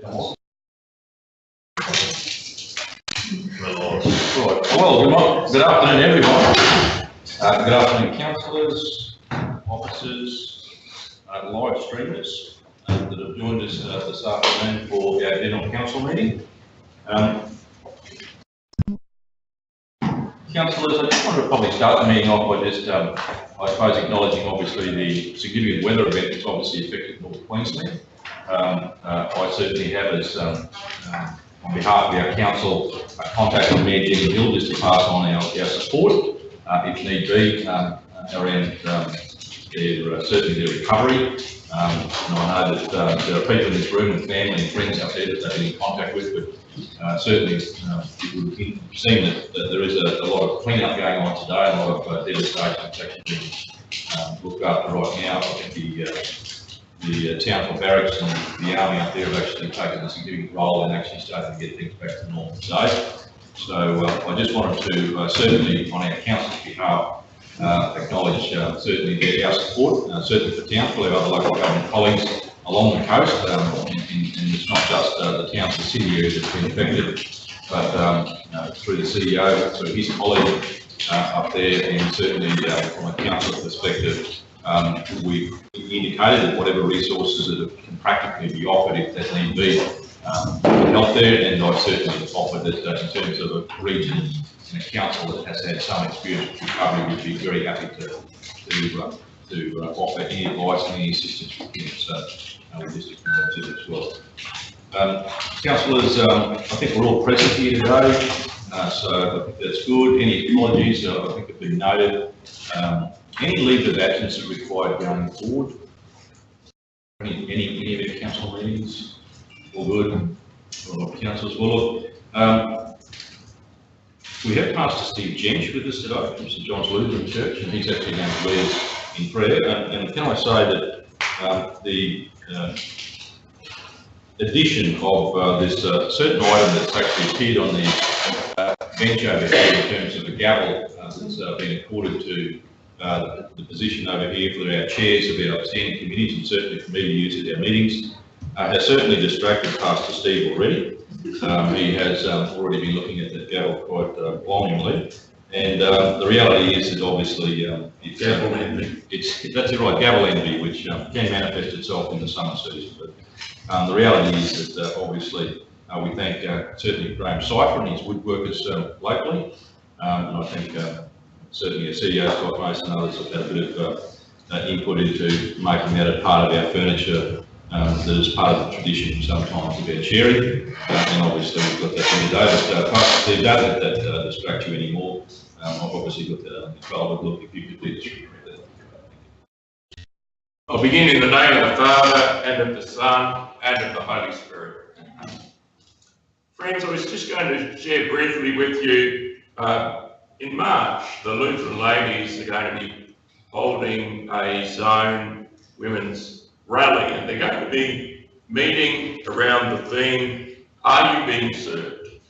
Well, good afternoon, everyone. Good afternoon, councillors, officers, live streamers that have joined us this afternoon for our general council meeting. Councillors, I just wanted to probably start the meeting off by just, I suppose, acknowledging obviously the significant weather event that's obviously affected North Queensland. I certainly have, as on behalf of our council, contacted Mayor Jenny Hill just to pass on our support, if need be, around certainly their recovery. And I know that there are people in this room and family and friends out there that they've been in contact with, but certainly it would seem that there is a lot of clean-up going on today, and a lot of devastation that's actually being looked after right now. I think the town for barracks and the army up there have actually taken a significant role in actually starting to get things back to normal today. So I just wanted to certainly, on our council's behalf, acknowledge certainly our support, certainly for town, for our other local government colleagues along the coast, and it's not just the towns and city areas that's been affected, but through the CEO, through his colleague up there, and certainly from a council perspective, we've indicated that whatever resources that can practically be offered, if that need be, help there, and I've certainly offered that in terms of a region and a council that has had some experience with recovery, would be very happy to offer any advice and any assistance we can. So we just acknowledge it as well. Councillors, I think we're all present here today, so I think that's good. Any apologies, I think have been noted. Any leave of absence are required going forward? Any of the council meetings? All good? All councillors, well, look, we have Pastor Steve Jench with us today from St John's Lutheran Church, and he's actually going to lead us in prayer. And can I say that the addition of this certain item that's actually appeared on the bench over here in terms of a gavel that's been accorded to the position over here for our chairs of our standing committees, and certainly for me to use at our meetings, has certainly distracted Pastor Steve already. He has already been looking at the gavel quite longingly, and the reality is that obviously it's gavel envy. That's it, right, gavel envy, which can manifest itself in the summer season. But the reality is that obviously we thank certainly Graham Cypher and his woodworkers locally, and I think certainly our CEO Scott Mason and others have had a bit of input into making that a part of our furniture. That is part of the tradition sometimes of our chairing, and obviously we've got that here today. But Pastor Steve, don't let that distract you anymore. I've obviously got that under control, but look, if you could do this. I'll begin in the name of the Father, and of the Son, and of the Holy Spirit. Friends, I was just going to share briefly with you, in March, the Lutheran ladies are going to be holding a zone women's rally, and they're going to be meeting around the theme, are you being served?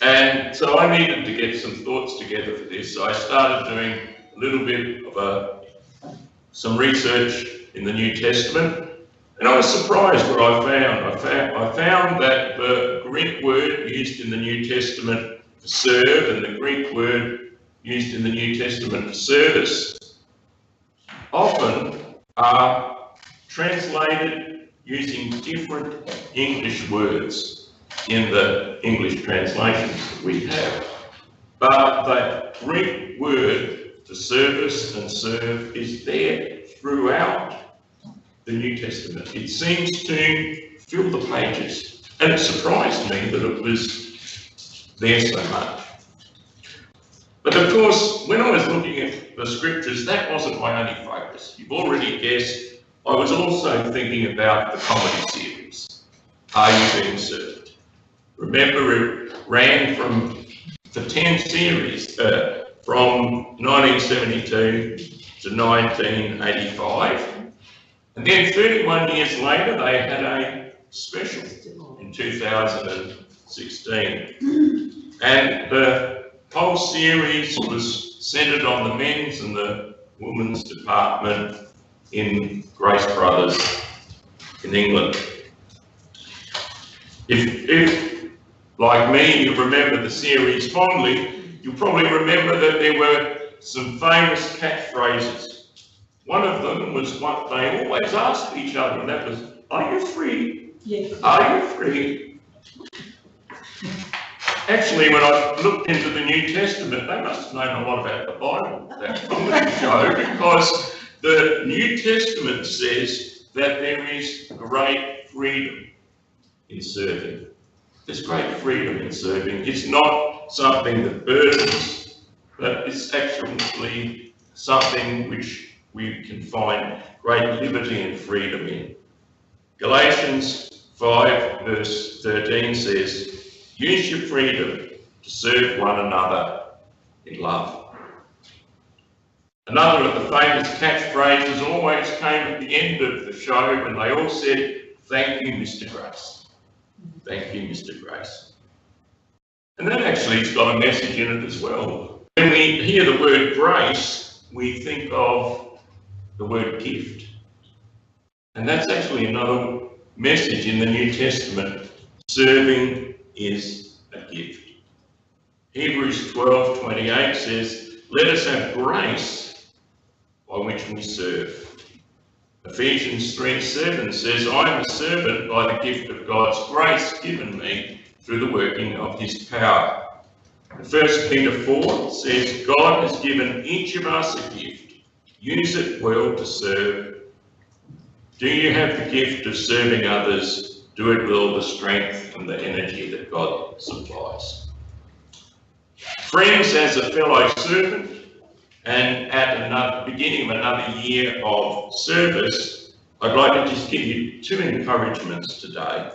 And so I needed to get some thoughts together for this. So I started doing a little bit of some research in the New Testament, and I was surprised what I found. I found that the Greek word used in the New Testament for serve and the Greek word used in the New Testament for service often are translated using different English words in the English translations that we have. But the Greek word for service and serve is there throughout the New Testament. It seems to fill the pages, and it surprised me that it was there so much. But of course, when I was looking at the scriptures, that wasn't my only focus. You've already guessed, I was also thinking about the comedy series, Are You Being Served? Remember, it ran for 10 series from 1972 to 1985. And then 31 years later, they had a special in 2016. And the whole series was centred on the men's and the women's department in Grace Brothers in England. If, like me, you remember the series fondly, you'll probably remember that there were some famous catchphrases. One of them was what they always asked each other, and that was, "Are you free? Yes. Are you free?" Actually, when I looked into the New Testament, they must have known a lot about the Bible, that comedy show, because the New Testament says that there is great freedom in serving. There's great freedom in serving. It's not something that burdens, but it's actually something which we can find great liberty and freedom in. Galatians 5 verse 13 says, "Use your freedom to serve one another in love." Another of the famous catchphrases always came at the end of the show when they all said, "Thank you, Mr. Grace. Thank you, Mr. Grace." And that actually has got a message in it as well. When we hear the word grace, we think of the word gift. And that's actually another message in the New Testament. Serving is a gift. Hebrews 12:28 says, "Let us have grace by which we serve." Ephesians 3:7 says, "I am a servant by the gift of God's grace given me through the working of his power." And 1 Peter 4 says, "God has given each of us a gift. Use it well to serve." Do you have the gift of serving others? Do it with all the strength and the energy that God supplies. Friends, as a fellow servant, and at the beginning of another year of service, I'd like to just give you two encouragements today.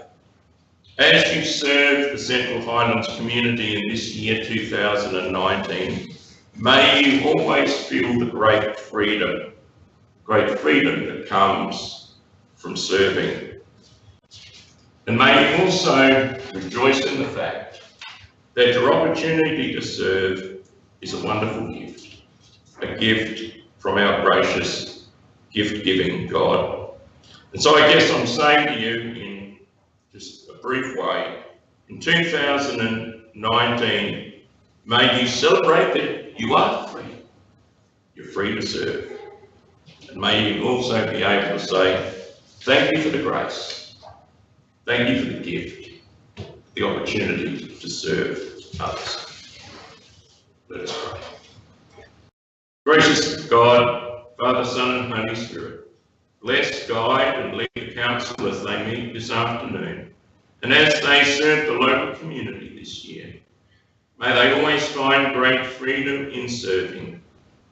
As you serve the Central Highlands community in this year 2019, may you always feel the great freedom that comes from serving. And may you also rejoice in the fact that your opportunity to serve is a wonderful gift. A gift from our gracious, gift-giving God. And so I guess I'm saying to you in just a brief way, in 2019, may you celebrate that you are free. You're free to serve. And may you also be able to say, thank you for the grace. Thank you for the gift, the opportunity to serve others. Let us pray. Gracious God, Father, Son, and Holy Spirit, bless, guide, and lead the council as they meet this afternoon, and as they serve the local community this year. May they always find great freedom in serving,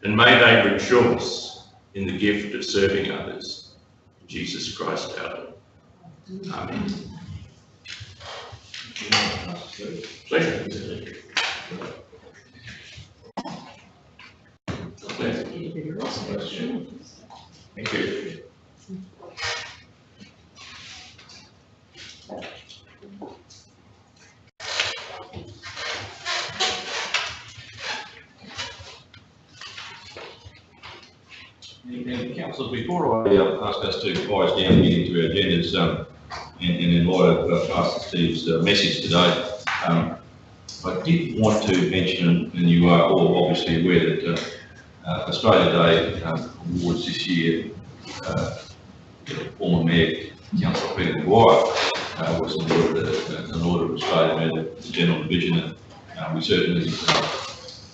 and may they rejoice in the gift of serving others. In Jesus Christ our Lord. Amen. Pleasure. Thank you. And councillors, before I ask us to advise down here into our agendas, and in light of Pastor Steve's message today, I did want to mention, and you are all obviously aware that Australia Day awards this year, former Mayor, Councillor Peter Maguire, was awarded an Order of Australia Medal, the General Division, and we certainly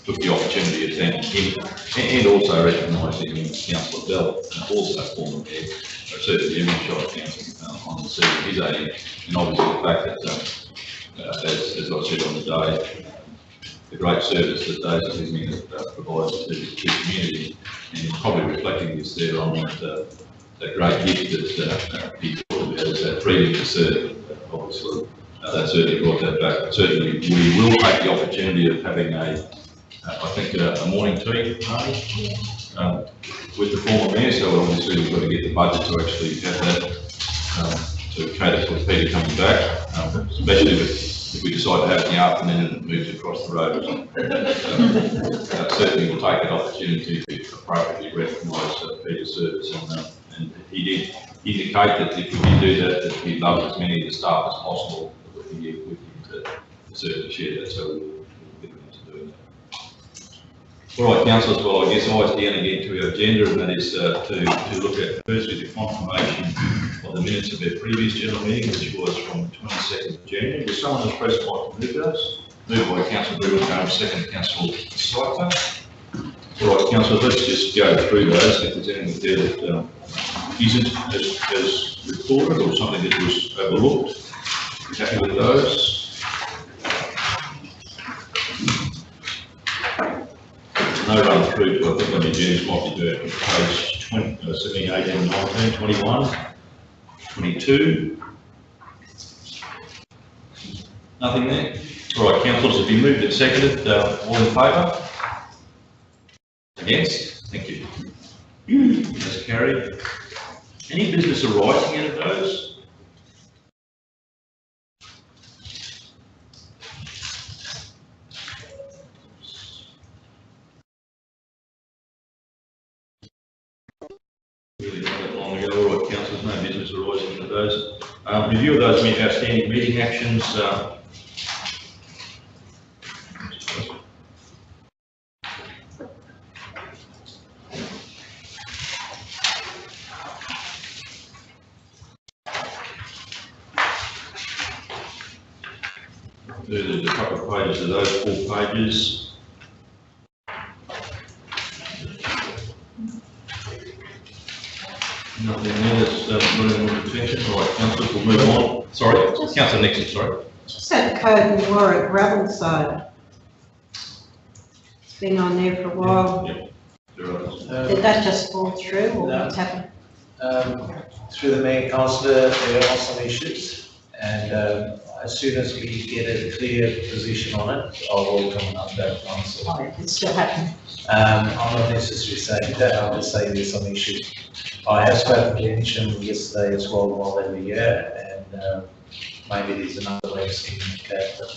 took the opportunity of thanking him and also recognising Councillor Bell, also former Mayor, certainly every shot council on the scene his age, and obviously the fact that, as I said on the day, the great service that those of his men provide to the community, and probably reflecting this there on that great gift that he talked about, is that freedom to serve. Obviously, that certainly brought that back. Certainly, we will take the opportunity of having I think a morning tea party with the former mayor. So obviously we've got to get the budget to actually have that to cater for Peter coming back, especially if we decide to have it in the afternoon and it moves across the road or something. Certainly we'll take that opportunity to appropriately recognise Peter's service, and he did indicate that if we can do that, that we'd love as many of the staff as possible with him to certainly share that, so we'll get into doing that. All right, councillors, well, I guess always down again to our agenda, and that is to look at firstly the confirmation of the minutes of our previous general meeting, which was from the 22nd of January. Does someone who's present like to move those? Moved by Councillor Brewer, second Councillor Syca. All right, councillors, let's just go through those. If there's anything there that isn't as reported or something that was overlooked, happy with those? No run through to, I think on the agenda might be doing page 20, 17, 18, 19, 21, 22. Nothing there. All right, councillors, have you moved and seconded? All in favour? Against? Thank you. That's carried. Any business arising out of those? Really not that long ago. All right, councillors, no business arising out of those. Review of those outstanding meeting actions. There's a couple of pages of those 4 pages. Nothing there that's running with attention. All right, councillors, we'll move on. Sorry, Councillor Nixon, sorry. Just that code and Warwick gravel side. It's been on there for a while. Yep. Did that just fall through or No. what's happened? Through the main councillor, there are some issues, and as soon as we get a clear position on it, I will come and update council. Oh, it's still happening. I'm not necessarily saying that, I'll just say there's some issues. I have spoken to Ensham yesterday as well while they were here, and maybe there's another way of skinning the cat, but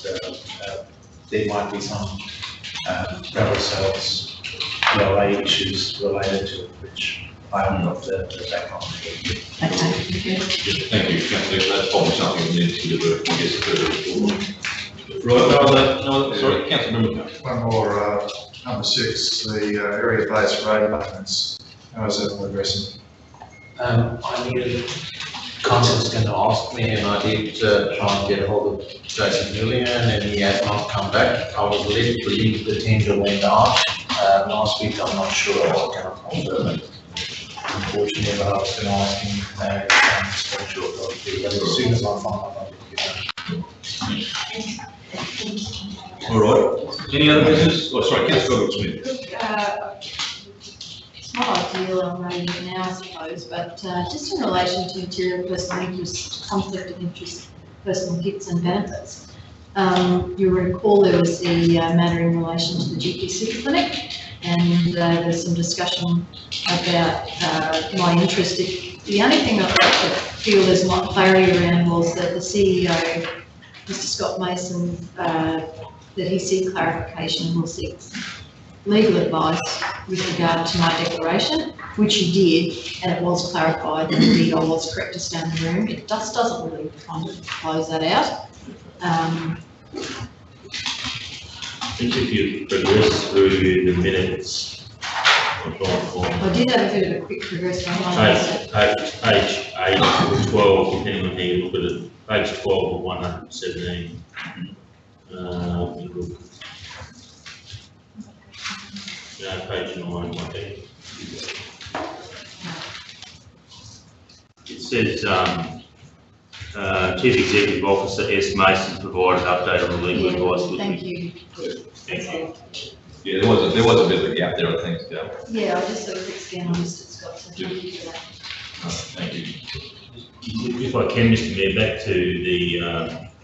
there might be some gravel sales, PLA issues related to it, which I haven't got the background. Okay, thank you. Thank you, councillor. That's probably something we need to do, I guess, further. Right, no, sorry, councillor Miller. One more, number 6, the area-based road maintenance. How is that progressing? I needed, council was going to ask me, and I did try and get a hold of Jason Julian, and he has not come back. I was led to believe the tender went out last week. I'm not sure, I cannot confirm it. Unfortunately, but I was going to ask him, I'm just sure I'll do that as soon as I find out, I'll give you. All right. Any other business? Oh, sorry, councillor Smith. It's not ideal, I'm running it now, I suppose, but just in relation to material personal interest, conflict of interest, personal gifts and benefits. You'll recall there was the matter in relation to the GPC clinic, and there's some discussion about my interest. The only thing I feel there's not clarity around was that the CEO, Mr. Scott Mason, that he seek clarification, will seek legal advice with regard to my declaration, which he did, and it was clarified that indeed I was correct to stand in the room. It just doesn't really kind of close that out. I think if you progress through the minutes, I did have a bit of a quick progress on my page 8 or 12, depending on how you look at it, page 12 of 117. Page 9, I think. It says, Chief Executive Officer S. Mason provided update on the legal advice. Thank you. Thank you. Yeah, there was a bit of a gap there, I think. Yeah, I just had a quick scan on Mr. Scott, so thank you for that. Thank you. If I can, Mr. Mayor, back to the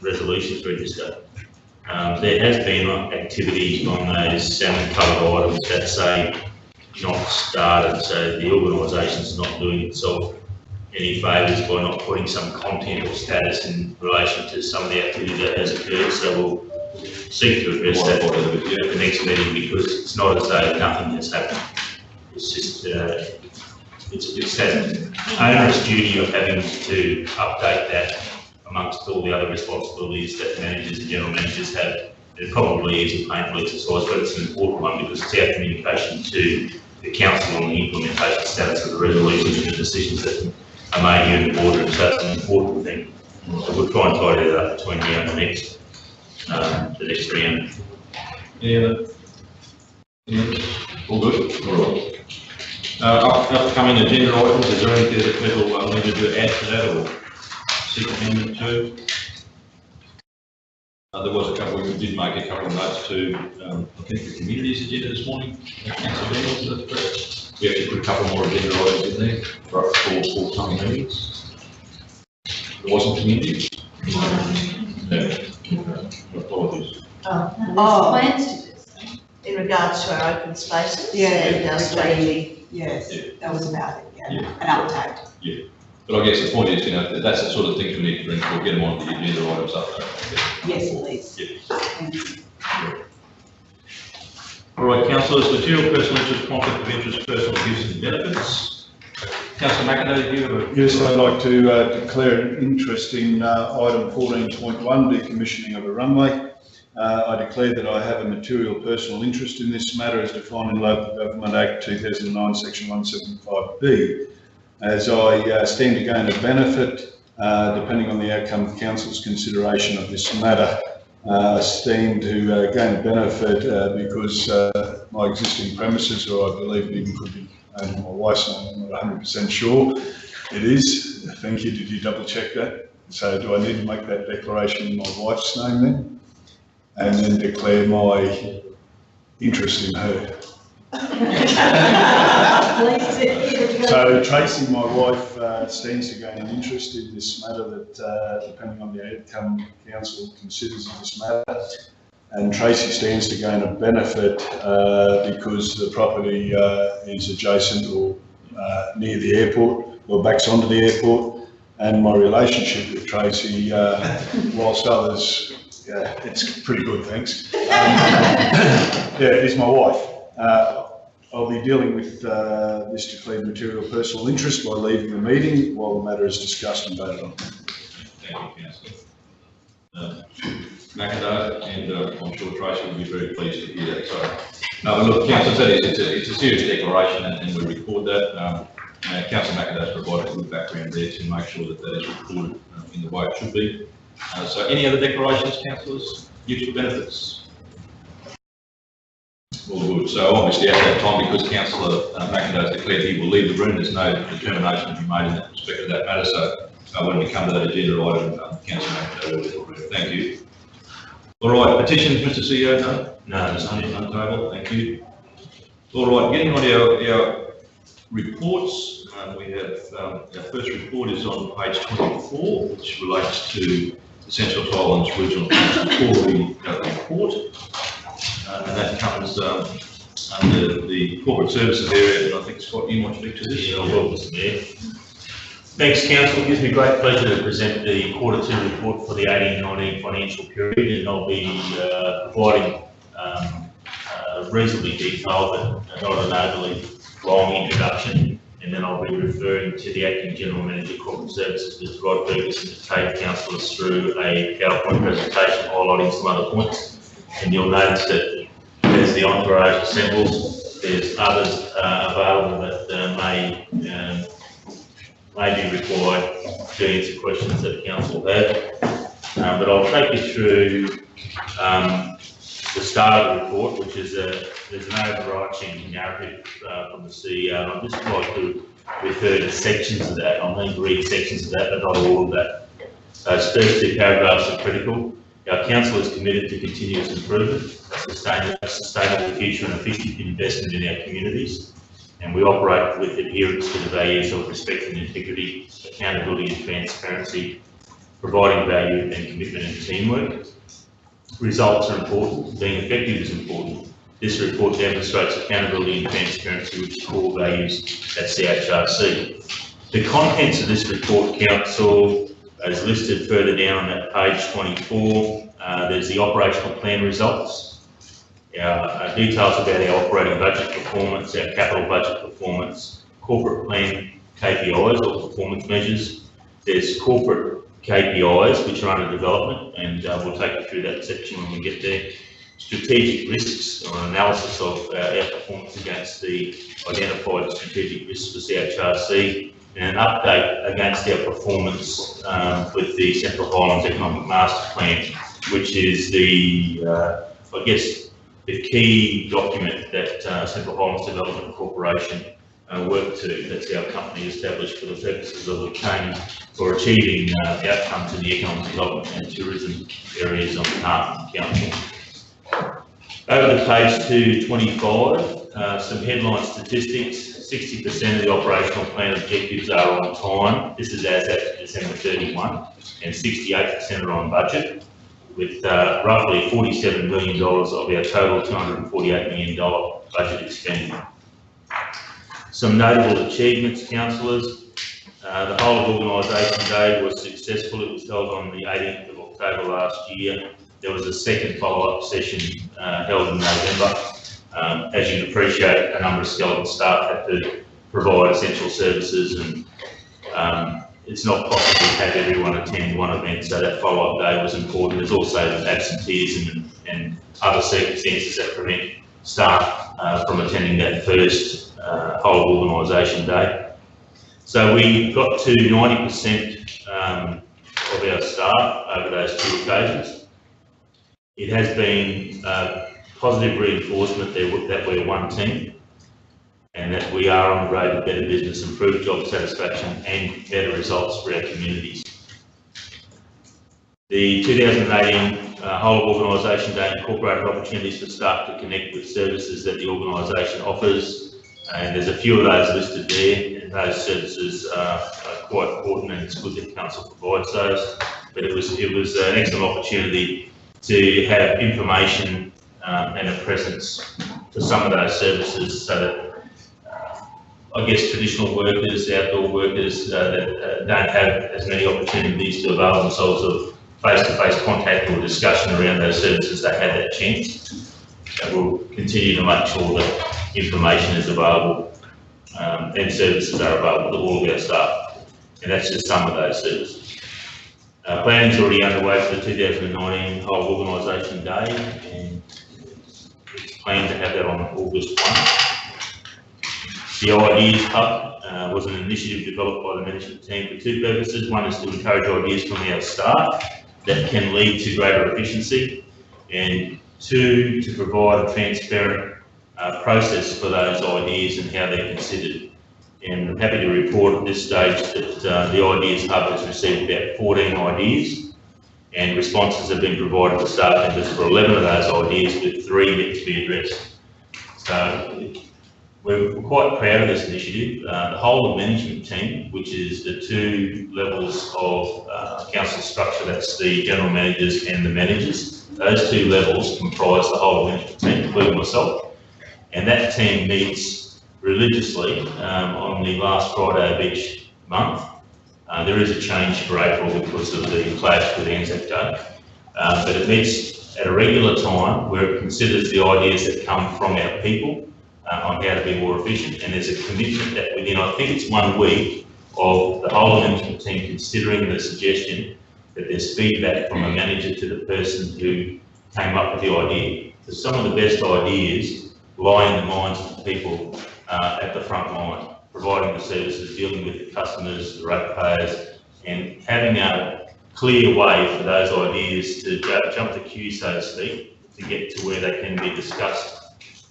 resolutions register. There has been activity on those salmon coloured items that say not started, so the organisation's not doing itself any favours by not putting some content or status in relation to some of the activity that has occurred, so we'll seek to address that at the next meeting, because it's not as though nothing has happened. It's just it's that onerous duty of having to update that amongst all the other responsibilities that managers and general managers have. It probably is a painful exercise, but it's an important one because it's our communication to the council on the implementation status of the resolutions and the decisions that are made here in the boardroom. So it's an important thing. So we'll try and tidy that up between now and the next round. All good? All right. Upcoming agenda items, is there anything that people need to add to that or seek amendment to? There was a couple, we did make a couple of notes to, I think, the communities agenda this morning. Accidental, that's correct. We actually put a couple more agenda items in there for forthcoming meetings. There wasn't community? No. Apologies. Oh. Plans to do so. In regards to our open spaces? Yeah, and our strategy. Yes, Yeah. that was about it, Yeah. an update. But I guess the point is, that's the sort of things we need to bring, we'll get them on the agenda items up there. Yes, please. Yeah. Thank you. All right, councillors, material personal interest, conflict of interest, personal gifts and benefits. Councillor McInerney, do you have a? Yes, I'd like to declare an interest in item 14.1, decommissioning of a runway. I declare that I have a material personal interest in this matter as defined in Local Government Act 2009, Section 175B. As I stand to gain a benefit, depending on the outcome of Council's consideration of this matter. I stand to gain a benefit because my existing premises, or I believe it even could be owned in my wife's name, I'm not 100% sure. It is. Thank you. Did you double check that? So do I need to make that declaration in my wife's name then? And then declare my interest in her. So Tracy, my wife, stands to gain an interest in this matter that, depending on the outcome Council considers of this matter, and Tracy stands to gain a benefit because the property is adjacent or near the airport, or backs onto the airport, and my relationship with Tracy, whilst others, it's pretty good, thanks. Is my wife. I'll be dealing with this declared material personal interest by leaving the meeting while the matter is discussed and voted on. Thank you, Councillor. McInerney, and I'm sure Tracy will be very pleased to hear that. So, but look, Councillor said it's a serious declaration, and we record that. Councillor McInerney's provided a good background there to make sure that that is recorded in the way it should be. So, any other declarations, councillors? Gifts or benefits? All good. So obviously at that time, because Councillor McInerney has declared he will leave the room, there's no determination to be made in that respect of that matter. So when we come to that agenda item, Councillor McInerney will leave the room. Thank you. All right, petitions, Mr. CEO, no? No, there's none on the table. Thank you. All right, getting on our reports, we have our first report is on page 24, which relates to the Central Highlands Regional Council quarterly report. And that comes under the corporate services area, and I think Scott, you want to speak to this? Yeah, I will, Mr. Mayor. Thanks, Council. It gives me great pleasure to present the Q2 report for the 18-19 financial period, and I'll be providing a reasonably detailed but not an overly long introduction, and then I'll be referring to the Acting General Manager Corporate Services, Mr. Rod Ferguson, to take councillors through a PowerPoint presentation highlighting some other points. And you'll notice that as the entourage assembles, there's others available that may be required to answer questions that the council have. But I'll take you through the start of the report, which is there's an overarching narrative from the CEO. I'd just like to refer to sections of that. I'm going to read sections of that, but not all of that. Those first two paragraphs are critical. Our council is committed to continuous improvement, a sustainable future and efficient investment in our communities, and we operate with adherence to the values of respect and integrity, accountability and transparency, providing value and commitment and teamwork. Results are important, being effective is important. This report demonstrates accountability and transparency, which are core values at CHRC. The contents of this report, council, is listed further down at page 24. There's the operational plan results, our details about our operating budget performance, our capital budget performance, corporate plan KPIs or performance measures. There's corporate KPIs which are under development, and we'll take you through that section when we get there. Strategic risks or analysis of our performance against the identified strategic risks for CHRC, and an update against our performance with the Central Highlands Economic Master Plan, which is the, I guess, the key document that Central Highlands Development Corporation worked to. That's our company established for the purposes of obtaining or achieving outcomes in the economic development and tourism areas on behalf of the council. Over to page 225, some headline statistics. 60% of the operational plan objectives are on time. This is as at December 31, and 68% are on budget, with roughly $47 million of our total $248 million budget expenditure. Some notable achievements, councillors. The whole of organisation day was successful. It was held on the 18th of October last year. There was a second follow-up session held in November. As you can appreciate, a number of skeleton staff had to provide essential services, and it's not possible to have everyone attend one event, so that follow-up day was important. There's also absenteeism and other circumstances that prevent staff from attending that first whole of organisation day. So we got to 90% of our staff over those two occasions. It has been positive reinforcement that we're one team, and that we are on the road to better business, improved job satisfaction and better results for our communities. The 2018 whole of organisation day incorporated opportunities for staff to connect with services that the organisation offers, and there's a few of those listed there, and those services are quite important, and it's good that council provides those. But it was an excellent opportunity to have information and a presence for some of those services, so that I guess traditional workers, outdoor workers that don't have as many opportunities to avail themselves of face-to-face contact or discussion around those services, they had that chance. And we'll continue to make sure that information is available and services are available to all of our staff. And that's just some of those services. Planning is already underway for the 2019 whole organisation day, and it's planned to have that on August 1. The Ideas Hub was an initiative developed by the management team for two purposes. One is to encourage ideas from our staff that can lead to greater efficiency, and two, to provide a transparent process for those ideas and how they're considered. And I'm happy to report at this stage that the Ideas Hub has received about 14 ideas, and responses have been provided to staff members for 11 of those ideas, with 3 yet to be addressed. So we're quite proud of this initiative. The whole of management team, which is the 2 levels of council structure, that's the general managers and the managers, those 2 levels comprise the whole of management team, including myself. And that team meets religiously on the last Friday of each month. There is a change for April because of the clash with Anzac Day, but it meets at a regular time where it considers the ideas that come from our people on how to be more efficient, and there's a commitment that within, I think it's 1 week, of the whole management team considering the suggestion, that there's feedback from a manager to the person who came up with the idea. Because some of the best ideas lie in the minds of the people at the front line, providing the services, dealing with the customers, the ratepayers, and having a clear way for those ideas to jump the queue, so to speak, to get to where they can be discussed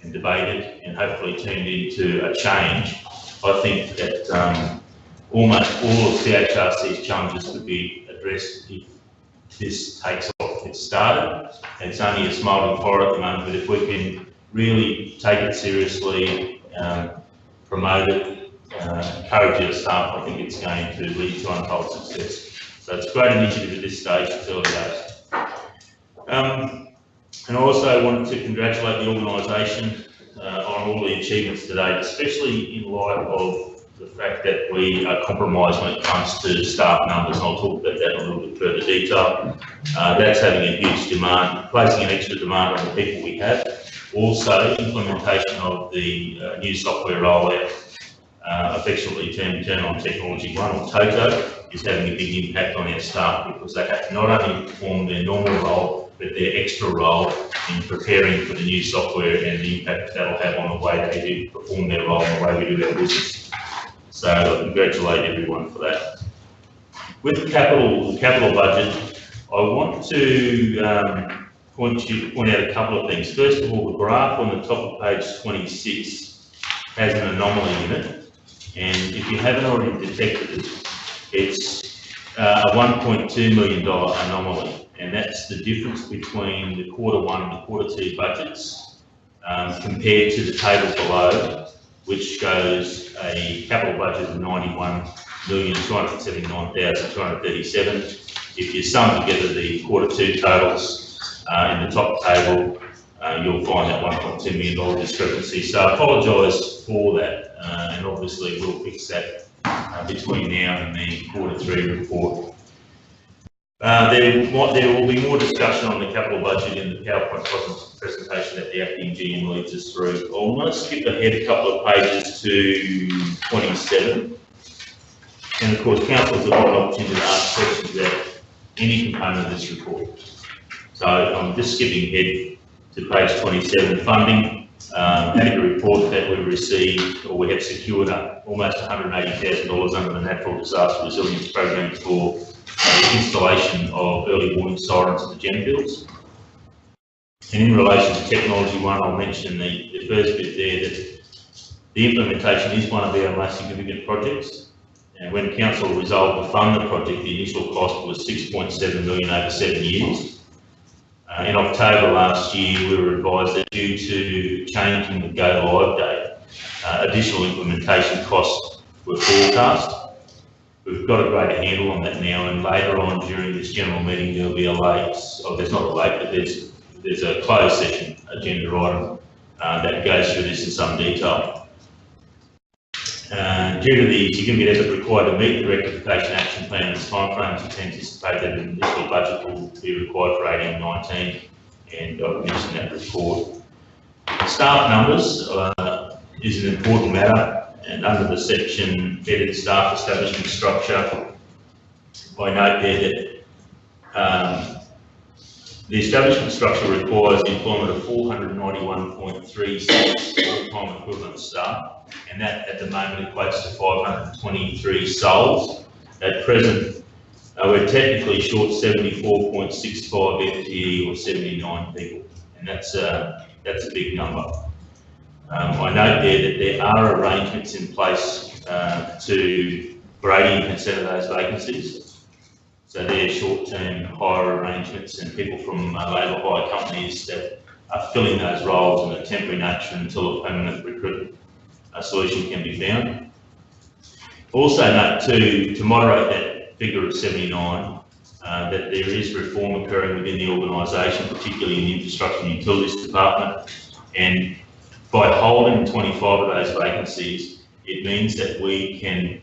and debated and hopefully turned into a change. I think that almost all of CHRC's challenges could be addressed if this takes off. It's started, and it's only a smouldering fire at the moment, but if we can really take it seriously, promote it, encourage our staff, I think it's going to lead to untold success. So it's a great initiative at this stage, it's early days. And I also wanted to congratulate the organisation on all the achievements to date, especially in light of the fact that we are compromised when it comes to staff numbers, and I'll talk about that in a little bit further detail. That's having a huge demand, placing an extra demand on the people we have. Also, implementation of the new software rollout affectionately termed Turn On Technology One, or TOTO, is having a big impact on our staff because they have to not only perform their normal role, but their extra role in preparing for the new software and the impact that'll have on the way they do perform their role and the way we do our business. So I congratulate everyone for that. With the capital budget, I want to point out a couple of things. First of all, the graph on the top of page 26 has an anomaly in it, and if you haven't already detected it, it's a $1.2 million anomaly, and that's the difference between the Q1 and the Q2 budgets compared to the table below, which shows a capital budget of $91,279,237. If you sum together the Q2 totals in the top table, you'll find that $1.2 million discrepancy. So I apologise for that, and obviously we'll fix that between now and the Q3 report. There will be more discussion on the capital budget in the PowerPoint presentation that the acting GM leads us through. I want to skip ahead a couple of pages to 27. And of course, councillors have got an opportunity to ask questions about any component of this report. So I'm just skipping ahead to page 27, funding. Happy to report that we've received, or we have secured almost $180,000 under the Natural Disaster Resilience Program for the installation of early warning sirens at the gem fields. And in relation to Technology One, I'll mention the first bit there, that the implementation is one of our most significant projects. And when Council resolved to fund the project, the initial cost was $6.7 million over 7 years. In October last year, we were advised that due to changing the go live date, additional implementation costs were forecast. We've got a greater handle on that now, and later on during this general meeting, there'll be a there's not a late, but there's a closed session agenda item that goes through this in some detail. Due to the significant effort required to meet the rectification action plan and its timeframes, it's anticipated that an initial budget will be required for 18-19, and I've mentioned that report. Staff numbers is an important matter, and under the section headed staff establishment structure, I note there that the establishment structure requires the employment of 491.36 full-time equivalent staff, and that at the moment equates to 523 souls. At present, we're technically short 74.65 FTE or 79 people, and that's a big number. I note there that there are arrangements in place for 80% of those vacancies. So they're short-term hire arrangements and people from labour hire companies that are filling those roles in a temporary nature until a permanent recruitment solution can be found. Also note too, to moderate that figure of 79, that there is reform occurring within the organisation, particularly in the Infrastructure and Utilities Department, and by holding 25 of those vacancies, it means that we can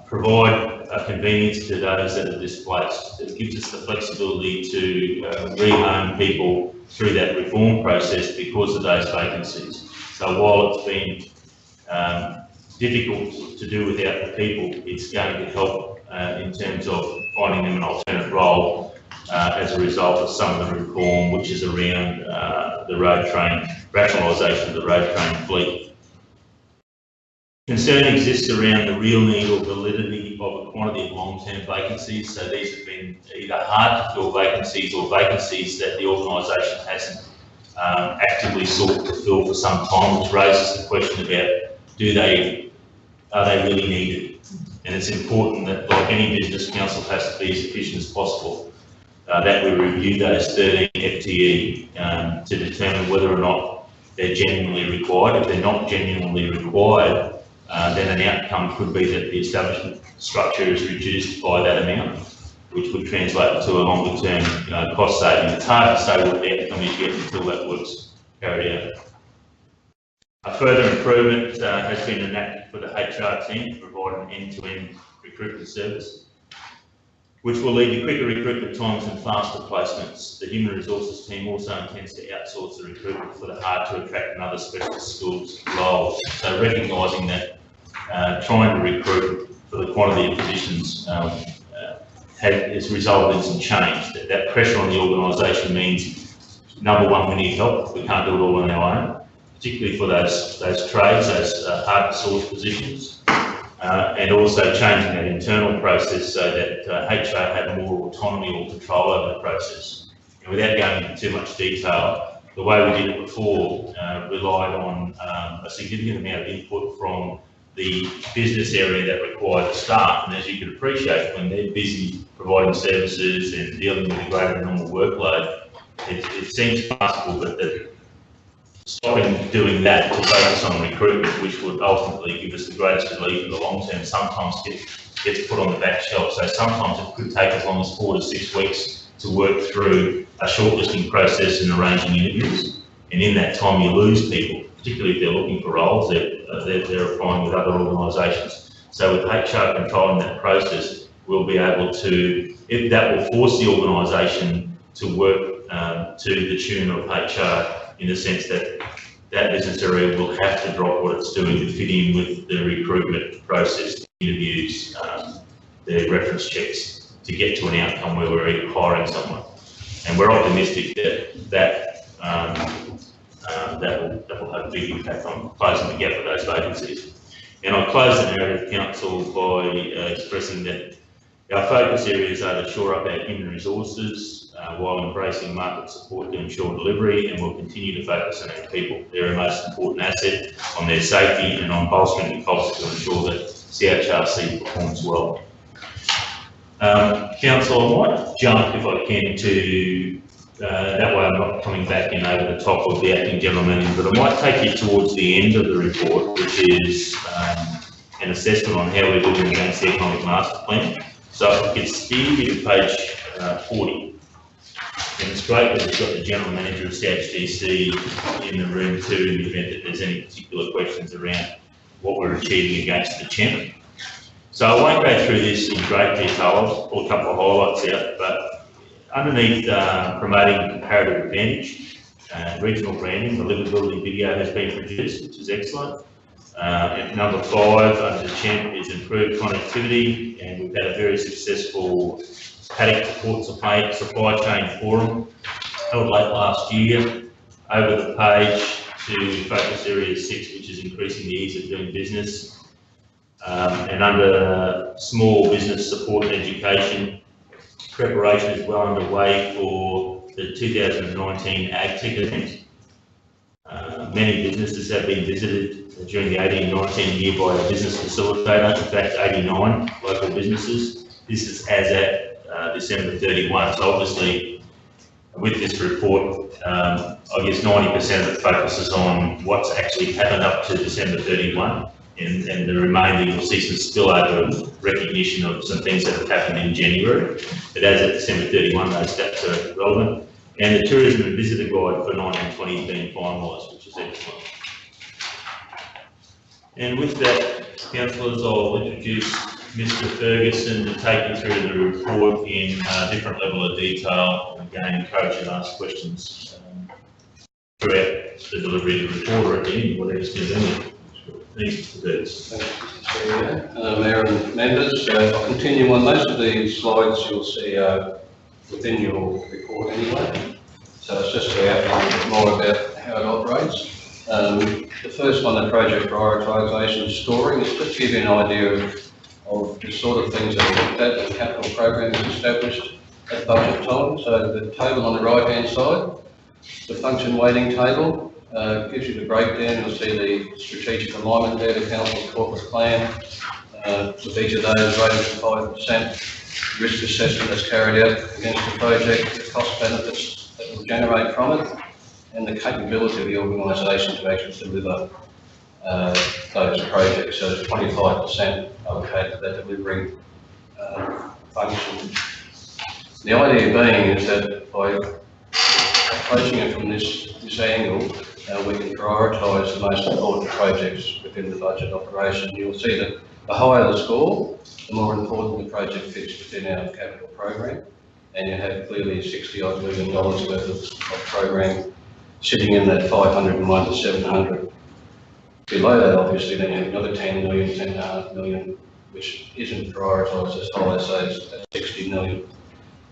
provide a convenience to those that are displaced. It gives us the flexibility to rehome people through that reform process because of those vacancies. So while it's been difficult to do without the people, it's going to help in terms of finding them an alternate role as a result of some of the reform, which is around the road train, rationalisation of the road train fleet. Concern exists around the real need or validity of a quantity of long-term vacancies. So these have been either hard to fill vacancies or vacancies that the organisation hasn't actively sought to fill for some time, which raises the question about are they really needed? And it's important that, like any business, council has to be as efficient as possible. That we review those 13 FTE to determine whether or not they're genuinely required. If they're not genuinely required, then an outcome could be that the establishment structure is reduced by that amount, which would translate to a longer term cost saving. It's hard to say what the outcome is yet until that work's carried out. A further improvement has been enacted for the HR team to provide an end-to-end recruitment service, which will lead to quicker recruitment times and faster placements. The Human Resources team also intends to outsource the recruitment for the hard to attract and other specialist skills roles. So recognising that trying to recruit for the quantity of positions has resulted in some change. That pressure on the organisation means, number one, we need help. We can't do it all on our own, particularly for those trades, those hard to source positions, and also changing that internal process so that HR have more autonomy or control over the process. And without going into too much detail, the way we did it before relied on a significant amount of input from the business area that required the staff. And as you can appreciate, when they're busy providing services and dealing with a greater than normal workload, it seems possible that stopping doing that to focus on recruitment, which would ultimately give us the greatest relief in the long term, sometimes gets put on the back shelf. So sometimes it could take as long as 4 to 6 weeks to work through a shortlisting process and arranging interviews. And in that time, you lose people, particularly if they're looking for roles, they're applying with other organisations. So with HR controlling that process, we'll be able to, if that will force the organisation to work to the tune of HR, in the sense that that business area will have to drop what it's doing to fit in with the recruitment process, interviews, the reference checks, to get to an outcome where we're hiring someone. And we're optimistic that will have a big impact on closing the gap of those vacancies. And I'll close the narrative, Council, by expressing that our focus areas are to shore up our human resources while embracing market support to ensure delivery, and we'll continue to focus on our people. They're our most important asset, on their safety and on bolstering the culture to ensure that CHRC performs well. Council, I might jump, if I can, to that way I'm not coming back in over the top of the acting general manager, but I might take you towards the end of the report, which is an assessment on how we're doing against the economic master plan. So if we could steer you to page 40. And it's great that we've got the general manager of CHDC in the room too, in the event that there's any particular questions around what we're achieving against the CHEM. So I won't go through this in great detail. I'll pull a couple of highlights out, but underneath promoting comparative advantage, regional branding, the livability video has been produced, which is excellent. And number 5 under the CHEM is improved connectivity, and we've had a very successful paddock port supply chain forum held late last year. Over the page to focus area 6, which is increasing the ease of doing business. And under small business support and education, preparation is well underway for the 2019 AgTech event. Many businesses have been visited during the 18-19 year by a business facilitator, in fact 89 local businesses. This is as at December 31, so obviously with this report, I guess 90% of it focuses on what's actually happened up to December 31. And the remainder, you'll see some spillover recognition of some things that have happened in January. But as at December 31, those stats are relevant. And the tourism and visitor guide for 1920 has been finalised, which is excellent. And with that, councillors, I'll introduce Mr. Ferguson to take you through the report in a different level of detail. And again, encourage you to ask questions throughout the delivery of the report or at the end, whatever's going to be. Thanks, Mr. Ferguson. Thank you, Mayor and members. I'll continue on most of the slides you'll see within your report anyway. So it's just to outline a bit more about how it operates. The first one, the project prioritisation scoring, is just to give you an idea of the sort of things that are looked at. The capital program is established at budget time. So the table on the right hand side, the function weighting table, gives you the breakdown. You'll see the strategic alignment there, the council's corporate plan, with each of those rated to 5%, risk assessment that's carried out against the project, the cost benefits that will generate from it, and the capability of the organisation to actually deliver those projects. So it's 25% allocated to that delivering function. The idea being is that by approaching it from this angle, we can prioritise the most important projects within the budget operation. You'll see that the higher the score, the more important the project fits within our capital program, and you have clearly $60 million worth of program sitting in that 501 to 700 Below that, obviously, then you have another 10 million, 10.5 million, which isn't prioritised as high as say 60 million.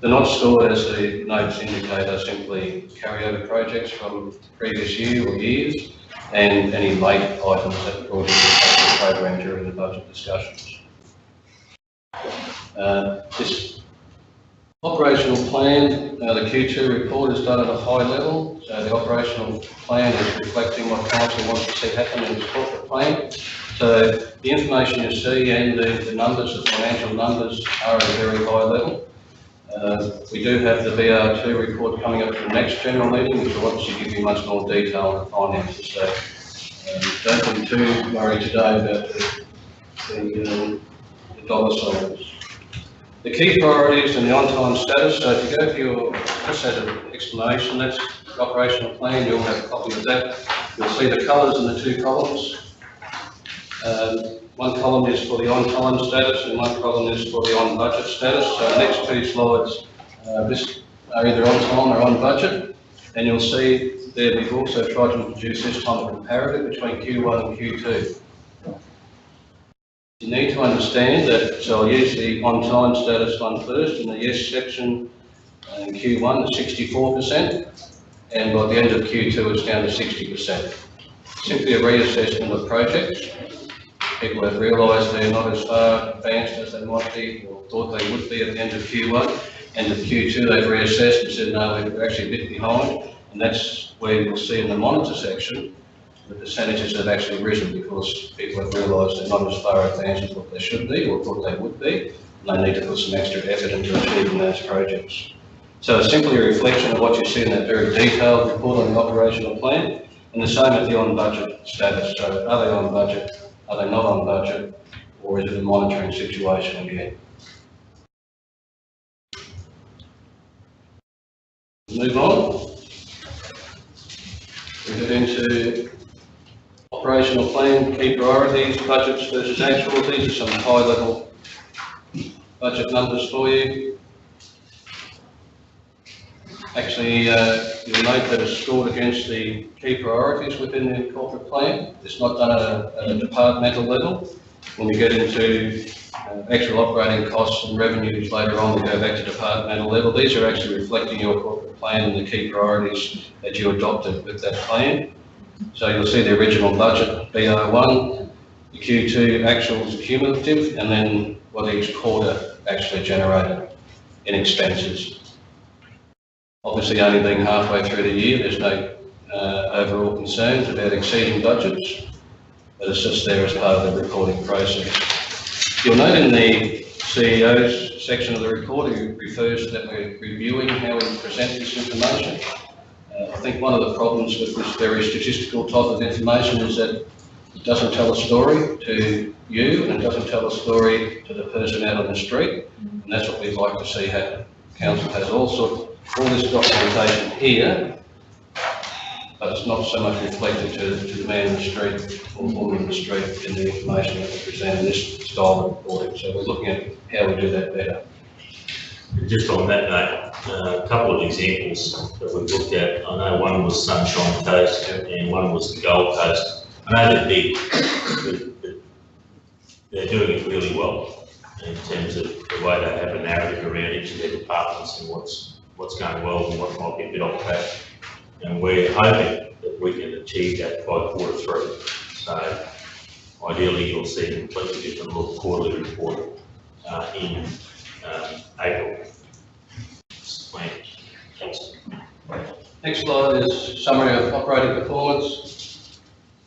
They're not stored, as the notes indicate, are simply carryover projects from the previous year or years, and any late items that were brought into the program during the budget discussions. This operational plan, the Q2 report is done at a high level, so the operational plan is reflecting what council wants to see happen in its corporate plan. So the information you see and the numbers, the financial numbers, are at a very high level. We do have the BR2 report coming up for the next general meeting, which will obviously give you much more detail on the finances. So don't be too worried today about the dollar signs. The key priorities and the on-time status. So if you go to your, just as an explanation, that's the operational plan. You'll have a copy of that. You'll see the colours in the two columns. One column is for the on-time status and one column is for the on-budget status. So the next two slides are either on time or on budget. And you'll see there we've also tried to introduce this time a comparative between Q1 and Q2. You need to understand that, so I'll use the on-time status one first. In the yes section, in Q1 is 64%, and by the end of Q2 it's down to 60%. Simply a reassessment of projects. People have realised they're not as far advanced as they might be or thought they would be at the end of Q1. End of Q2 they've reassessed and said no, we're actually a bit behind, and that's where you'll see in the monitor section the percentages have actually risen because people have realised they're not as far advanced as what they should be or thought they would be, and they need to put some extra effort into achieving those projects. So it's simply a reflection of what you see in that very detailed report on the operational plan, and the same with the on-budget status. So are they on budget, are they not on budget, or is it a monitoring situation again? Move on. We get into operational plan, key priorities, budgets versus actuals. These are some high-level budget numbers for you. Actually, you'll note that it's scored against the key priorities within the corporate plan. It's not done at a departmental level. When we get into actual operating costs and revenues later on, we go back to departmental level. These are actually reflecting your corporate plan and the key priorities that you adopted with that plan. So you'll see the original budget, BR1, the Q2 actuals cumulative, and then what each quarter actually generated in expenses. Obviously, only being halfway through the year, there's no overall concerns about exceeding budgets, but it's just there as part of the reporting process. You'll note in the CEO's section of the report, he refers that we're reviewing how we present this information. I think one of the problems with this very statistical type of information is that it doesn't tell a story to you and it doesn't tell a story to the person out on the street, and that's what we'd like to see happen. Council has all this documentation here, but it's not so much reflected to the man in the street or woman in the street in the information that we present in this style of reporting. So we're looking at how we do that better. Just on that note, a couple of examples that we've looked at. I know one was Sunshine Coast and one was the Gold Coast. I know they're big, but they're doing it really well in terms of the way they have a narrative around each of their departments and what's going well and what might be a bit off track. And we're hoping that we can achieve that by Q3. So ideally you'll see a completely different look quarterly report in April. Thanks. Next slide is summary of operating performance.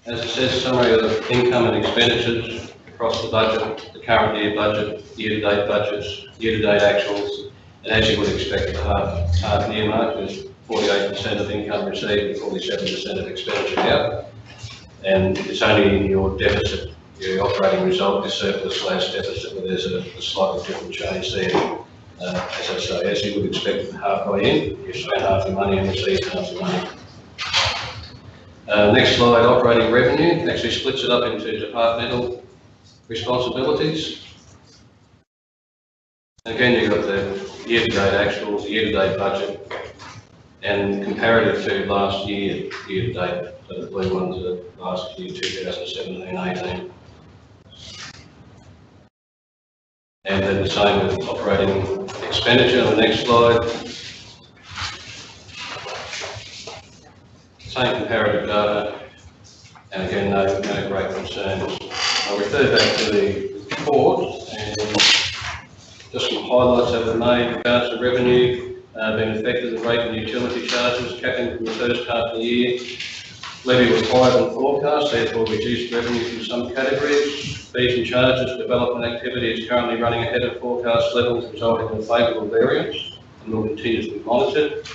As it says, summary of income and expenditures across the budget, the current year budget, year-to-date budgets, year-to-date actuals, and as you would expect at the half year mark, there's 48% of income received and 47% of expenditure out. And it's only in your deficit, your operating result, your surplus/deficit, where there's a slightly different change there. As I say, as you would expect halfway in, you spend half your money and receive half your money. Next slide, operating revenue, actually splits it up into departmental responsibilities. Again, you've got the year-to-date actuals, the year-to-date budget, and comparative to last year, year to date, so the blue ones are last year, 2017-18. And then the same with operating expenditure on the next slide. Same comparative data, and again, no great concerns. I'll refer back to the report and just some highlights that were made in regards to revenue being affected, the rate and utility charges capping from the first half of the year. Levy was higher than forecast, therefore reduced revenue from some categories. Fees and charges development activity is currently running ahead of forecast levels, resulting in a favourable variance and will continue to be monitored.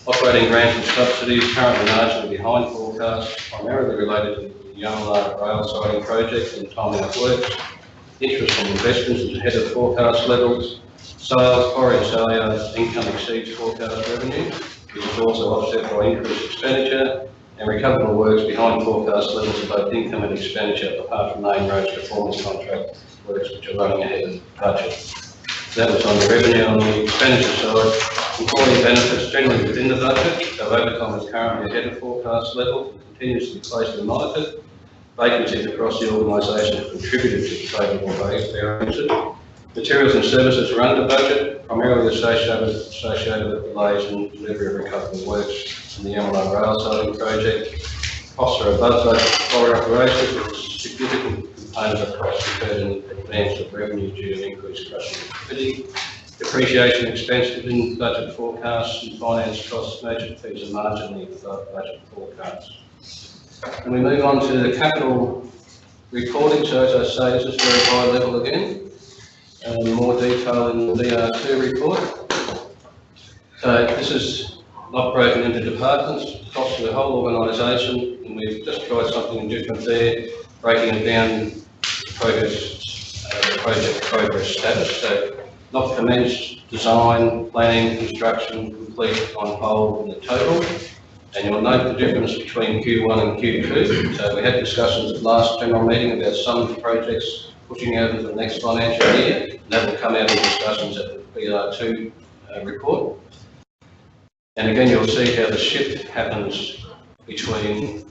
Operating grants and subsidies currently marginally behind forecast, primarily related to the Yarmala rail siding project and timing of works. Interest on investments is ahead of forecast levels. Sales, foreign sale yards income exceeds forecast revenue. This is also offset by increased expenditure and recoverable works behind forecast levels of both income and expenditure, apart from Main Road's performance contract works which are running ahead of budget. That was on the revenue. On the expenditure side, employee benefits generally within the budget, so overtime is currently ahead of forecast levels and continues to be closely monitored. Vacancies across the organisation have contributed to the favourable variances. Materials and services are under budget, primarily associated with delays in delivery of recoverable works in the Yarmala rail siding project. Costs are above budget for operations, with significant component of costs incurred in advance of revenue due to increased crushing activity. Depreciation expense within budget forecasts and finance costs, merchant fees are marginally above budget forecasts. And we move on to the capital reporting. So as I say, this is very high level again. More detail in the VR2 report. So this is not broken into departments, cost of the whole organisation, and we've just tried something different there, breaking it down progress, project progress status. So not commenced, design, planning, construction, complete, on hold, and the total. And you'll note the difference between Q1 and Q2. So we had discussions at last general meeting about some projects pushing out into the next financial year. And that will come out in discussions at the VR2 report. And again, you'll see how the shift happens between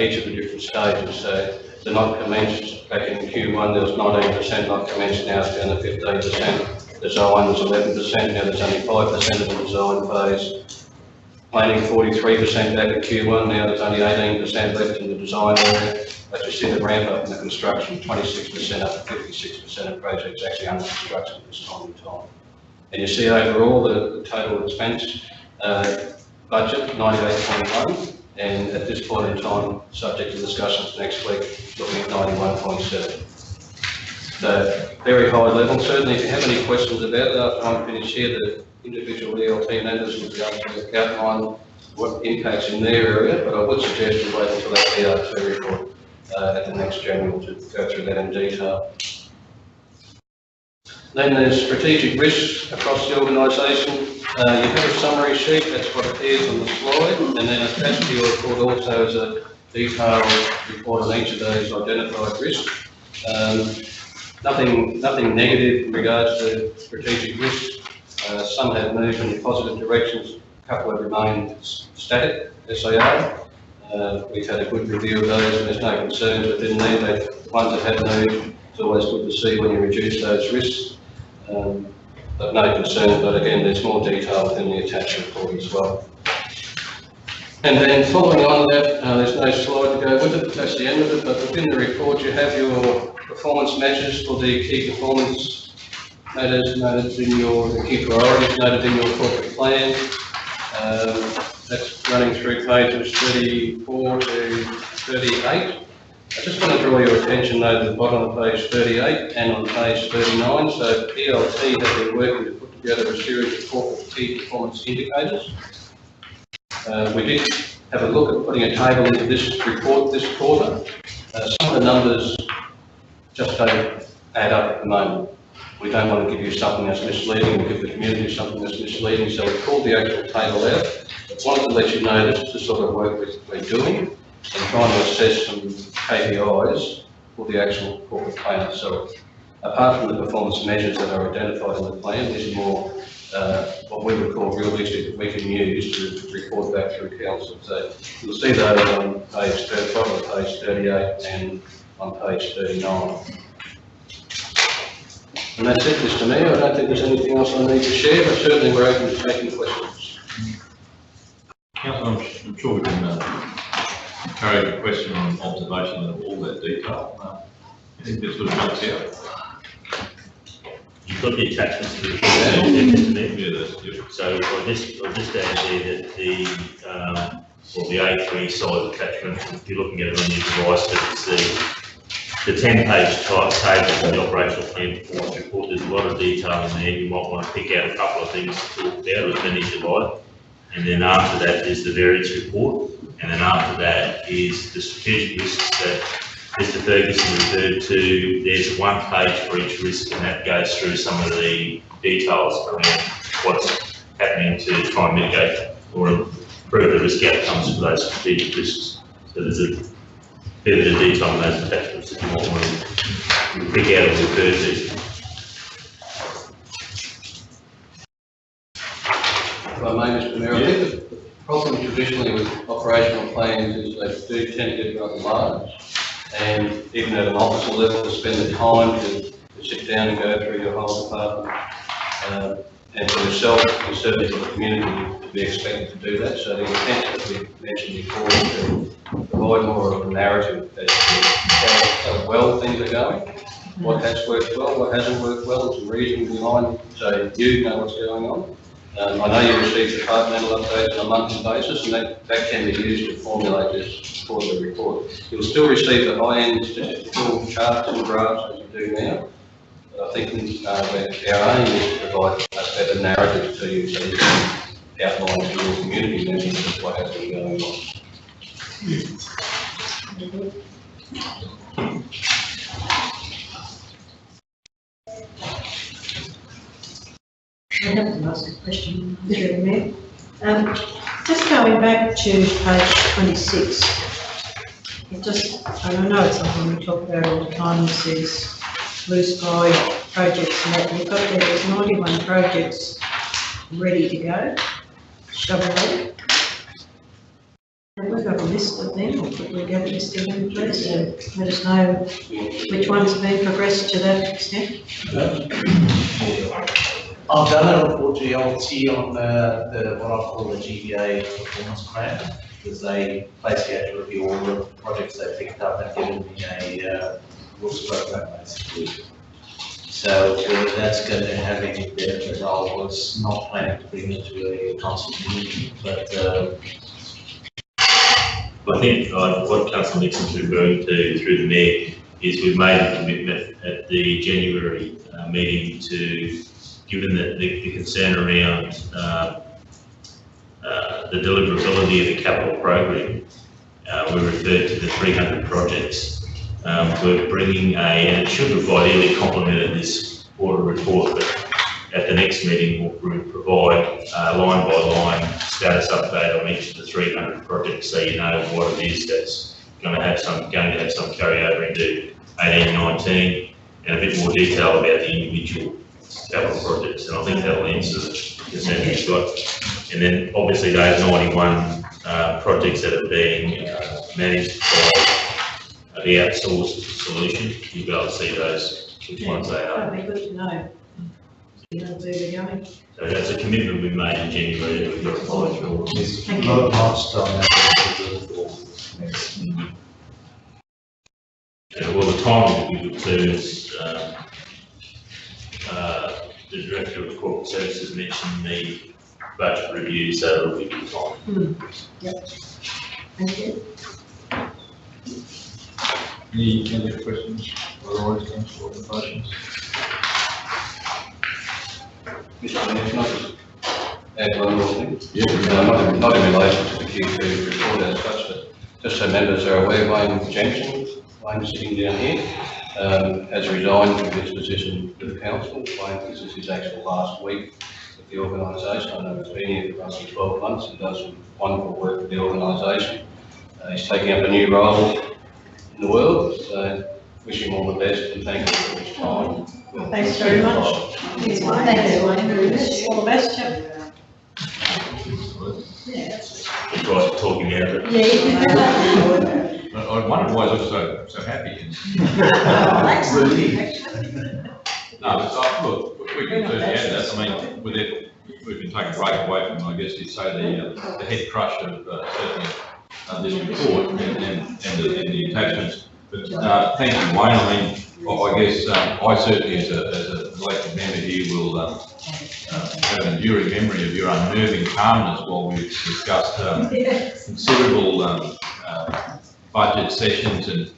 each of the different stages. So the not commenced back in Q1, there was 19% not commenced, now it's down to 15%. Design was 11%, now there's only 5% of the design phase. Planning 43% back at Q1, now there's only 18% left in the design area. But you see the ramp up in the construction, 26% up to 56% of projects actually under construction at this time in time. And you see overall the total expense budget, 98.1, and at this point in time, subject to discussions next week, looking at 91.7. So very high level. Certainly if you have any questions about it after I'm finished here, the individual ELT members will be able to outline what impacts in their area, but I would suggest you wait until that VR2 report at the next general to go through that in detail. Then there's strategic risks across the organisation. You have a summary sheet, that's what appears on the slide, and then attached to your report also is a detailed report on each of those identified risks. Nothing negative in regards to strategic risks. Some have moved in positive directions, a couple have remained static, as they are. We've had a good review of those and there's no concerns within there. The ones that have moved, it's always good to see when you reduce those risks. But no concerns, but again, there's more detail within the attached report as well. And then following on that, there's no slide to go with it, that's the end of it, but within the report you have your performance measures for the key performance matters noted in your, the key priorities noted in your corporate plan. That's running through pages 34 to 38. I just want to draw your attention though to the bottom of page 38 and on page 39. So ELT has been working to put together a series of corporate key performance indicators. We did have a look at putting a table into this report this quarter. Some of the numbers just don't add up at the moment. We don't want to give you something that's misleading or give the community something that's misleading, so we pulled the actual table out. I wanted to let you know this is the sort of work we're doing and trying to assess some KPIs for the actual corporate plan itself. Apart from the performance measures that are identified in the plan, these are more what we would call realistic we can use to report back through council. So you'll see those on page 38 and on page 39. And that's it, Mr. Mayor. I don't think there's anything else I need to share, but certainly we're open to taking questions. Councillor, I'm sure we can encourage a question on observation of all that detail. Anything that sort of jumps out? You've got the attachments to the report, Yeah, that's, yeah. so I'll just add there that the A3 size attachment, if you're looking at it on your device, but the 10-page type table of the operational plan performance report. There's a lot of detail in there. You might want to pick out a couple of things to talk about, as many as you like. And then after that is the variance report. And then after that is the strategic risks that Mr. Ferguson referred to. There's 1 page for each risk, and that goes through some of the details around what's happening to try and mitigate or improve the risk outcomes for those strategic risks. So there's a fair bit of detail on those attachments if you might want to pick out and refer to. If I may, Mr. Mayor, I think the problem traditionally with operational plans is they do tend to get rather large. And even at an officer level, to spend the time to sit down and go through your whole department. And for yourself, and certainly for the community, to be expected to do that. So the intent that we mentioned before is to provide more of a narrative as to how well things are going, what has worked well, what hasn't worked well, some reasoning behind, so you know what's going on. I know you receive departmental updates on a monthly basis, and that can be used to formulate this quarterly report. You'll still receive the high-end statistical charts and graphs as you do now. But I think our aim is to provide a better narrative to you so you can outline to your community members what has been going on. I have to ask a question, Mr. Mayor. Just going back to page 26, and I know it's something we talk about all the time, this is blue sky projects, and that you've got there's 91 projects ready to go, shovel ready. And we've got a list of them, or could we get a list of them, please, so let us know which ones have been progressed to that extent? I've done a report to LT on the what I call the GBA performance plan, because they basically had to review all the projects they picked up and given me a rules program basically. So whether that's going to have any benefit, I was not planning to bring it to a council meeting, but I think what Councillor Nixon's referring to through the mayor is we've made a commitment at the January meeting to, given that the concern around the deliverability of the capital program, we referred to the 300 projects. We're bringing and it should have ideally complemented this quarter report, but at the next meeting we'll provide line by line status update on each of the 300 projects, so you know what it is that's going to have some carryover into 18, 19, and a bit more detail about the individual capital projects, and I think that'll answer the concern you've got. And then obviously those 91 projects that are being managed by the outsourced solution, you'll be able to see those, which ones they are. That'd be good to know. You know where we're going. So that's a commitment we made in January that we've got to follow through. Thank you. Well, the timing that we look to is the Director of Corporate Services mentioned the budget review, so it'll be good time. Yep. Thank you. Any other questions? Otherwise, council motions. Mr. Mayor, can I just add one more thing? Yeah. Not in relation to the Q2 report as such, but just so members are aware, Wayne Jensen, Wayne sitting down here, has resigned from his position with the council. Wayne, this is his actual last week with the organisation. I know he's been here for roughly 12 months and does some wonderful work with the organisation. He's taking up a new role in the world, so wish him all the best and thank you for his time. Thanks very much. Thanks, Wayne, very much. All the best, Chip. Thanks for talking out of it. Yeah. I wondered why I looked so happy. No, but, look, we can certainly add that. I mean, with it, we can take a break away from, I guess you'd say, the head crush of certainly this report and the attachments. But thank you, Wayne. I mean, I guess I certainly, as an elected member here, will have an enduring memory of your unnerving calmness while we discussed considerable budget sessions and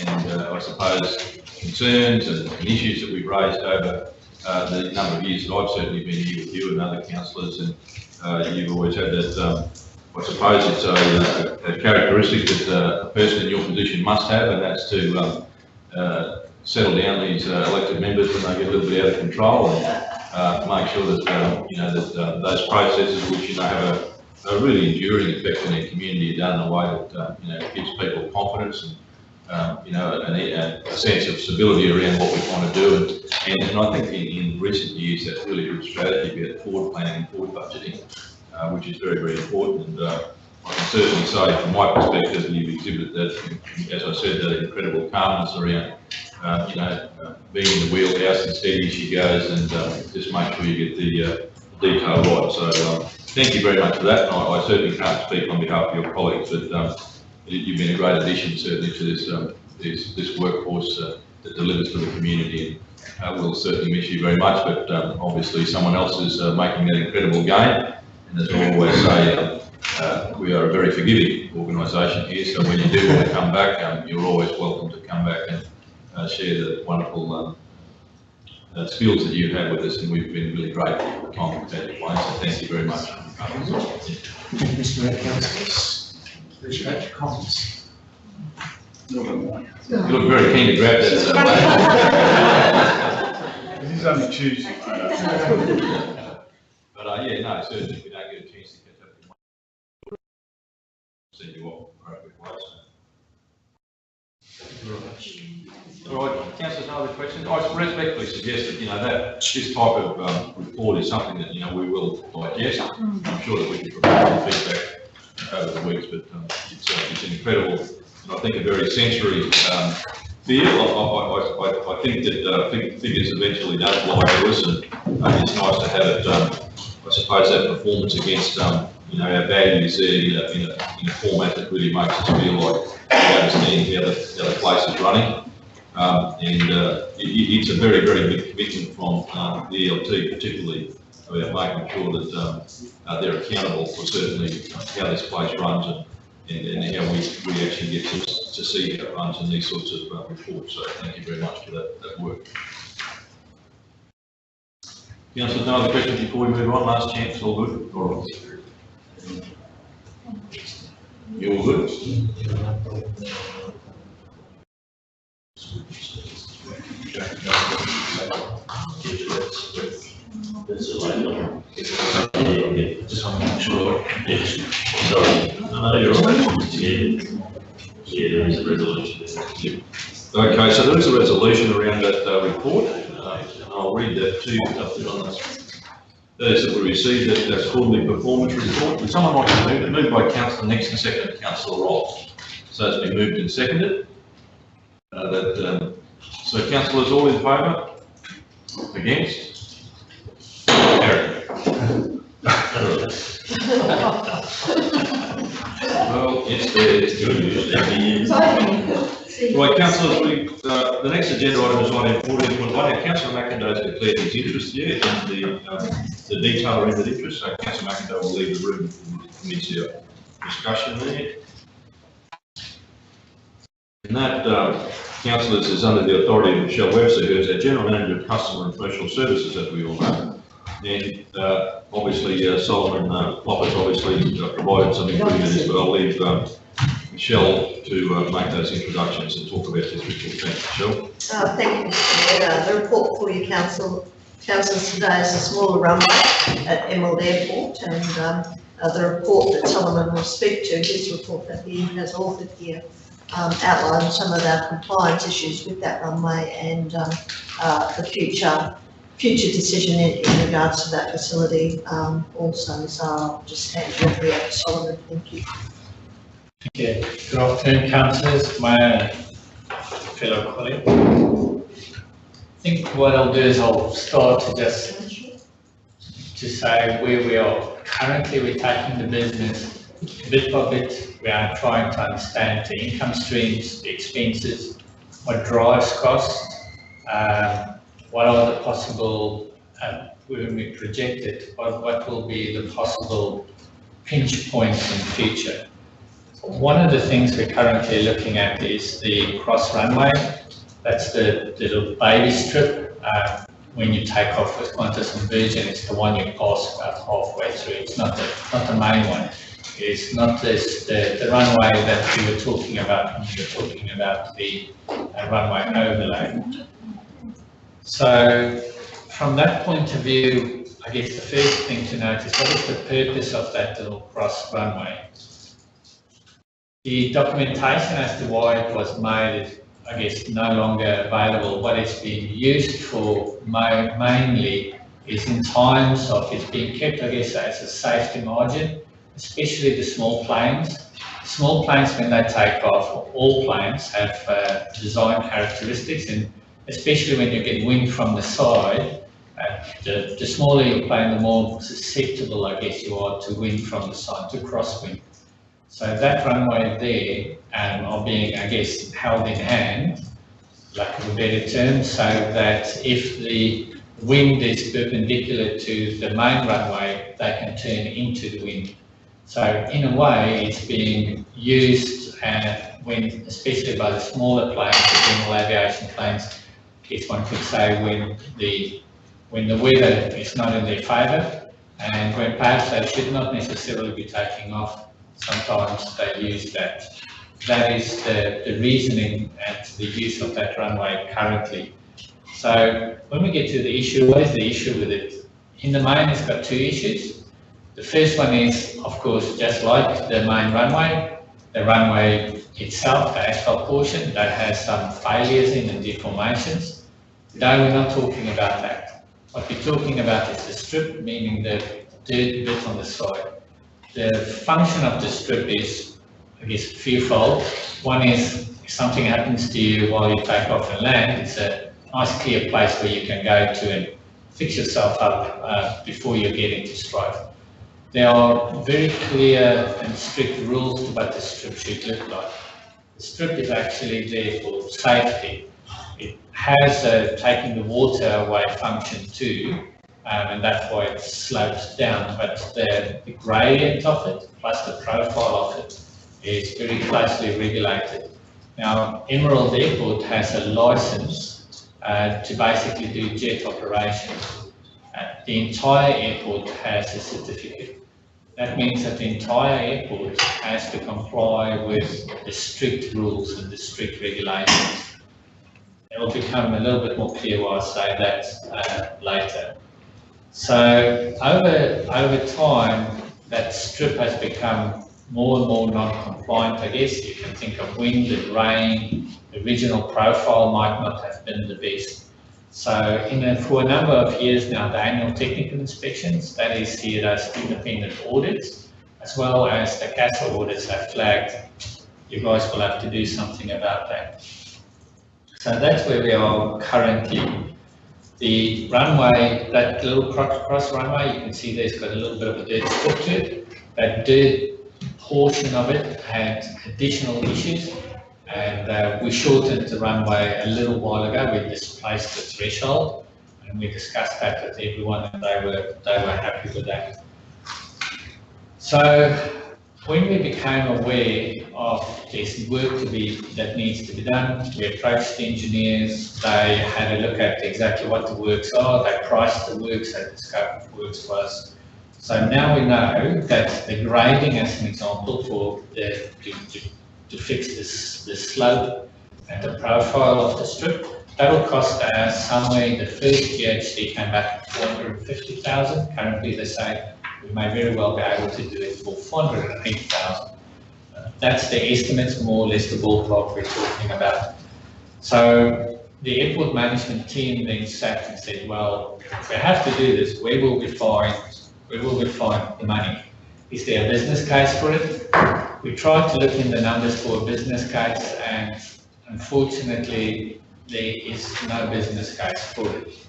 I suppose concerns and issues that we've raised over the number of years that I've certainly been here with you and other councillors, and you've always had that, I suppose it's a characteristic that a person in your position must have, and that's to settle down these elected members when they get a little bit out of control, and to make sure that, that those processes which, have a really enduring effect on their community are done in a way that, gives people confidence and, a sense of stability around what we want to do. And I think in recent years, that's really good strategy about forward planning and forward budgeting, which is very, very important. And I can certainly say from my perspective, you've exhibited that, as I said, that incredible calmness around, being in the wheelhouse and steady as she goes, and just make sure you get the detail right. So thank you very much for that. And I certainly can't speak on behalf of your colleagues, but you've been a great addition certainly to this workforce that delivers for the community, and we'll certainly miss you very much, but obviously someone else is making that incredible gain, and as I always say, we are a very forgiving organisation here, so when you do want to come back, you're always welcome to come back and share the wonderful skills that you've had with us, and we've been really grateful for the time we've had to play, so thank you very much. Mr. Mayor, councillors, appreciate your comments. You look very keen to grab that. It is only Tuesday. But yeah, no, certainly if we don't get a chance to catch up with one, send you off appropriate ways. All right, councillors, no other questions? I respectfully suggest that, that this type of report is something that, we will digest. I'm sure that we can provide some feedback over the weeks, but it's an incredible, and I think a very sensory feel. I think that figures eventually don't lie to us, and it's nice to have it, I suppose, that performance against, our values there in a format that really makes us feel like we understand how the place is running. It's a very, very big commitment from the ELT, particularly about making sure that they're accountable for certainly how this place runs and how we actually get to see how it runs in these sorts of reports. So thank you very much for that work. Councillors, no other questions before we move on? Last chance, all good? All right. You all good? That's all right. Just want to make sure. Yes. Sorry. No, you're all right. Yeah, there is a resolution. Okay, so there is a resolution around that report. I'll read that to you. That is that we received that quarterly performance report. Would someone like to move it? Moved by Councillor Nixon, seconded Councillor Ross. So it's been moved and seconded. So councillors, all in favour? Against? Carried. Well, it's there, it's good news. Right, councillors, the next agenda item is item 14.1. Councillor McIndoe has declared his interest here in the detail around that interest, so Councillor McIndoe will leave the room and commence your discussion there. And that, councillors, is under the authority of Michelle Webster, who is our General Manager of Customer and Commercial Services, as we all know. And obviously, Solomon Plopper's obviously provided some input in this, but I'll leave Michelle to make those introductions and talk about this report. Thanks, Michelle. Thank you, Mr. Mayor. The report for you, councillors, today is a smaller runway at Emerald Airport, and the report that Solomon will speak to, his report that he has authored here, outline some of our compliance issues with that runway and the future decision in regards to that facility also. So I'll just hand you over to Solomon. Thank you. Thank you. Good afternoon, councillors, my fellow colleague. I think what I'll do is I'll start to say where we are. Currently, we're taking the business bit by bit. We are trying to understand the income streams, the expenses, what drives costs, what are the possible, when we project it, what will be the possible pinch points in the future. One of the things we're currently looking at is the cross runway. That's the little baby strip. When you take off with Qantas and Virgin, it's the one you pass about halfway through. It's not the main one. It's not the runway that you were talking about when you were talking about the runway overlay. So from that point of view, I guess the first thing to note is what is the purpose of that little cross runway? The documentation as to why it was made is, I guess, no longer available. What it's being used for mainly is in times of it being kept, I guess, as a safety margin, especially the small planes. Small planes, when they take off, all planes have design characteristics, and especially when you get wind from the side, the smaller your plane, the more susceptible, I guess, you are to wind from the side, to crosswind. So that runway there are being, I guess, held in hand, lack of a better term, so that if the wind is perpendicular to the main runway, they can turn into the wind. So in a way, it's being used especially by the smaller planes, the general aviation planes, I guess one could say when the weather is not in their favour, and when perhaps they should not necessarily be taking off. Sometimes they use that. That is the reasoning and the use of that runway currently. So when we get to the issue, what is the issue with it? In the main, it's got two issues. The first one is, of course, just like the main runway, the runway itself, the asphalt portion, that has some failures in and deformations. Today we're not talking about that. What we're talking about is the strip, meaning the dirt bit on the side. The function of the strip is, I guess, few-fold. One is, if something happens to you while you take off and land, it's a nice clear place where you can go to and fix yourself up before you get into strife. There are very clear and strict rules to what the strip should look like. The strip is actually there for safety. It has a taking the water away function too, and that's why it slopes down, but the gradient of it, plus the profile of it, is very closely regulated. Now, Emerald Airport has a license to basically do jet operations. The entire airport has a certificate. That means that the entire airport has to comply with the strict rules and the strict regulations. It will become a little bit more clear why I say that later. So over time, that strip has become more and more non-compliant, I guess. You can think of wind and rain. The original profile might not have been the best. So for a number of years now, the annual technical inspections, that is CEDA's independent audits, as well as the CASA audits have flagged, you guys will have to do something about that. So that's where we are currently. The runway, that little cross runway, you can see there's got a little bit of a dirt strip to it. That dirt portion of it had additional issues, and we shortened the runway a little while ago. We displaced the threshold, and we discussed that with everyone, and they were happy with that. So when we became aware of there's work that needs to be done, we approached the engineers. They had a look at exactly what the works are. They priced the works at the scope of works for us. So now we know that the grading, as an example, to fix this slope and the profile of the strip, that will cost us somewhere. The first GHD came back at 450,000. Currently, they say we may very well be able to do it for 480,000. That's the estimates, more or less the ballpark we're talking about. So the airport management team then sat and said, well, if we have to do this, where will we find the money? Is there a business case for it? We tried to look in the numbers for a business case, and unfortunately, there is no business case for it.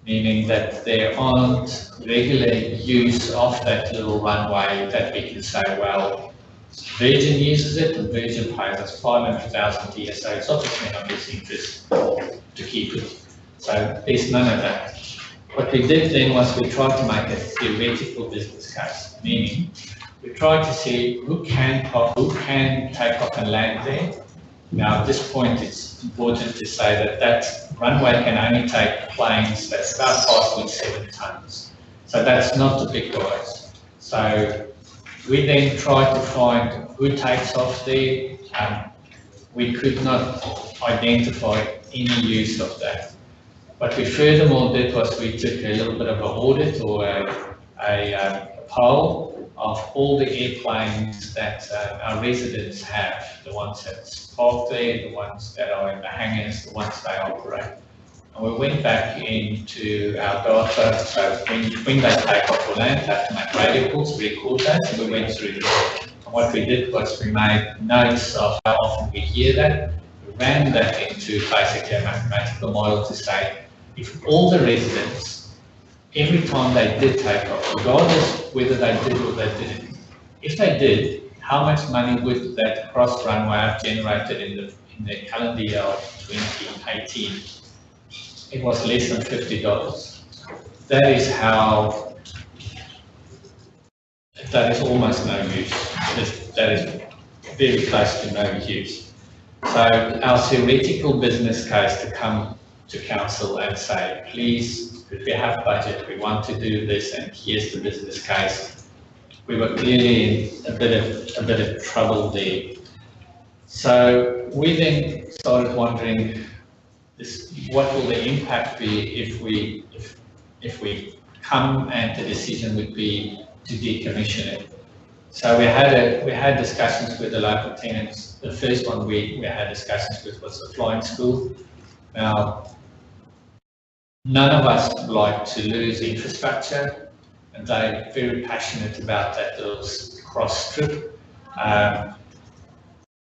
Meaning that there aren't regular use of that little runway that we can say, well, Virgin uses it and Virgin pays us 500,000 a year, so it's obviously not his interest to keep it. So there's none of that. What we did then was we tried to make a theoretical business case, meaning we tried to see who can take off and land there. Now at this point it's important to say that that runway can only take planes that's about 5.7 tons. So that's not the big guys. So we then tried to find who takes off there. We could not identify any use of that. What we furthermore did was we took a little bit of an audit or a poll of all the airplanes that our residents have, the ones that's parked there, the ones that are in the hangars, the ones they operate. And we went back into our data, so when they take off or land, they have to make radio calls, record that, and we went through that. And what we did was we made notes of how often we hear that, we ran that into basically a mathematical model to say, if all the residents, every time they did take off, regardless whether they did or they didn't, if they did, how much money would that cross runway have generated in the calendar year of 2018? It was less than $50. That is almost no use. That is very close to no use. So our theoretical business case to come to council and say, please, if we have budget, we want to do this, and here's the business case. We were clearly in a bit of trouble there. So we then started wondering, what will the impact be if we come and the decision would be to decommission it? So we had discussions with the local tenants. The first one we had discussions with was the flying school. Now, none of us would like to lose infrastructure, and they're very passionate about that little cross strip.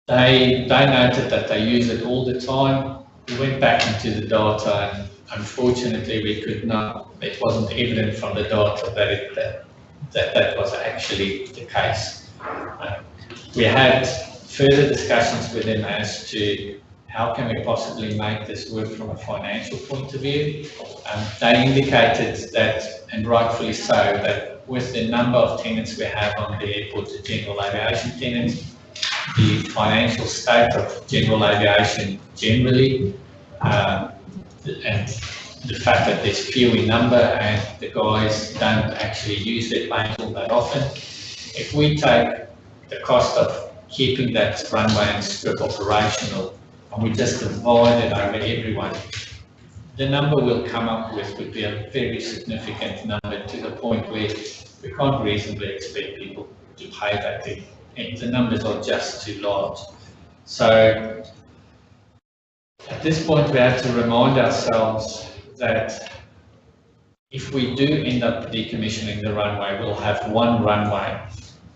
They noted that they use it all the time. We went back into the data, and unfortunately we could not, it wasn't evident from the data that was actually the case. We had further discussions with them as to how can we possibly make this work from a financial point of view. They indicated that, and rightfully so, that with the number of tenants we have on the airport, the general aviation tenants, the financial state of general aviation generally, and the fact that there's few in number and the guys don't actually use their planes all that often. If we take the cost of keeping that runway and strip operational and we just divide it over everyone, the number we'll come up with would be a very significant number, to the point where we can't reasonably expect people to pay that thing. And the numbers are just too large. So at this point, we have to remind ourselves that if we do end up decommissioning the runway, we'll have one runway.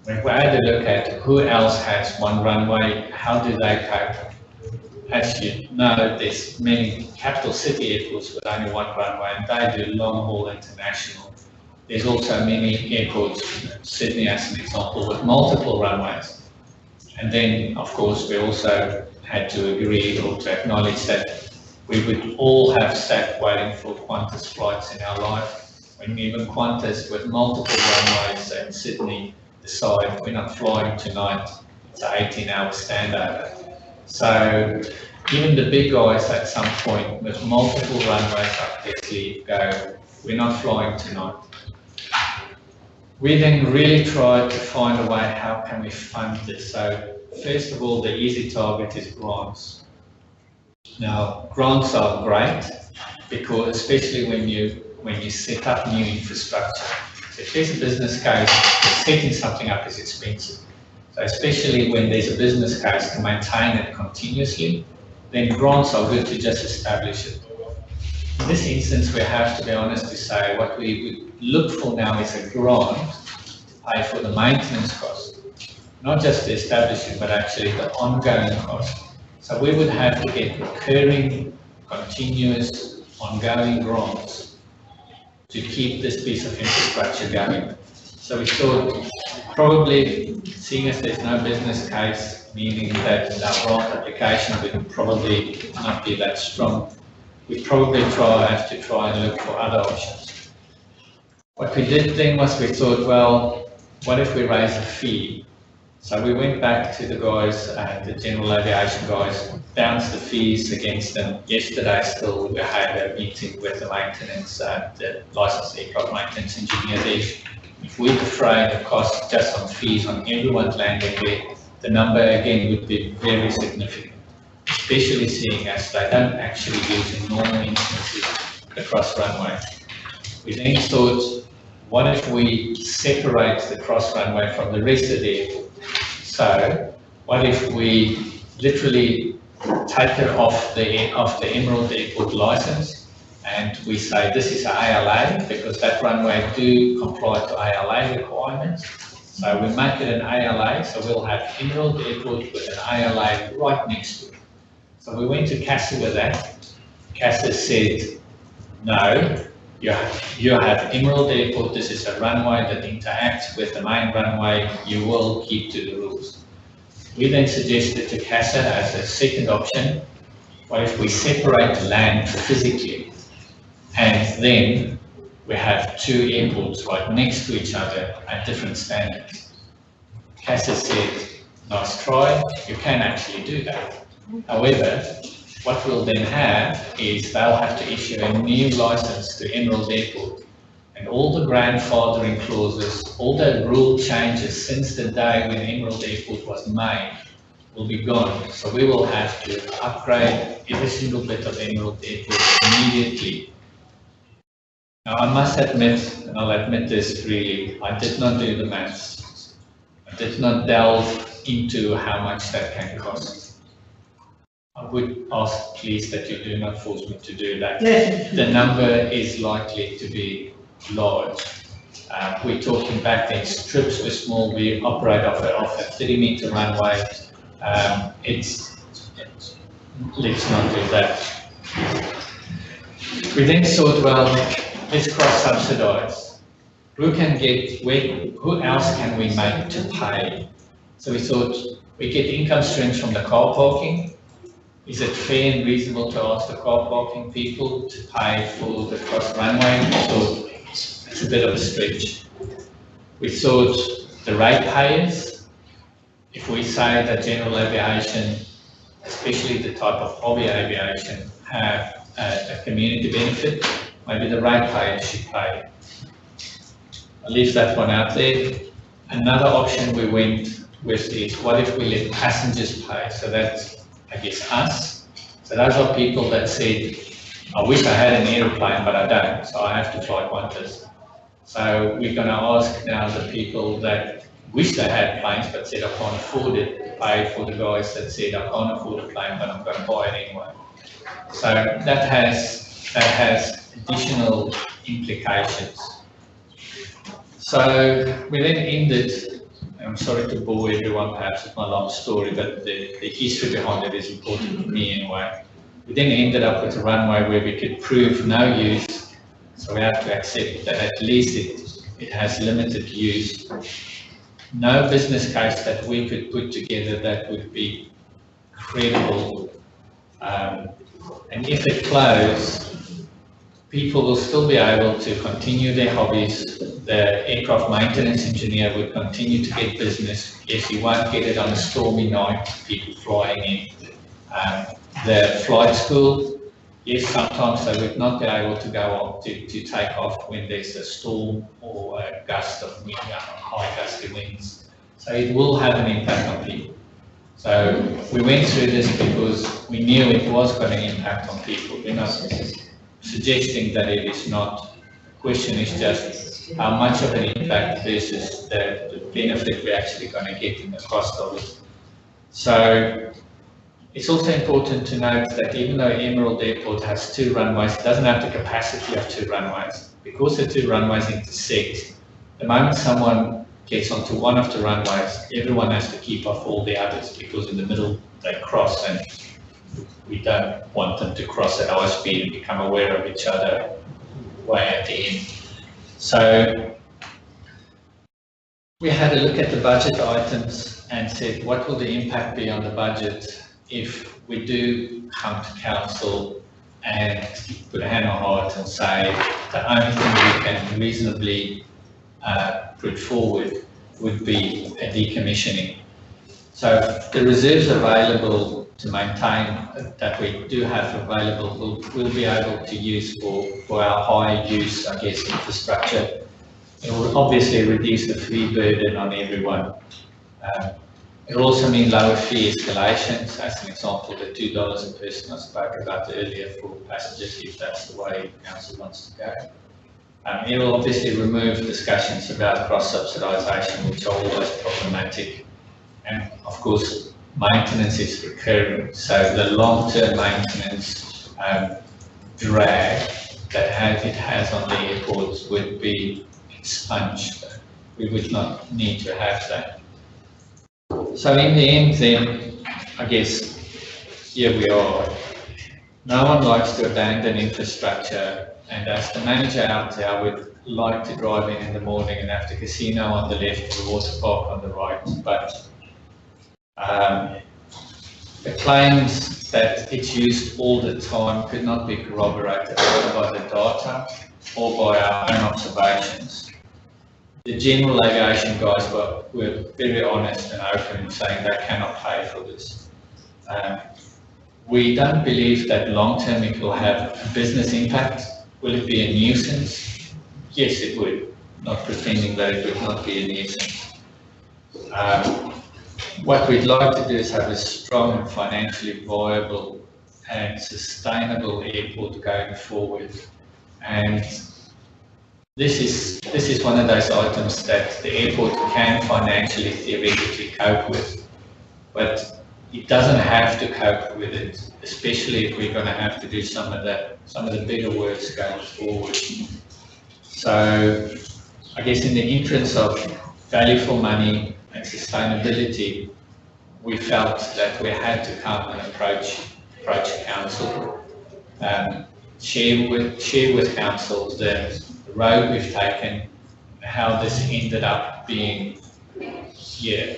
When we had to look at who else has one runway, how do they cope? As you know, there's many capital city airports with only one runway, and they do long haul international. There's also many airports, Sydney as an example, with multiple runways. And then, of course, we also had to agree or to acknowledge that we would all have sat waiting for Qantas flights in our life. When even Qantas with multiple runways in Sydney decide we're not flying tonight, it's an 18-hour standover. So even the big guys at some point with multiple runways up their sleeve go, we're not flying tonight. We then really tried to find a way, how can we fund this? So first of all, the easy target is grants. Now, grants are great because especially when you set up new infrastructure. So if there's a business case, setting something up is expensive. So especially when there's a business case to maintain it continuously, then grants are good to just establish it. In this instance, we have to be honest to say what we would look for now is a grant to pay for the maintenance cost, not just the establishing, but actually the ongoing cost. So we would have to get recurring, continuous, ongoing grants to keep this piece of infrastructure going. So we thought probably, seeing as there's no business case, meaning that our grant application would probably not be that strong, we probably have to try and look for other options. What we did then was we thought, well, what if we raise a fee? So we went back to the guys, the general aviation guys, bounced the fees against them. Yesterday still we had a meeting with the maintenance, the licensed aircraft maintenance engineer there. If we defray the cost just on fees on everyone's landing there, the number again would be very significant, especially seeing as they don't actually use in normal instances the cross runway. We then thought, what if we separate the cross runway from the rest of the airport? So what if we literally take it off the Emerald Airport license, and we say this is an ALA because that runway do comply to ALA requirements. So we make it an ALA, so we'll have Emerald Airport with an ALA right next to it. So we went to CASA with that. CASA said, no, you have Emerald Airport, this is a runway that interacts with the main runway, you will keep to the rules. We then suggested to CASA as a second option, what if we separate the land physically, and then we have two airports right next to each other at different standards. CASA said, nice try, you can actually do that. However, what we'll then have is they'll have to issue a new license to Emerald Airport, and all the grandfathering clauses, all the rule changes since the day when Emerald Airport was made will be gone. So we will have to upgrade every single bit of Emerald Airport immediately. Now I must admit, and I'll admit this freely, I did not do the maths. I did not delve into how much that can cost. I would ask please that you do not force me to do that. The number is likely to be large. We're talking back then, strips were small, we operate off a 30-meter runway. Let's not do that. We then thought, well, let's cross-subsidize. Who else can we make to pay? So we thought, we get income streams from the car parking. Is it fair and reasonable to ask the car parking people to pay for the cross runway? We thought it's a bit of a stretch. We thought the ratepayers, if we say that general aviation, especially the type of hobby aviation, have a community benefit, maybe the ratepayers should pay. I'll leave that one out there. Another option we went with is, what if we let passengers pay? So that's, I guess, us. So those are people that said, I wish I had an aeroplane, but I don't, so I have to fly Qantas. So we're going to ask now the people that wish they had planes, but said, I can't afford it, to pay for the guys that said, I can't afford a plane, but I'm going to buy it anyway. So that has additional implications. So we then ended, I'm sorry to bore everyone perhaps with my long story, but the history behind it is important to me anyway. We then ended up with a runway where we could prove no use, so we have to accept that at least it has limited use. No business case that we could put together that would be credible. And if it closed, people will still be able to continue their hobbies. The aircraft maintenance engineer would continue to get business. Yes, you won't get it on a stormy night, people flying in. The flight school, yes, sometimes they would not be able to go on to take off when there's a storm or a gust of wind, high gusty winds. So it will have an impact on people. So we went through this because we knew it was going to impact on people. We're not suggesting that it is not question is just how much of an impact versus the benefit we're actually going to get in the cost of it. So it's also important to note that even though Emerald Airport has 2 runways, it doesn't have the capacity of 2 runways. Because the 2 runways intersect, the moment someone gets onto one of the runways, everyone has to keep off all the others, because in the middle they cross, and we don't want them to cross at high speed and become aware of each other way at the end. So we had a look at the budget items and said, what will the impact be on the budget if we do come to council and put a hand on heart and say the only thing we can reasonably put forward would be a decommissioning. So the reserves available to maintain that we do have available we'll be able to use for our high use, I guess, infrastructure. It will obviously reduce the fee burden on everyone. It will also mean lower fee escalations, as an example, the $2 a person I spoke about earlier for passengers, if that's the way council wants to go. It will obviously remove discussions about cross-subsidisation, which are always problematic. And of course, maintenance is recurring, so the long-term maintenance drag that it has on the airports would be expunged. We would not need to have that. So in the end then, I guess, here we are. No one likes to abandon infrastructure, and as the manager out there, I would like to drive in the morning and have the casino on the left and the water park on the right, but the claims that it's used all the time could not be corroborated either by the data or by our own observations. The general aviation guys were very honest and open in saying they cannot pay for this. We don't believe that long-term it will have a business impact. Will it be a nuisance? Yes, it would. Not pretending that it would not be a nuisance. What we'd like to do is have a strong and financially viable and sustainable airport going forward. And this is one of those items that the airport can financially, theoretically cope with, but it doesn't have to cope with it, especially if we're going to have to do some of the bigger works going forward. So I guess in the interest of value for money and sustainability, we felt that we had to come and approach council, share with council the road we've taken, how this ended up being here.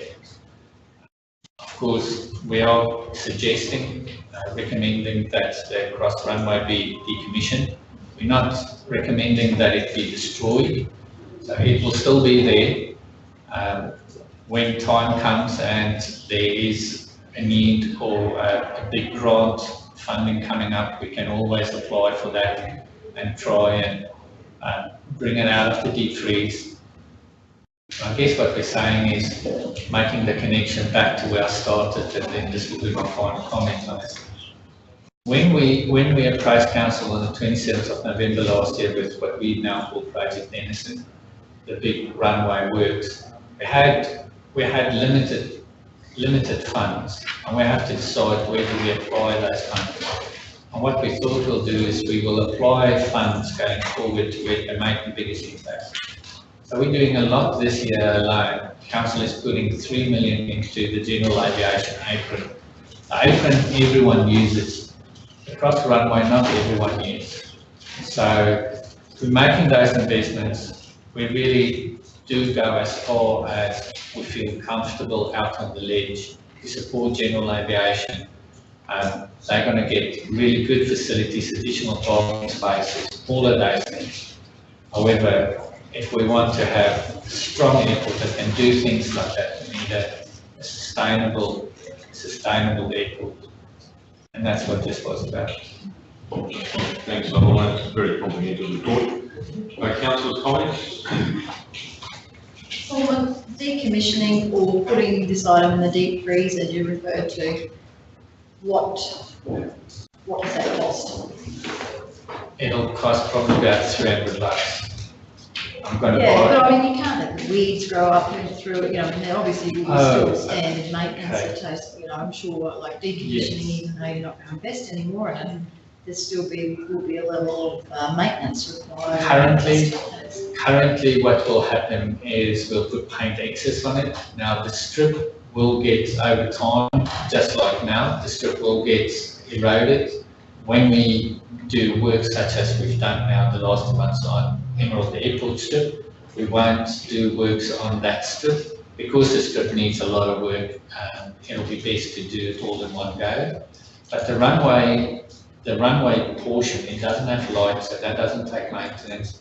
Of course, we are suggesting, recommending that the cross runway be decommissioned. We're not recommending that it be destroyed, so it will still be there. When time comes and there is a need or a big grant funding coming up, we can always apply for that and try and bring it out of the deep freeze. I guess what we're saying is making the connection back to where I started, and then this will be my final comment on it. When we approached council on the 27th of November last year with what we now call Project Denison, the big runway works, we had limited funds, and we have to decide whether we apply those funds. And what we thought we'll do is we will apply funds going forward to where they make the biggest impact. So we're doing a lot this year alone. Council is putting 3 million into the general aviation apron. The apron everyone uses. Across the runway, not everyone uses. So we're making those investments. We really do go as far as we feel comfortable out on the ledge to support general aviation. They're going to get really good facilities, additional parking spaces, all of those things. However, if we want to have a strong airport that can do things like that, we need a sustainable airport. And that's what this was about. Thanks, Donald. That's a very comprehensive report. Councillors' comments? Well, decommissioning or putting this item in the deep freeze, as you referred to, what does that cost? It'll cost probably about 300 bucks. I'm gonna Yeah, buy. but I mean, you can't let the weeds grow up and through it, you know, and there obviously will be Oh, still standard maintenance okay. that takes, you know, I'm sure like decommissioning, even though you're not going to invest anymore in it, will be a level of maintenance required. Currently, what will happen is we'll put paint excess on it. Now, the strip will get, over time, just like now, the strip will get eroded. When we do work such as we've done now the last 2 months on Emerald Airport strip, we won't do works on that strip because the strip needs a lot of work. It'll be best to do it all in one go. But the runway portion, it doesn't have lights, so that doesn't take maintenance.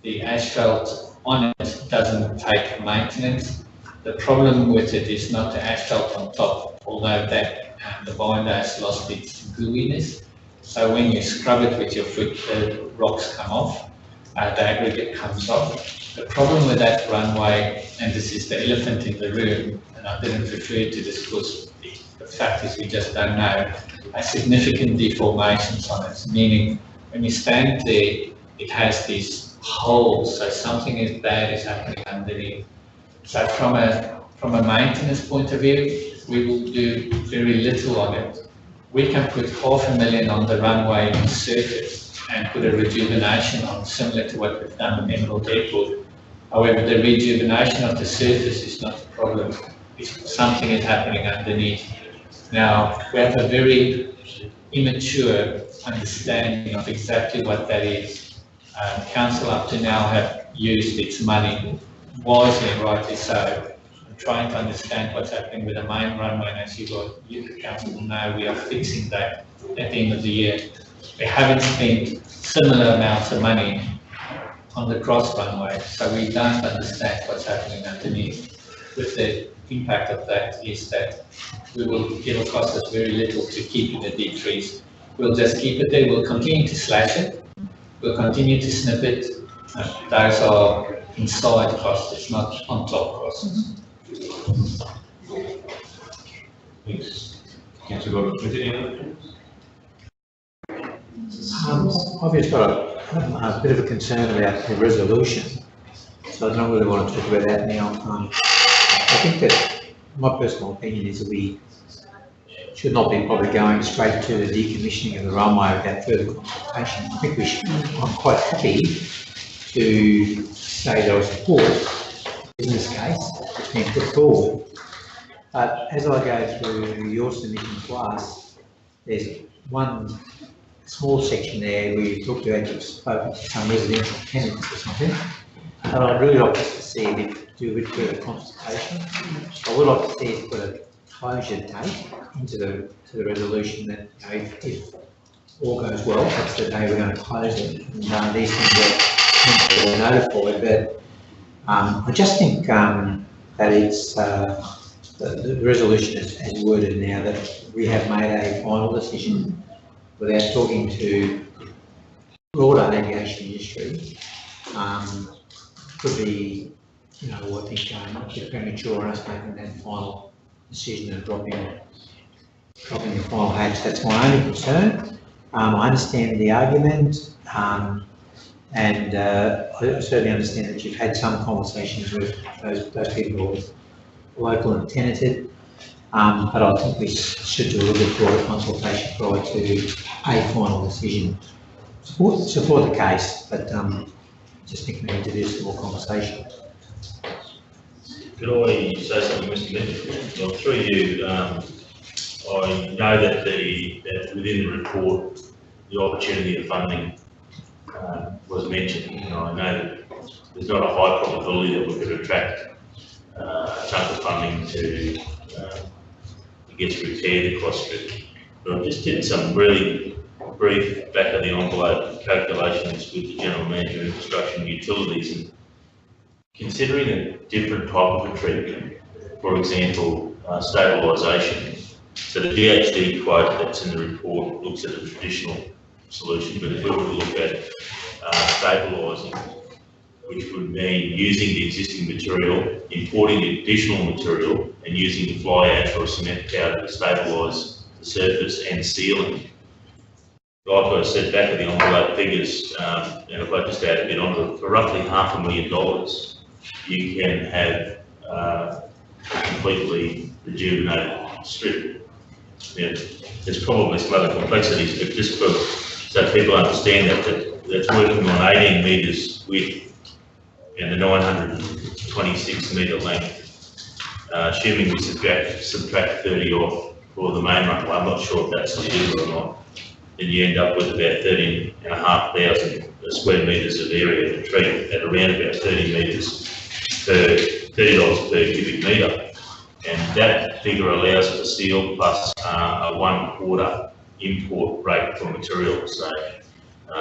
The asphalt on it doesn't take maintenance. The problem with it is not the asphalt on top, although that the binder has lost its gooiness. So when you scrub it with your foot, the rocks come off, the aggregate comes off. The problem with that runway, and this is the elephant in the room, and I didn't refer to this because the fact is we just don't know, significant deformations on it, meaning when you stand there, it has these holes, so something is bad is happening underneath. So from a maintenance point of view, we will do very little on it. We can put $500,000 on the runway surface and put a rejuvenation on, similar to what we've done at Emerald Airport. However, the rejuvenation of the surface is not the problem. It's something is happening underneath. Now, we have a very immature understanding of exactly what that is. Council up to now have used its money wisely and rightly so, and trying to understand what's happening with the main runway. And as you the council will know, we are fixing that at the end of the year. We haven't spent similar amounts of money on the cross runway, so we don't understand what's happening underneath. With the impact of that is that it'll cost us very little to keep it a deep freeze. We'll just keep it there. We'll continue to slash it. We'll continue to snip it. Those are inside costs. It's not on top costs. Thanks. Councillor Godwin, is there any other comments? I've just got a bit of a concern about the resolution, so I don't really want to talk about that now. I think that my personal opinion is that we should not be probably going straight to the decommissioning of the runway without further consultation. I think we should. I'm quite happy to say that I support the business case that's been put forward. But as I go through your submission to us, there's one small section there where you talked about you've spoken to some residential tenants or something. And I'd really like us to see if we do a bit further consultation. I would like to see us put a closure date into the resolution that, you know, if all goes well, that's the day we're going to close it. And these things are notified, but I just think that it's the resolution is worded now that we have made a final decision without talking to the broader aviation industry. Could be, you know, I think a bit premature on us making that final decision and dropping the final H. That's my only concern. I understand the argument, and I certainly understand that you've had some conversations with those people who are local and tenanted, but I think we should do a little bit broader consultation prior to a final decision. Support the case, but just think we need to do some more conversation. Could I say something, Mr. Minister? Well, through you, I know that within the report, the opportunity of funding was mentioned. You know, I know that there's not a high probability that we could attract a chunk of funding to repair the cross strip. But I've just did some really brief back of the envelope calculations with the General Manager of Infrastructure and Utilities, and considering a different type of a treatment, for example, stabilisation. So the DHD quote that's in the report looks at a traditional solution, but if we were to look at stabilising, which would mean using the existing material, importing additional material, and using the fly ash or cement powder to stabilise the surface and sealing, Like I said, back of the envelope figures, and if I just add a bit onto it, for roughly $500,000, you can have a completely rejuvenated strip. Yeah, there's probably some other complexities, but just so people understand that's working on 18 metres width and the 926 metre length. Assuming we subtract 30 off for the main runway, I'm not sure if that's legal or not, then you end up with about 13,500 square metres of area to treat at around about 30 metres per $30 per cubic metre. And that figure allows for steel plus a 1/4 import rate for materials. So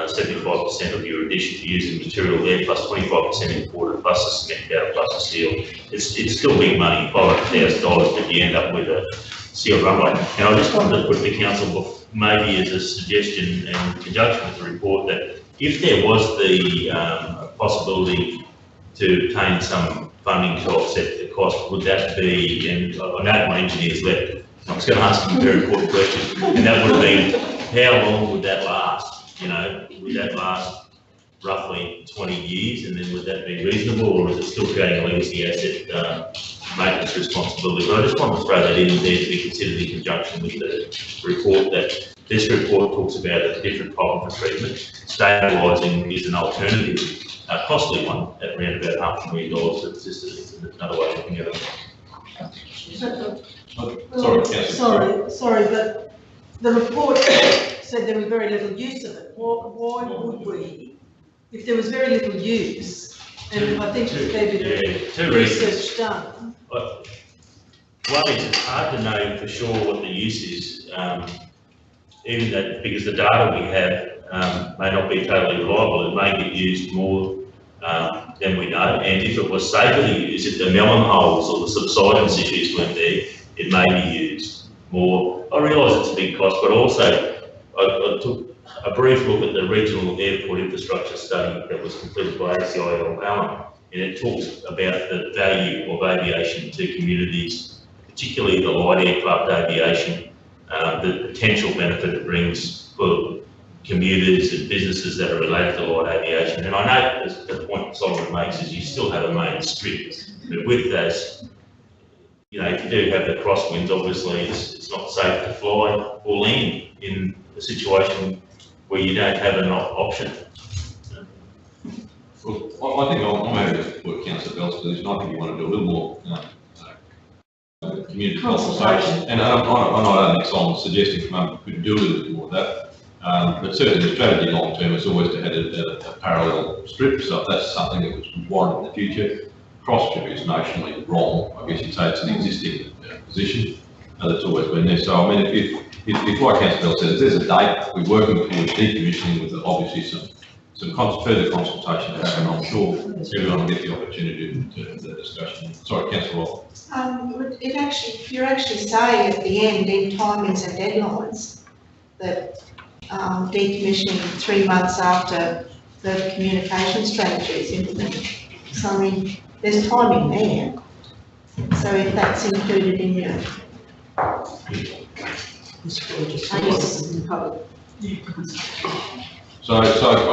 75% of your addition to using material there, plus 25% imported, plus the cement powder, plus the steel. It's still big money, $500,000, but you end up with a steel runway. And I just wanted to put the council maybe as a suggestion in conjunction with the report that if there was the possibility to obtain some funding to offset the cost, would that be, and I know my engineer's left, I was going to ask him a very important question, and that would have been, how long would that last? You know, would that last roughly 20 years, and then would that be reasonable, or is it still creating a legacy asset maintenance responsibility? But I just wanted to throw that in there to be considered in conjunction with the report, that this report talks about a different type of treatment. Stabilising is an alternative, a costly one, at around about $500,000, but it's just another way of looking at it. Sorry, but the report said there was very little use of it. Why would we, if there was very little use, and I think there's a fair bit of research done? One is it's hard to know for sure what the use is, even that, because the data we have may not be totally reliable. It may get used more than we know, and if it was safely used, if the melon holes or the subsidence issues weren't there, it may be used more. I realise it's a big cost, but also I took a brief look at the regional airport infrastructure study that was completed by ACIL Allen, and it talks about the value of aviation to communities, particularly the light aircraft aviation, the potential benefit it brings for commuters and businesses that are related to light aviation. And I know the point Solomon makes is you still have a main strip, but with those, you know, if you do have the crosswinds, obviously it's not safe to fly or land in a situation where you don't have an option. Well, I think I'm happy to support Councillor Bell's position. I think you want to do a little more community consultation. And I don't think Solomon's suggesting we could do a little bit more of that. But certainly the strategy long term is always to have a parallel strip. So if that's something that was warranted in the future, cross strip is notionally wrong. I guess you'd say it's an existing position that's always been there. So I mean, if like Councillor Bell says, there's a date, we're working towards decommissioning with obviously some further consultation to happen. I'm sure everyone will get the opportunity to have that discussion. Sorry, Councillor Roth. You're actually saying at the end, in timings and deadlines, that decommissioning 3 months after the communication strategy is implemented. So I mean, there's timing there. So if that's included in your... So I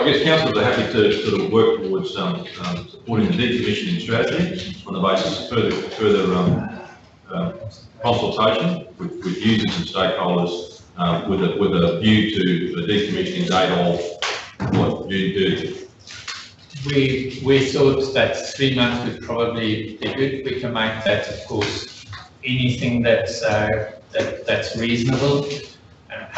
guess councillors are happy to sort of work towards supporting the decommissioning strategy on the basis of further consultation with users and stakeholders with a view to the decommissioning date of what, June 30th? We thought that 3 months would probably be good. We can make that, of course, anything that's reasonable.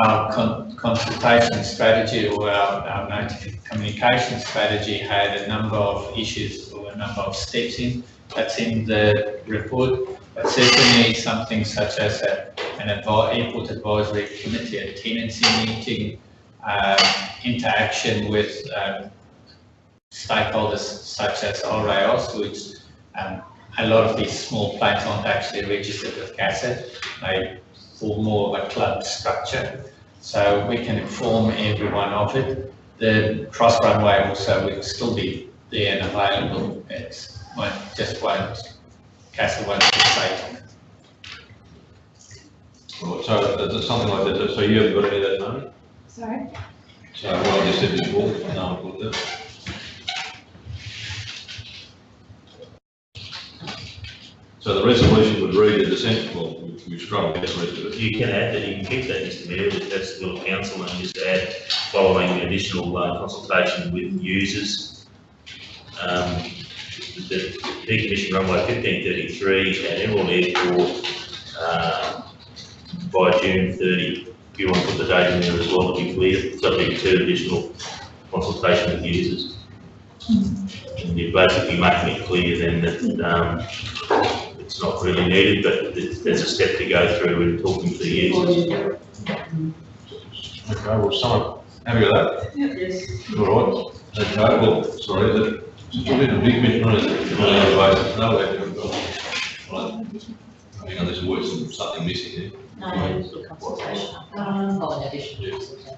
Our consultation strategy or our communication strategy had a number of issues or a number of steps in. That's in the report. But certainly something such as an airport advisory committee, a tenancy meeting, interaction with stakeholders such as RAOs, which a lot of these small planes aren't actually registered with CASA. They form more of a club structure, so we can inform everyone of it. The cross runway also will still be there and available. It CASA won't be safe. Right, so something like that. So you haven't got any of that money? Sorry? So what I just said before, no one put that. So the resolution would read that essentially, we've struggled to get the rest of it. You can add that, you can keep that, Mr Mayor, if that's the will of council, and just add following additional consultation with users. The decommission runway 1533 at Emerald Airport by June 30. If you want to put the date in there as well, to be clear, subject to additional consultation with users. And you're basically making it clear then that it's not really needed, but there's a step to go through in talking to the users. Okay, well, someone happy with that? Yes. All right. Okay, well, sorry, it's a bit of a big mission on a basis. No, right. Hang on, there's always something missing here. No, consultation. Following additional consultation.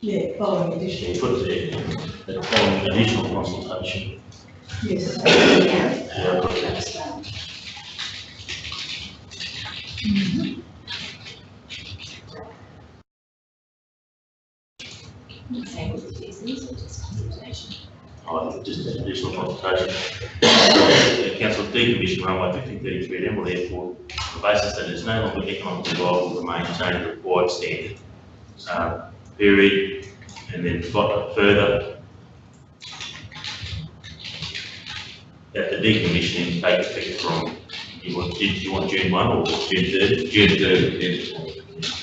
Yeah, following You additional. put it there, that following additional consultation. Yes. Just an additional consultation. Council decommission runway 1533 at Emerald Airport on the basis that it is no longer economically viable to maintain the required standard. Period, and then further that the decommissioning take effect from, you want June 1 or June 30? June 30, yes.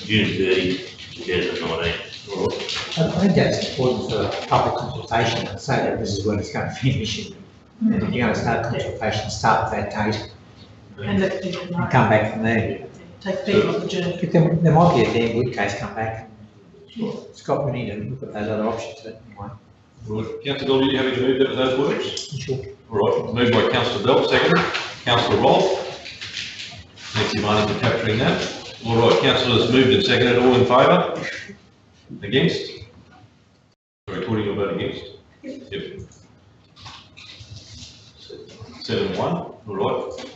June 30, 2019. I think that's important for public consultation, and say that this is when it's going to finish. And if you're going to start consultation, start with that date And let people know. and come back from there. Take people on the journey. But there might be a damn good case come back. Scott, we need to look at those other options, but anyway. Right. Councillor Goldie, you happy to move that with those words? Sure. All right, moved by Councillor Bell, second. Councillor Roll. Thanks, Imani, for capturing that. All right, councillors moved and seconded, all in favour? Against? Sorry, recording your vote against? Yep. 7-1, all right.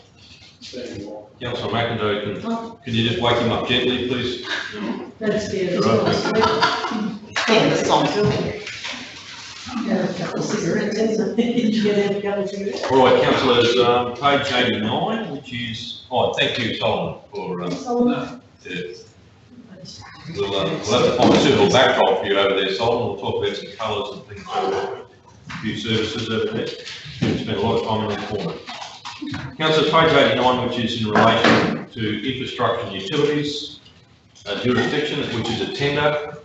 Councillor McIndoe, can you just wake him up gently, please? That's the. Getting the song. Yeah, a couple of cigarettes, isn't it? Get a couple of cigarettes. All right, councillors, page 89, which is, thank you, Solomon, for, yeah. We'll have to find a suitable backdrop for you over there, Solomon. We'll talk about some colours and things over a few services over there. We spent a lot of time in that corner. Councillors, page 89, which is in relation to infrastructure and utilities jurisdiction, which is a tender.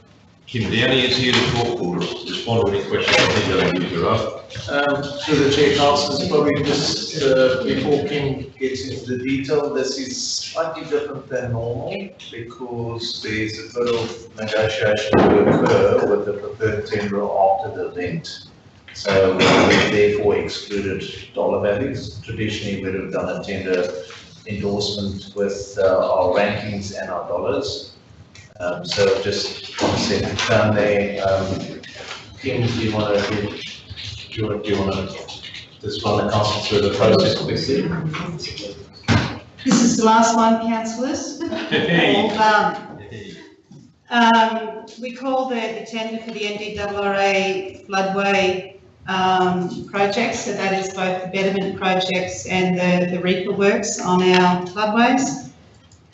Kim Downey is here to talk or respond to any questions I think that you asked. Through the chair, councillors, probably just before Kim gets into the detail, this is slightly different than normal because there's a bit of negotiation to occur with the preferred tenderer after the event. So we therefore excluded dollar values. Traditionally, we'd have done a tender endorsement with our rankings and our dollars. So just want to set it down there. Kim, do you want to just run the council through the process quickly? This is the last one, councillors. All done. We call the tender for the NDRRA floodway projects, so that is both the betterment projects and the reaper works on our floodways.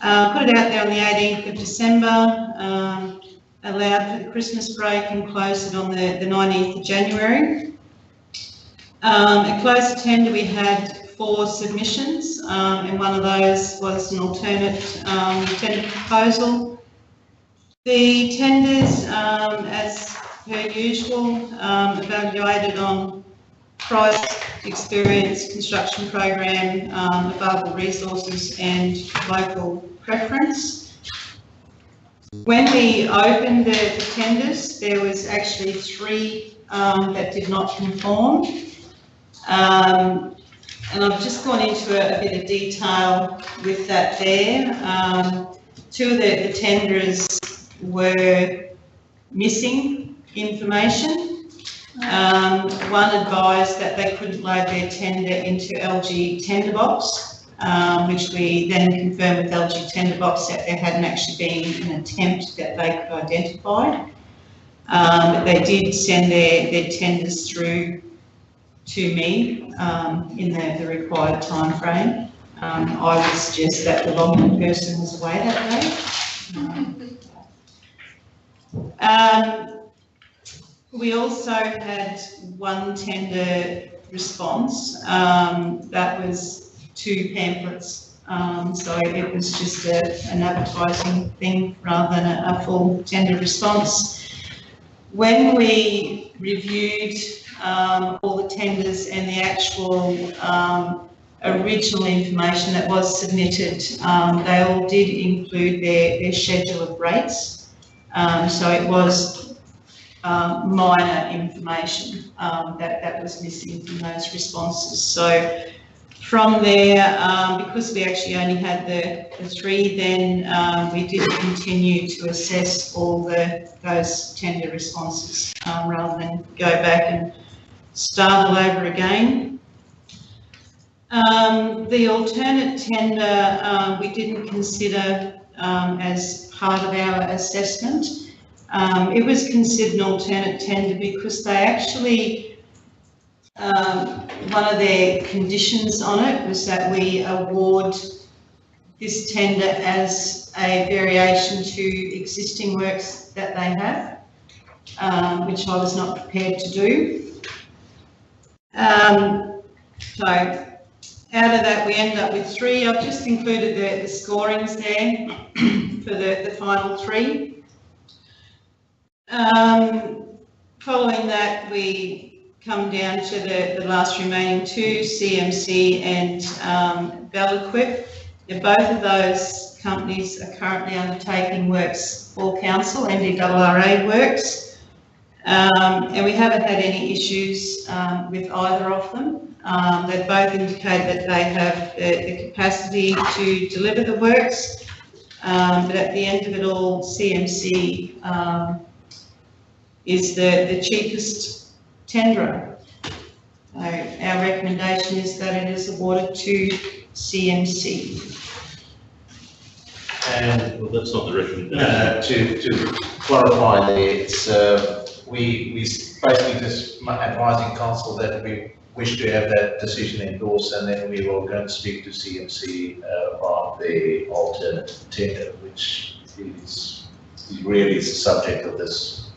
Put it out there on the 18th of December, allowed for the Christmas break and closed it on the 19th of January. At close tender we had 4 submissions, and one of those was an alternate tender proposal. The tenders, as per usual, evaluated on price, experience, construction program, available resources and local preference. When we opened the tenders, there was actually 3 that did not conform. And I've just gone into a bit of detail with that there. 2 of the tenderers were missing information. One advised that they couldn't load their tender into LG Tenderbox, which we then confirmed with LG Tenderbox that there hadn't actually been an attempt that they could identify. They did send their tenders through to me in the required timeframe. I would suggest that the Longman person was away that day. We also had one tender response, that was 2 pamphlets. So it was just an advertising thing rather than a full tender response. When we reviewed all the tenders and the actual original information that was submitted, they all did include their schedule of rates. So it was minor information that was missing from those responses. So from there, because we actually only had the 3, then we did continue to assess all those tender responses rather than go back and start all over again. The alternate tender we didn't consider as part of our assessment. It was considered an alternate tender because they actually, one of their conditions on it was that we award this tender as a variation to existing works that they have, which I was not prepared to do. So out of that we end up with 3. I've just included the scorings there for the final 3. Following that, we come down to the last remaining 2, CMC and Bell-Equip. Both of those companies are currently undertaking works for council, NDRRA works, and we haven't had any issues with either of them. They've both indicated that they have the capacity to deliver the works, but at the end of it all, CMC is the cheapest tenderer. So our recommendation is that it is awarded to CMC. And Well, that's not the recommendation. to clarify there, it's, we basically just advising council that we wish to have that decision endorsed, and then we will go and speak to CMC about the alternate tender, which is really the subject of this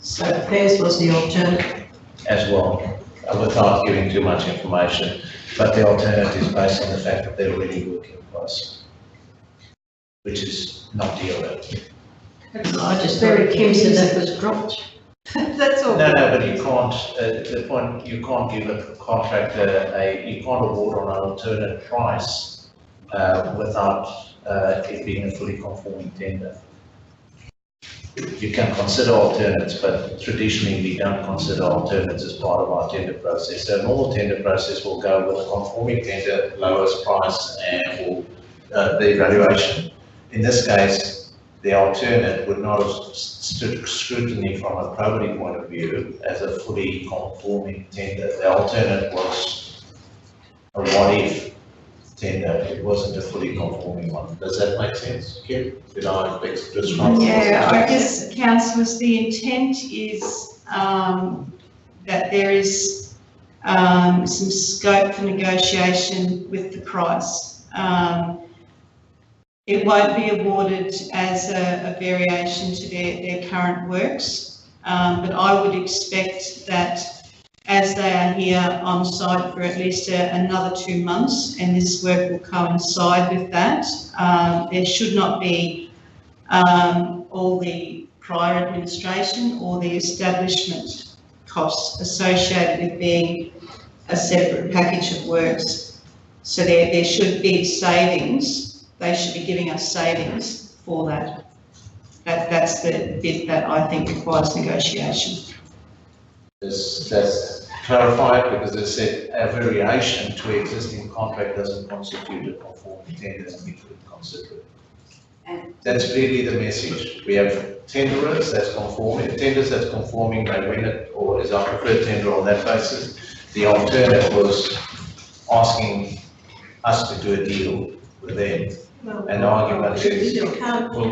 So theirs was the alternative. as well, without giving too much information. But the alternative is based on the fact that they're already working for us, which is not the other. I just very curious that it was dropped. That's all. No, but you can't, the point, you can't give a contractor you can't award on an alternate price without it being a fully conforming tender. You can consider alternates, but traditionally we don't consider alternates as part of our tender process. So a normal tender process will go with a conforming tender, lowest price, and will, the evaluation. In this case, the alternate would not have stood scrutiny from a probity point of view as a fully conforming tender. The alternate was a what-if tender. It wasn't a fully conforming one. Does that make sense, Kim? Did I describe? Yeah, I guess, councillors, the intent is that there is some scope for negotiation with the price. It won't be awarded as a variation to their current works, but I would expect that as they are here on site for at least another 2 months, and this work will coincide with that, there should not be all the prior administration or the establishment costs associated with being a separate package of works. So there should be savings. They should be giving us savings for that. That's the bit that I think requires negotiation. That's clarified because it said a variation to existing contract doesn't constitute a conforming tender and we could consider it. That's really the message. We have tenderers that's conforming, tenders that's conforming, they win it or is our preferred tender on that basis. The alternate was asking us to do a deal with them and arguments. You can't. Well, I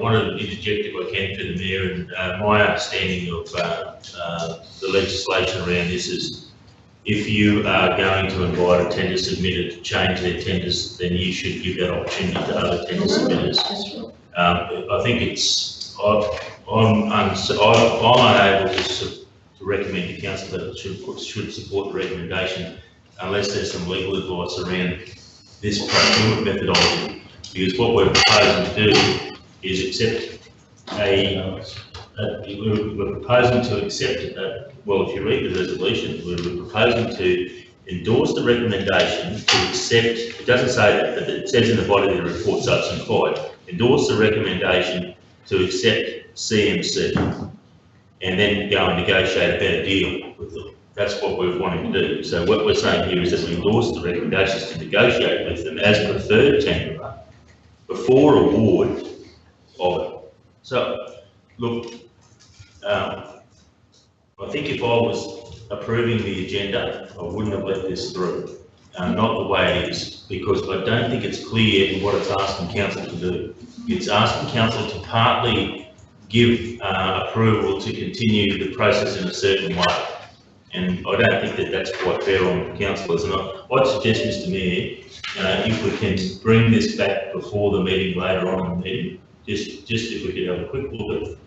want to interject if I can to the Mayor, and my understanding of the legislation around this is if you are going to invite a tender submitter to change their tenders, then you should give that opportunity to other tender submitters. I think it's, I'm unable to recommend to council that it should support the recommendation unless there's some legal advice around this procurement methodology. Because what we're proposing to do is accept we're proposing to accept, well, if you read the resolution, we're proposing to endorse the recommendation to accept, it doesn't say that, but it says in the body of the report, so it's implied, endorse the recommendation to accept CMC and then go and negotiate a better deal with them. That's what we're wanting to do. So what we're saying here is that we endorse the recommendations to negotiate with them as preferred tenderer before award of it. So, look, I think if I was approving the agenda, I wouldn't have let this through. Not the way it is, because I don't think it's clear in what it's asking council to do. It's asking council to partly give approval to continue the process in a certain way. And I don't think that that's quite fair on councillors. And I'd suggest, Mr Mayor, if we can bring this back before the meeting later on in the meeting, just if we could have a quick look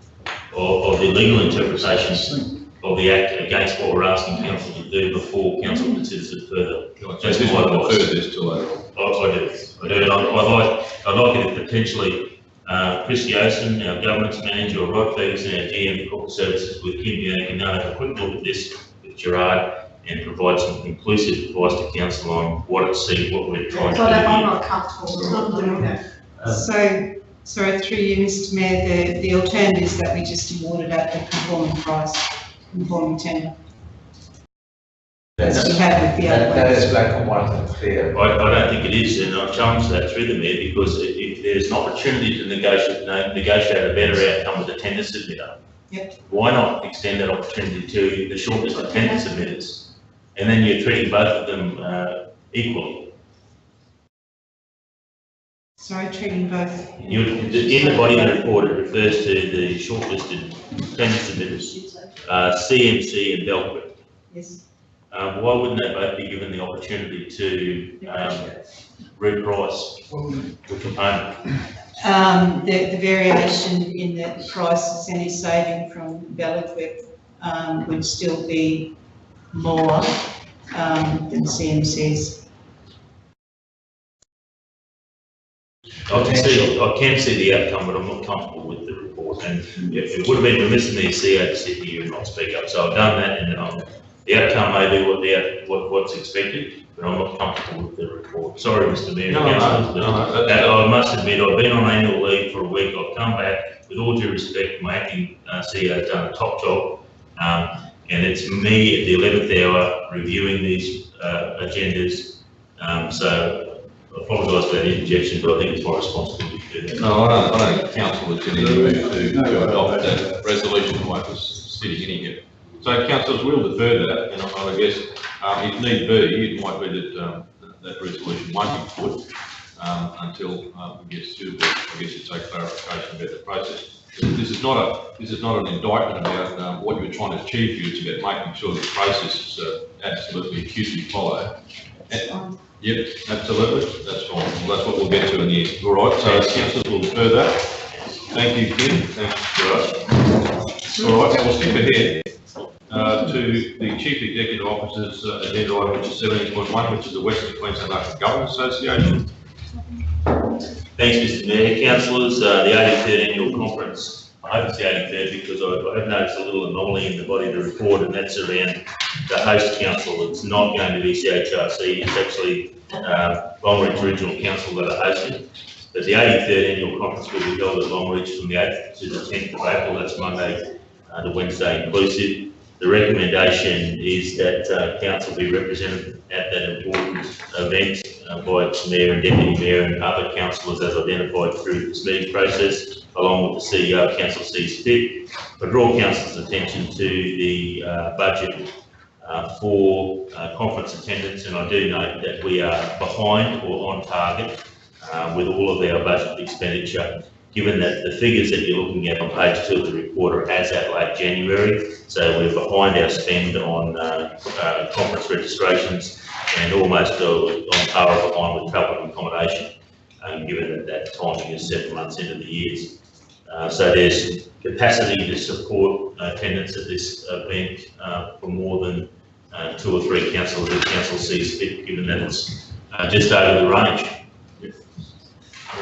of the legal interpretation of the Act against what we're asking council to do before council considers it further. Just this one, defer this till later on. I do. I'd like it if potentially Chris Yosen, our governance manager, or Rod Ferguson, our GM for Corporate Services, with Kim Bianchi, have a quick look at this with Gerard and provide some inclusive advice to council on what we're trying to do. I'm not comfortable with So, sorry, through you, Mr Mayor, the alternative is that we just awarded at the conforming price, conforming tender. As we have with the other That ones. is black and white and clear. I don't think it is, and I've challenged that through the Mayor, because if there's an opportunity to negotiate a better outcome with the tender submitter, Yep. why not extend that opportunity to the shortlisted tender submitters? And then you're treating both of them equally. Sorry, treating both. In the body of the report, it refers to the shortlisted tender submitters, CMC and Belcrit. Yes. Why wouldn't they both be given the opportunity to reprice the component? The variation in the price, any saving from Belliquip would still be more than CMC's. I can see the outcome, but I'm not comfortable with the report, and it would have been remiss of me to sit here and not speak up. So I've done that, and the outcome may be what's expected, but I'm not comfortable with the report. Sorry, Mr Mayor. No, I must admit, I've been on annual leave for a week. I've come back. With all due respect, my acting CEO's done a top job, and it's me at the 11th hour reviewing these agendas. So I apologise for that interjection, but I think it's my responsibility to do that. No, I don't think council is in any mood to adopt that resolution the way it was sitting in here. So councillors will defer that, and I guess if need be, it might be that that resolution won't be put until we get suitable, I guess, to take clarification about the process. This is not an indictment about what you're trying to achieve here. It's about making sure the process is absolutely acutely followed. Yep, absolutely. That's fine. Well, that's what we'll get to in the end. All right. So councillors will defer that. Thank you, Kim. Thanks, Gerard. All right. Now we'll skip ahead to the Chief Executive Officer's agenda item, which is 17.1, which is the Western Queensland Local Government Association. Thanks, Mr Mayor. Councillors, the 83rd Annual Conference. I hope it's the 83rd because I have noticed a little anomaly in the body of the report, and that's around the host council. It's not going to be CHRC, it's actually Longreach Regional Council that are hosting. But the 83rd Annual Conference will be held at Longreach from the 8th to the 10th of April. That's Monday to Wednesday inclusive. The recommendation is that council be represented at that important event by its mayor and deputy mayor and other councillors as identified through this meeting process, along with the CEO if council sees fit. I draw council's attention to the budget for conference attendance, and I do note that we are behind or on target with all of our budget expenditure, given that the figures that you're looking at on page 2 of the report are as at late January, so we're behind our spend on conference registrations and almost on par or behind with travel and accommodation, given that that timing is 7 months into the years. So there's capacity to support attendance at this event for more than 2 or 3 councillors if council sees fit, given that it's just over the range.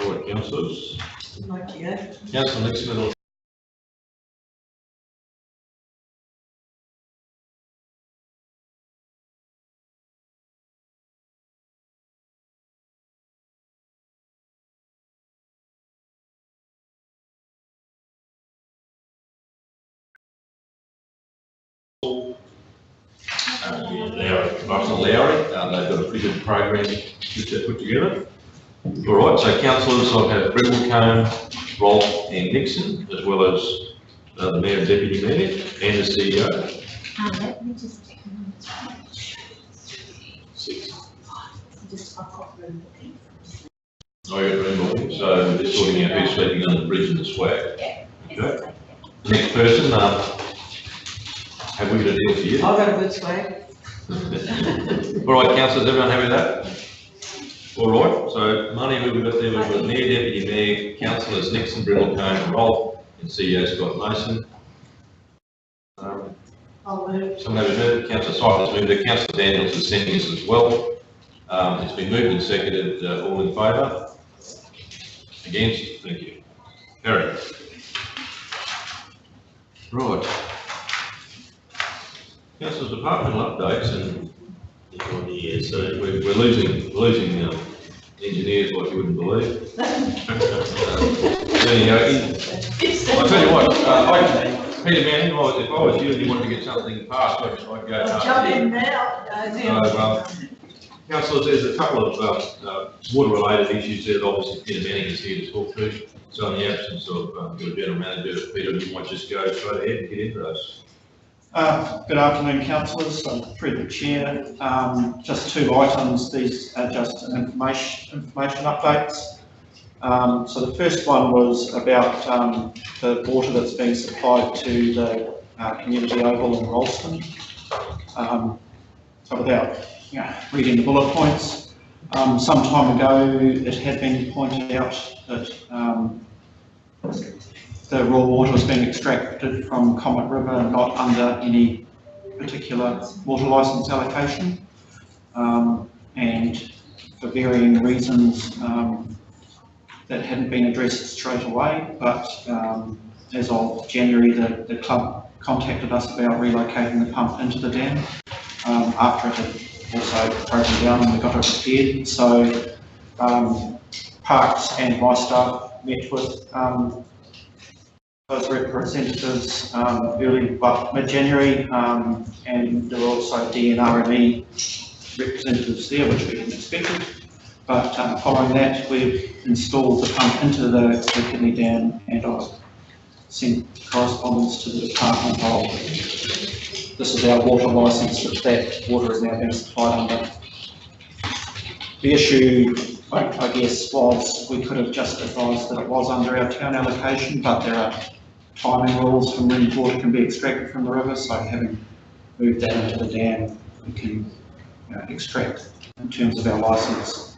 All right, councillors. Like you. Councillor Nixon. Russell Lowry, they've got a pretty good program which they've put together. All right, so councillors, I've had Brindlecombe, Rolfe and Nixon, as well as the Mayor and Deputy Mayor and the CEO. Let me just check. Just I've got room booking. Oh, you're at room booking, so we're just sorting out who's sleeping under the bridge in the swag. Yeah. Okay. Next person, have we got a deal for you? I've got a good swag. All right, councillors, everyone happy with that? All right, so money we've got there, we've got Mayor, Deputy Mayor, councillors Nixon, Brindlecombe, Rolfe, and CEO Scott Mason. I'll move. Someone have moved, councillor Cyphers moved it, councillor Daniels is sending us as well. It's been moved and seconded, all in favour? Against? Thank you. Carried. Right. Councillors, departmental updates, and so we're losing engineers like you wouldn't believe. I'll tell you what, Peter Manning, if I was you and you wanted to get something passed, I'd go. Jump in now. Councillors, there's a couple of water-related issues there that obviously Peter Manning is here to talk to. So in the absence of your general manager, Peter, you might just go straight ahead and get into those. Good afternoon, councillors. I'm Fred, the chair. Just 2 items. These are just information updates. So the first one was about the water that's being supplied to the community oval in Ralston. So without reading the bullet points, some time ago it had been pointed out that the raw water was being extracted from Comet River and not under any particular water licence allocation. And for varying reasons, that hadn't been addressed straight away, but as of January, the club contacted us about relocating the pump into the dam after it had also broken down and we got it repaired. So Parks and my staff met with those representatives mid-January, and there were also DNRME representatives there, which we didn't expect. But following that, we've installed the pump into the kidney dam, and I've sent correspondence to the department of this is our water licence that water is now being supplied under. The issue, I guess, was we could have just advised that it was under our town allocation, but there are timing rules from when water can be extracted from the river, so having moved that into the dam, we can extract in terms of our licence.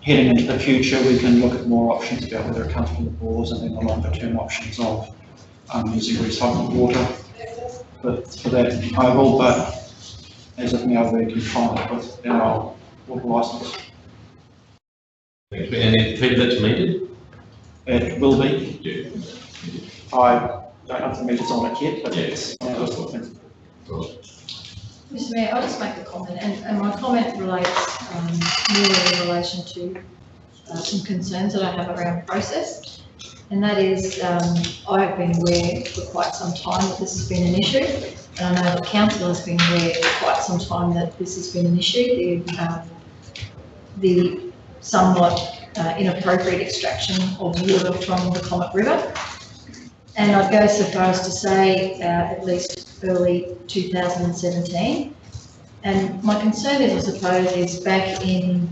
Heading into the future, we can look at more options about whether it comes from the bores, and then the longer term options of using recycled water for that oval, but as of now, we're confined with our water licence. Thanks. And then Peter, that's metered? It will be. Yeah. I don't have the meters on it yet, but yes. Mr. Mayor, I'll just make a comment, and my comment relates more in relation to some concerns that I have around process. And that is, I have been aware for quite some time that this has been an issue, and I know the council has been aware for quite some time that this has been an issue, the somewhat inappropriate extraction of water from the Comet River. And I'd go so far as to say at least early 2017. And my concern is, I suppose, is back in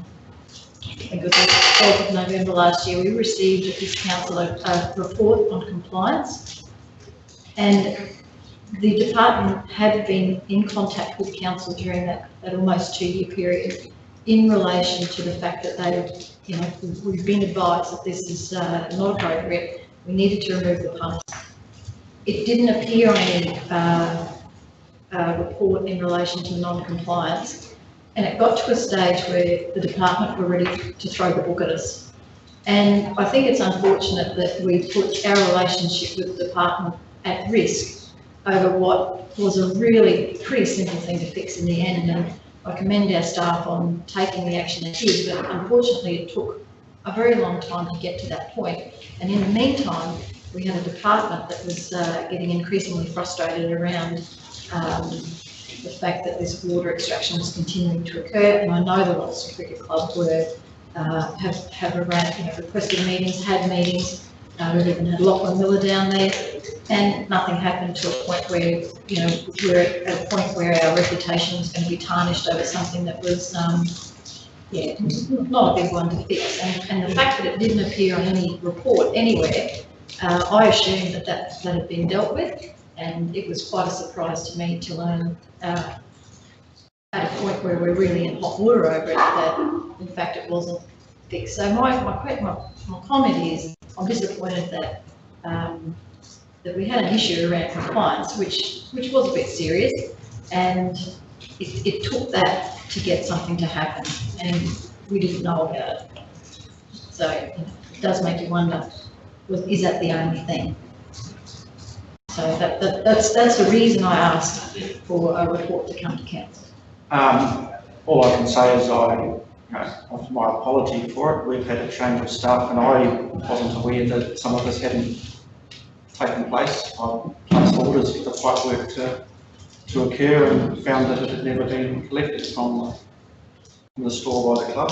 think it was the 12th of November last year, we received at this council a report on compliance. And the department had been in contact with council during that almost 2-year period in relation to the fact that they, you know, we've been advised that this is not appropriate. We needed to remove the pumps. It didn't appear on any report in relation to non-compliance, and it got to a stage where the department were ready to throw the book at us. And I think it's unfortunate that we put our relationship with the department at risk over what was a really pretty simple thing to fix in the end. And I commend our staff on taking the action it did, but unfortunately it took a very long time to get to that point. And in the meantime, we had a department that was getting increasingly frustrated around the fact that this water extraction was continuing to occur. And I know the Roxton Cricket Club were have arranged, you know, requested meetings, had meetings. We've even had Lachlan Miller down there, and nothing happened to a point where, you know, we're at a point where our reputation was going to be tarnished over something that was, yeah, not a big one to fix. And the fact that it didn't appear on any report anywhere, I assumed that had been dealt with, and it was quite a surprise to me to learn at a point where we're really in hot water over it, that in fact it wasn't fixed. So my comment is, I'm disappointed that that we had an issue around compliance, which was a bit serious, and it took that to get something to happen, and we didn't know about it. So it does make you wonder, is that the only thing? So that's the reason I asked for a report to come to council. All I can say is offer my apology for it. We've had a change of staff, and I wasn't aware that some of this hadn't taken place. I placed orders for the pipe work to occur and found that it had never been collected from the store by the club.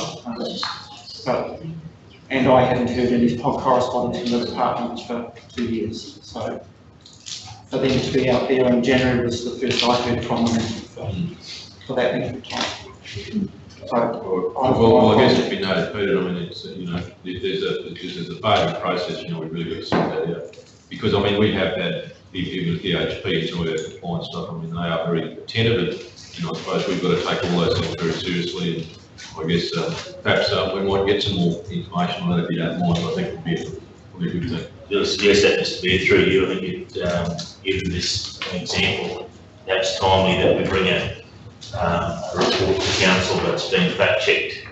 And I hadn't heard any correspondence from the department for 2 years. So for them to be out there in January was the first I heard from them for that length of time. So, well, I guess if you noted, Peter, I mean, it's, you know, there's a bargaining process, you know, we've really got to sort that out. Because, I mean, we have had, even with DHP, some of our compliance stuff, I mean, they are very attentive, and, you know, I suppose we've got to take all those things very seriously, and I guess perhaps we might get some more information on that if you don't mind. I think it would be a good thing. I'll suggest that, Mr. Mayor, through you, I think given this example, that's timely that we bring a report to council that's been fact-checked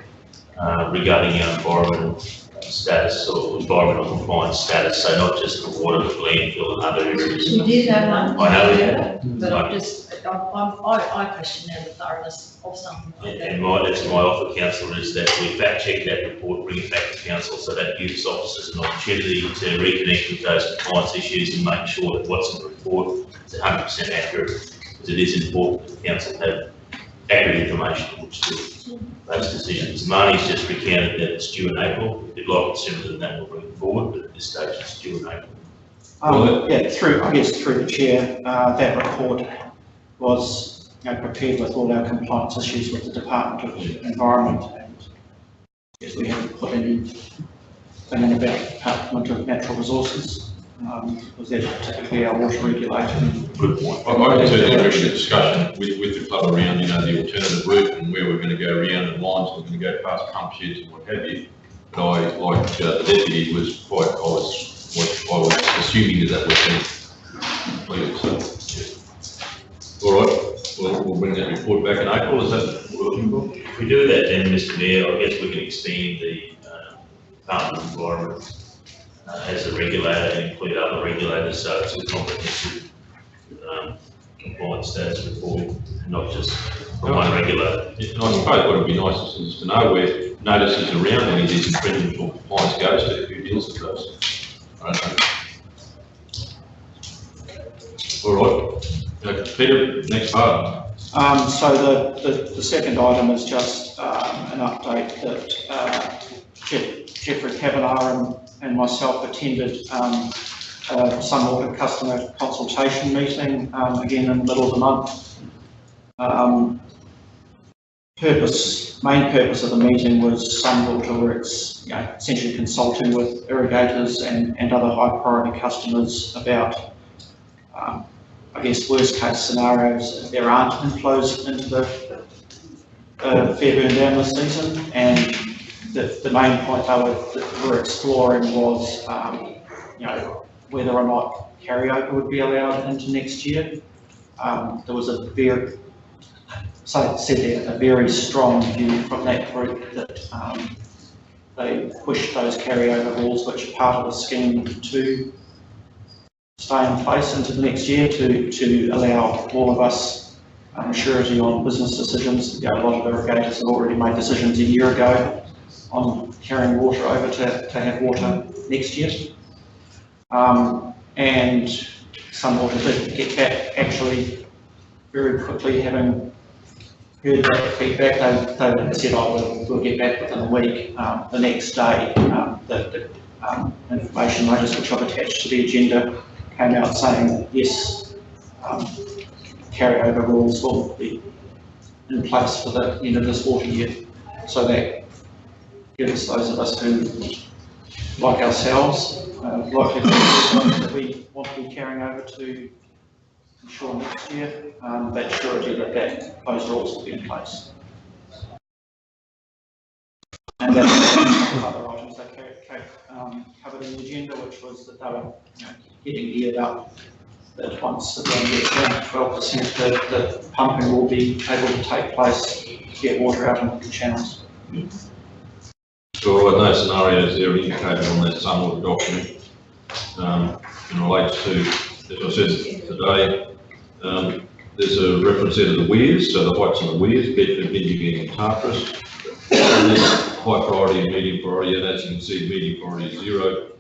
regarding our environmental status or environmental compliance status, so not just the water, the landfill and other areas. We did have one. I know we had. But I question now the thoroughness of something like that. And that's my offer, councillor, is that we fact-check that report, bring it back to council, so that gives officers an opportunity to reconnect with those compliance issues and make sure that what's in the report is 100% accurate, because it is important that the council have accurate information which to those decisions. Marnie's just recounted that it's due in April. If you'd like it sooner than that, we'll bring it forward, but at this stage it's due in April. Yeah, through the chair, that report was, you know, prepared with all our compliance issues with the Department of Environment, and yes, we haven't put anything in about the Department of Natural Resources. Was that typically our water regulator? Good point. I can certainly agree with the discussion with the club around, you know, the alternative route and where we're going to go around and lines, we're going to go past pump sheds and what have you. But I, like the deputy, was quite, I was assuming that was being completed, so, yeah. All right, we'll bring that report back in April, is that what we're looking for? If we do that then, Mr. Mayor, I guess we can extend the Department of Environment as a regulator and include other regulators, so it's a comprehensive compliance status report, and not just from one regulator. And I suppose what would be nice is to know where notices around any of these infringement or compliance goes to, who deals with those. I don't know. All right, Peter, next part. So the second item is just an update that Jeffrey Kavanagh and myself attended Sunwater customer consultation meeting again in the middle of the month. main purpose of the meeting was Sunwater Works, essentially consulting with irrigators and other high priority customers about, I guess, worst case scenarios if there aren't inflows into the Fairburn Dam this season. And the main point that we're exploring was, whether or not carryover would be allowed into next year. There was a very strong view from that group that they pushed those carryover rules, which are part of the scheme, to stay in place into the next year to allow all of us surety on business decisions. A lot of irrigators have already made decisions a year ago on carrying water over to have water next year. And Sunwater did get back actually very quickly, having heard that feedback. They said, we'll get back within a week. The next day, the information notice, which I've attached to the agenda, came out saying, yes, carryover rules will be in place for the end of this water year. So that gives those of us who, like ourselves, likely that we want to be carrying over to ensure next year, that surety that those rules will be in place. And that's other items that covered in the agenda, which was that they were getting geared up, that once the dam gets down to 12%, that pumping will be able to take place to get water out into the channels. So, no scenarios there indicated on that Sunwater document in relation to, as I said today, there's a reference there to the weirs, so the heights on the weirs, Bedford, Bendigo and Tartarus. High priority and medium priority, and as you can see, medium priority is 0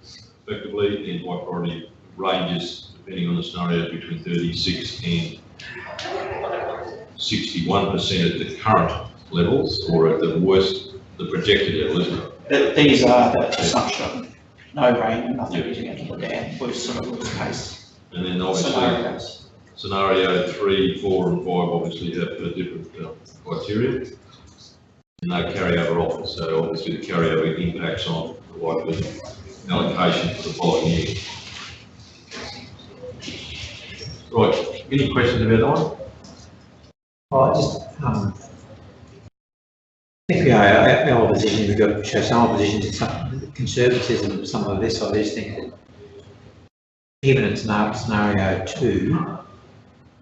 effectively, and high priority ranges, depending on the scenario, between 36 and 61% at the current levels, or at the worst, the projected level, isn't it? These are the assumption, no rain and nothing getting into the dam, worst sort of worst case. And then obviously, scenarios. scenario 3, 4 and 5 obviously have different criteria. And no carryover offers, so obviously the carryover impacts on the likely allocation for the following year. Right, any questions about that one? I think our opposition, we've got to show some opposition to some conservatism of some of this. I just think that even in scenario 2,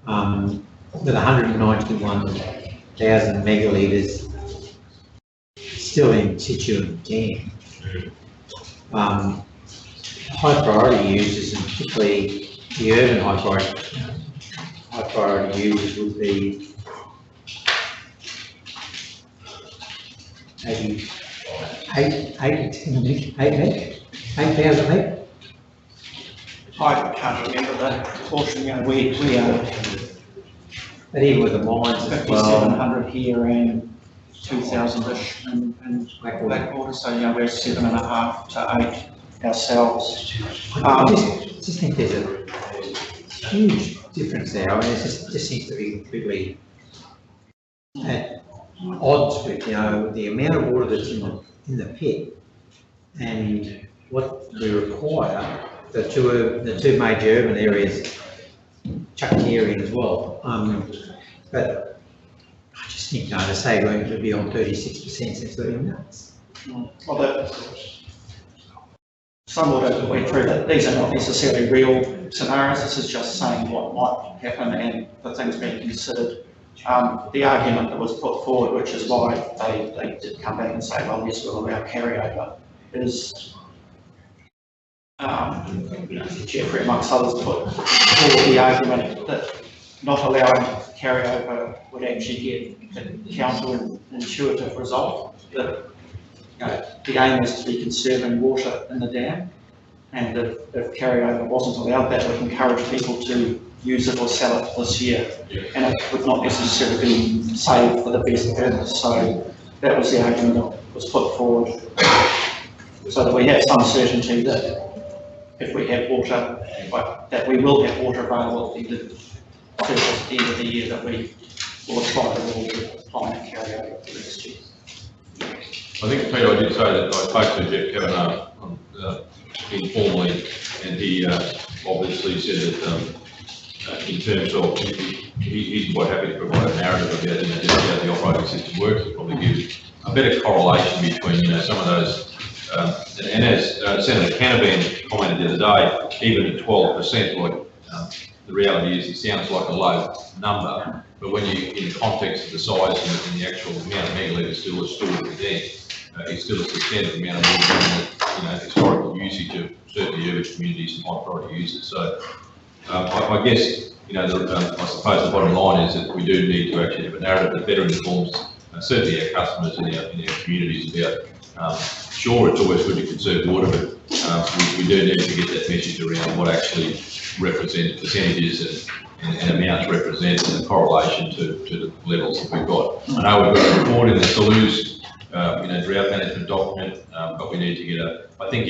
with 191,000 megalitres still in situ dam, high priority users, and particularly the urban high priority users, would be 8,000 meg. I can't remember the proportion. We are. But even with the mines as well. 5,700 here and 2,000-ish in Blackwater, so we're 7.5 to 8 ourselves. I just think there's a huge difference there. I mean, it just seems to be completely at odds with the amount of water that's in the pit and what we require. The two major urban areas, Chuckery as well. But I just think, to say we're going to be on 36% seems very nuts. Well, Sunwater went through that. These are not necessarily real scenarios. This is just saying what might happen and the things being considered. The argument that was put forward, which is why they did come back and say, well, yes, we'll allow carryover, is Jeffrey, amongst others, put forward the argument that not allowing carryover would actually get a counterintuitive result. That the aim is to be conserving water in the dam, and if carryover wasn't allowed, that would encourage people to use it or sell it this year, and it would not necessarily be saved for the best purpose. So that was the argument that was put forward, so that we have some certainty that if we have water, that we will have water available at the end of the year, that we we'll try to roll the plan carry over for next year. I think, Peter, I did say that I spoke to Jeff Kavanagh informally, and he obviously said that in terms of, he's quite happy to provide a narrative about, just how the operating system works. It'll probably give a better correlation between, some of those, and as Senator Canavan commented the other day, even at 12%, like, the reality is it sounds like a low number, but when you, in the context of the size and the actual amount of megalitres still is stored within, it's still a substantive amount of water, historical usage of certainly urban communities and high priority users. So I guess, I suppose the bottom line is that we do need to actually have a narrative that better informs certainly our customers in our communities about, sure, it's always good to conserve water, but we do need to get that message around what actually represents percentages and amounts represent and the correlation to the levels that we've got. I know we've got a report in the Toulouse drought management document, but we need to get I think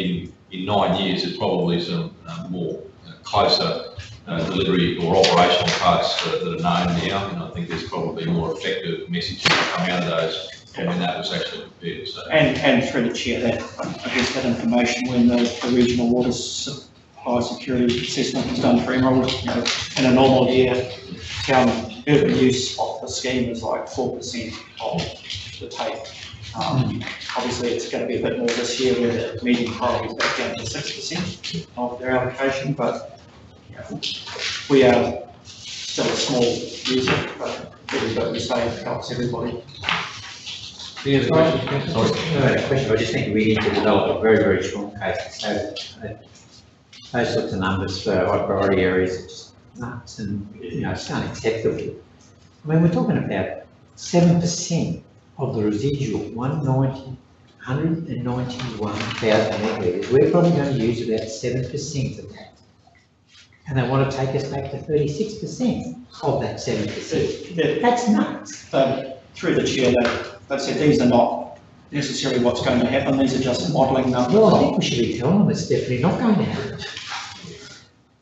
in 9 years, there's probably some more closer delivery or operational parts that are known now, and I think there's probably more effective messaging coming out of those than when that was actually prepared. So. And through the chair, that I guess that information when the regional water supply security assessment was done for Emerald, in a normal year, town urban use of the scheme is like 4% of the take. Obviously, it's going to be a bit more this year where the median priority is back down to 6% of their allocation, but we are still a small user, but everybody we say helps everybody. Any other questions? Sorry. No, a question. I just think we need to develop a very, very strong case. So those sorts of numbers for high priority areas are just nuts, and it's unacceptable. I mean, we're talking about 7% of the residual 191,000 hectares. We're probably going to use about 7% of that. And they want to take us back to 36% of that 7%. That's nuts. So, through the chair, they said these are not necessarily what's going to happen, these are just modelling numbers. Well, I think we should be telling them it's definitely not going to happen.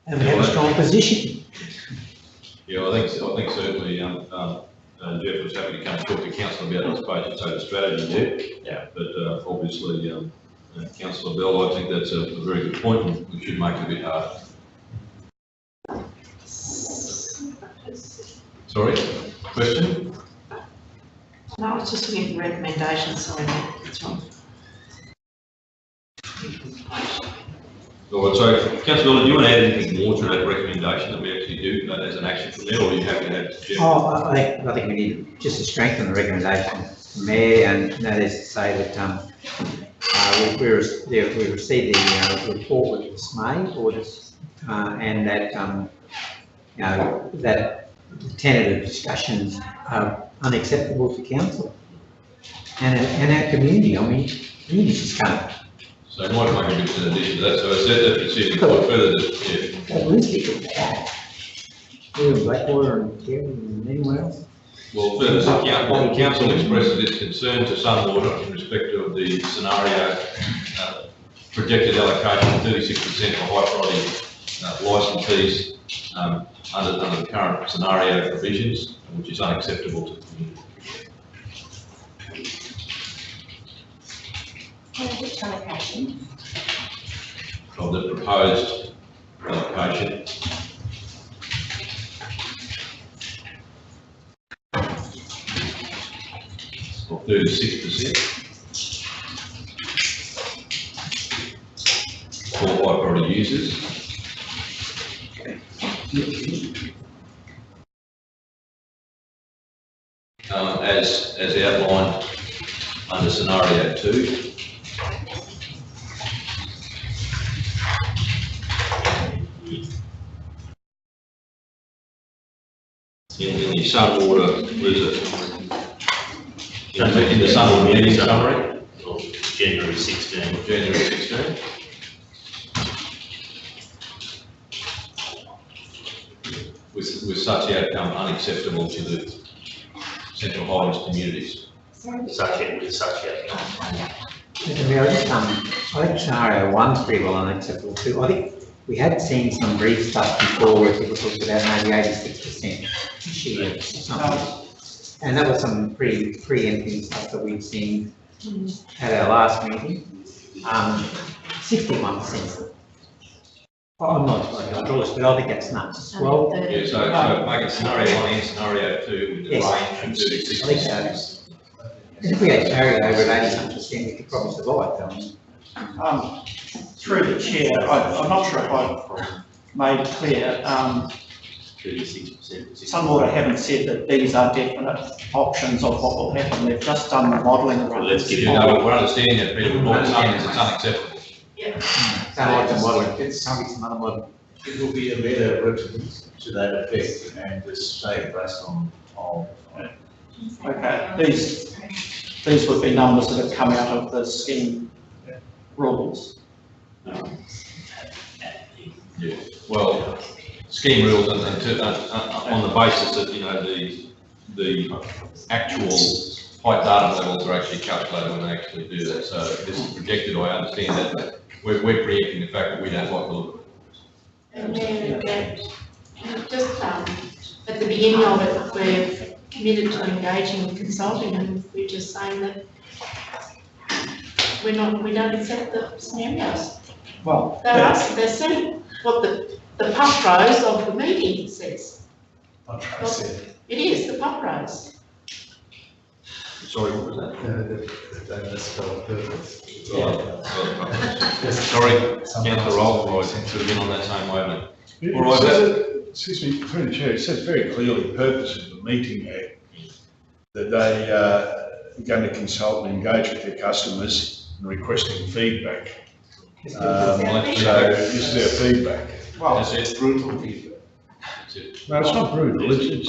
And we have a strong position. Yeah, I think certainly Jeff was happy to come and talk to council about his budget over strategy there. Yeah. But obviously, Councillor Bell, I think that's a very good point, and we should make it a bit harder. Sorry, question? No, I was just looking at the recommendations, sorry, that's wrong. All right, so Councillor Miller, do you want to add anything more to that recommendation that we actually do as an action from there, or are you happy to have suggestions? I think we need just to strengthen the recommendation from Mayor, and that is to say that we received the report with dismay, and that that tentative discussions are unacceptable to council and our community. I mean, communities just can't. So I might make a bit in addition to that. So I said that decision quite further. At least it could add. We're in Blackwater and Kerry and anywhere else. Well, further, the council expresses its concern to Sunwater in respect of the scenario projected allocation of 36% for high priority licensees under the current scenario provisions, which is unacceptable to the community. Which allocation? Of the proposed allocation. Of 36% for high priority users. As outlined under scenario 2. In the Sunwater, in the Sunwater meeting summary, January 16. January 16. With such outcome unacceptable to the Central Highlands communities. Such outcome. I think scenario 1's pretty well unacceptable too. I think we had seen some brief stuff before where people talked about maybe 86%. And that was some pretty preempting stuff that we'd seen at our last meeting. 61%. I'm not George, but I think that's nuts. Well, Yeah, so make it scenario 1 and scenario 2 with the Yes. range from 2 to I think 6%. if we had carried over at 80%, we could probably survive, don't we? Through the chair, I'm not sure if I've made it clear, 36%. Sunwater haven't said that these are definite options of what will happen, they've just done the modelling around. Well, let's get You it know, we're understanding that, Peter, but what we're saying is it's unacceptable. Sound like some modelling, it's can't be some other model. It will be a letter written to that effect and just say based on. Okay, these would be numbers that have come out of the scheme rules. Yeah, well, scheme rules and on the basis that, you know, the actual height data levels are actually calculated when they actually do that. So this is projected, I understand that, but we're preempting the fact that we don't like the look of it. And then, just at the beginning of it, we're committed to engaging with consulting, and we're just saying that we don't accept the scenarios. Well, They're saying what the pub rose of the meeting says. It is, the pub rose. Sorry, what was that? That's the purpose. Sorry, Councillor Rolls, I should have been on that same wavelength. It All right, says- excuse me, through the chair, it says very clearly purpose of the meeting there, that they are going to consult and engage with their customers and requesting feedback. So is there feedback? well, It's brutal feedback. No, it's not brutal, it's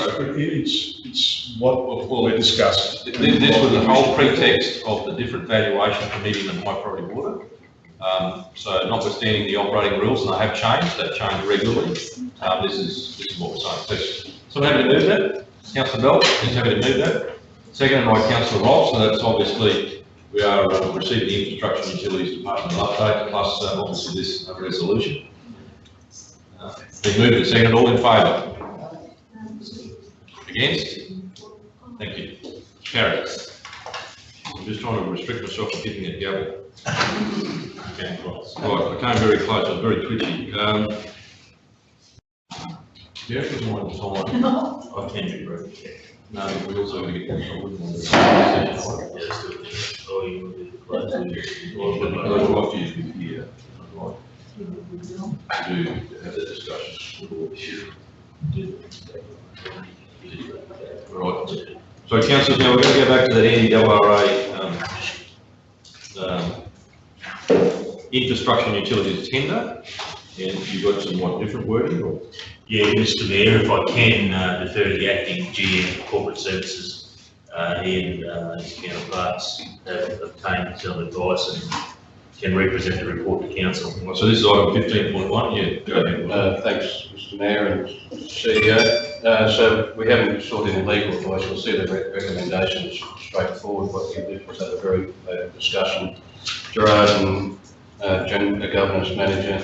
what we're discussing. This was the whole pretext of the different valuation for medium and high priority water. So notwithstanding the operating rules, and they have changed, they've changed regularly, this is what we're saying. Please. So I'm happy to move that. Councillor Bell is happy to move that. Seconded by Councillor Ross, so that's obviously, we are receiving the Infrastructure and Utilities Department update, plus obviously this resolution. Been moved and seconded, all in favour? Against? Thank you. Carried. I'm just trying to restrict myself from hitting that gavel. Okay, right, I came very close, I was very twitchy. Derek is more than time. I can be very. No, we also got to get this. I wouldn't want to. Oh, you want to do the close to Well, I'd like for you to be here. I'd like to have that discussion. Right. So councillors, now we're going to go back to that NDRA infrastructure and utilities tender, and you've got some what different wording or? Yeah, Mr Mayor, if I can defer to the acting GM for corporate services, he and his counterparts have obtained some advice and can represent the report to council. So this is item 15.1, yeah, go ahead. Thanks, Mr Mayor and CEO. So we haven't sought any legal advice. You'll see the recommendation is straightforward. What we did was have a very discussion. Gerard and the governance manager,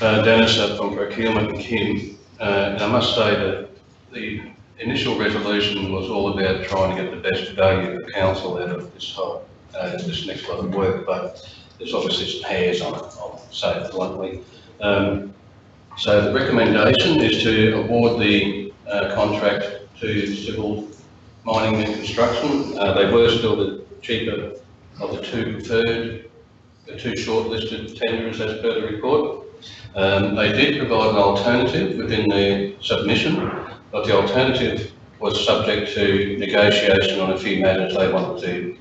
Dennis from procurement, and Kim. And I must say that the initial resolution was all about trying to get the best value for council out of this whole, this next lot of work, but there's obviously some hairs on it, I'll say it bluntly. So the recommendation is to award the contract to Civil Mining and Construction. They were still the cheaper of the two preferred, the two shortlisted tenderers as per the report. They did provide an alternative within the submission, but the alternative was subject to negotiation on a few matters they wanted to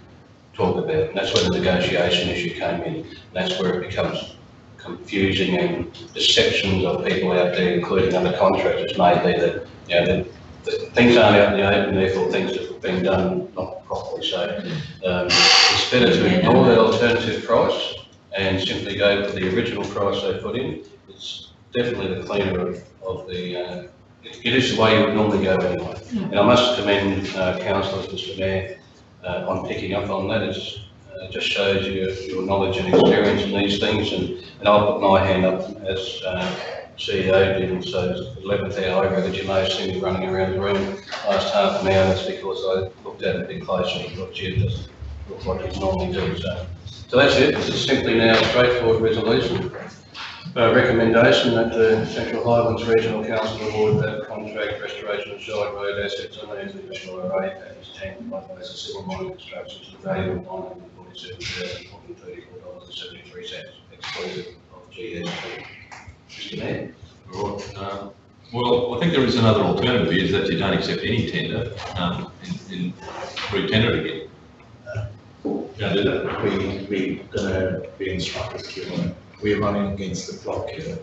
talk about. And that's where the negotiation issue came in. And that's where it becomes confusing and deceptions of people out there, including other contractors, may be that, you know, that things aren't out in the open, therefore things have been done not properly. So it's better to ignore that alternative price and simply go for the original price they put in. It's definitely the cleaner of the, it is the way you would normally go anyway. And I must commend councillors, Mr Mayor, on picking up on that. It's just shows your knowledge and experience in these things, and I'll put my hand up as CEO didn't, so it's 11th hour over that you may have seen me running around the room last half an hour. That's because I looked at it a bit closer and thought, gee, it doesn't look like it's normally do. So that's it. It's simply now a straightforward resolution. Recommendation that the Central Highlands Regional Council award that contract restoration of Shire Road assets on land of Shire Road that is taken by the civil mining construction to the value of $947,434.73, exclusive of GST. Mr. Mayor. Right. Well, I think there is another alternative, is that you don't accept any tender, in re-tender again. Can't do that. We're gonna be instructed to, we're running against the clock here.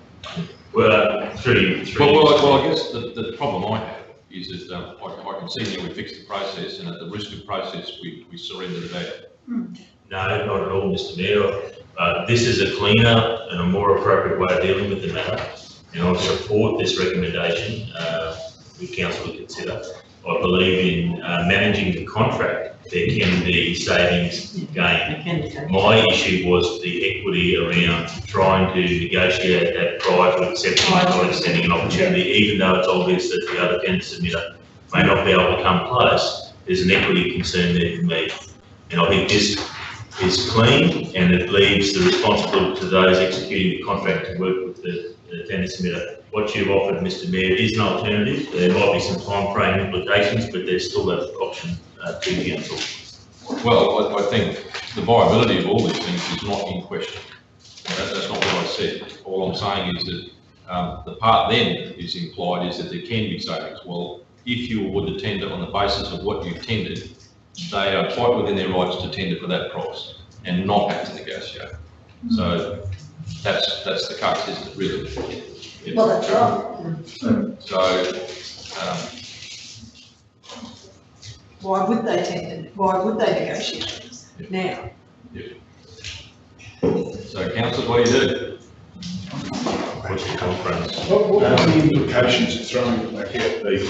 Well, three. Well, I guess the problem I have is that I can see now we fixed the process, and at the risk of process, we surrender the value. No, not at all, Mr. Mayor. This is a cleaner and a more appropriate way of dealing with the matter, and I support this recommendation the council to consider. I believe in managing the contract. There can be savings gained. My issue was the equity around trying to negotiate that prior to accepting or extending an opportunity, even though it's obvious that the other tender submitter may not be able to come close. There's an equity concern there for me. And I think this is clean, and it leaves the responsibility to those executing the contract to work with the tender submitter. What you've offered, Mr. Mayor, is an alternative. There might be some time frame implications, but there's still that option to council. Well, I think the viability of all these things is not in question. That's not what I said. All I'm saying is that the part then is implied is that there can be savings. Well, if you award the tender on the basis of what you've tendered, they are quite within their rights to tender for that price and not have to negotiate. So that's the case, isn't it, really? Yeah. Well, that's right. So, Why would they tender? Why would they negotiate now? so councillors, what do you do? What's the conference? What are the implications of throwing it back out there?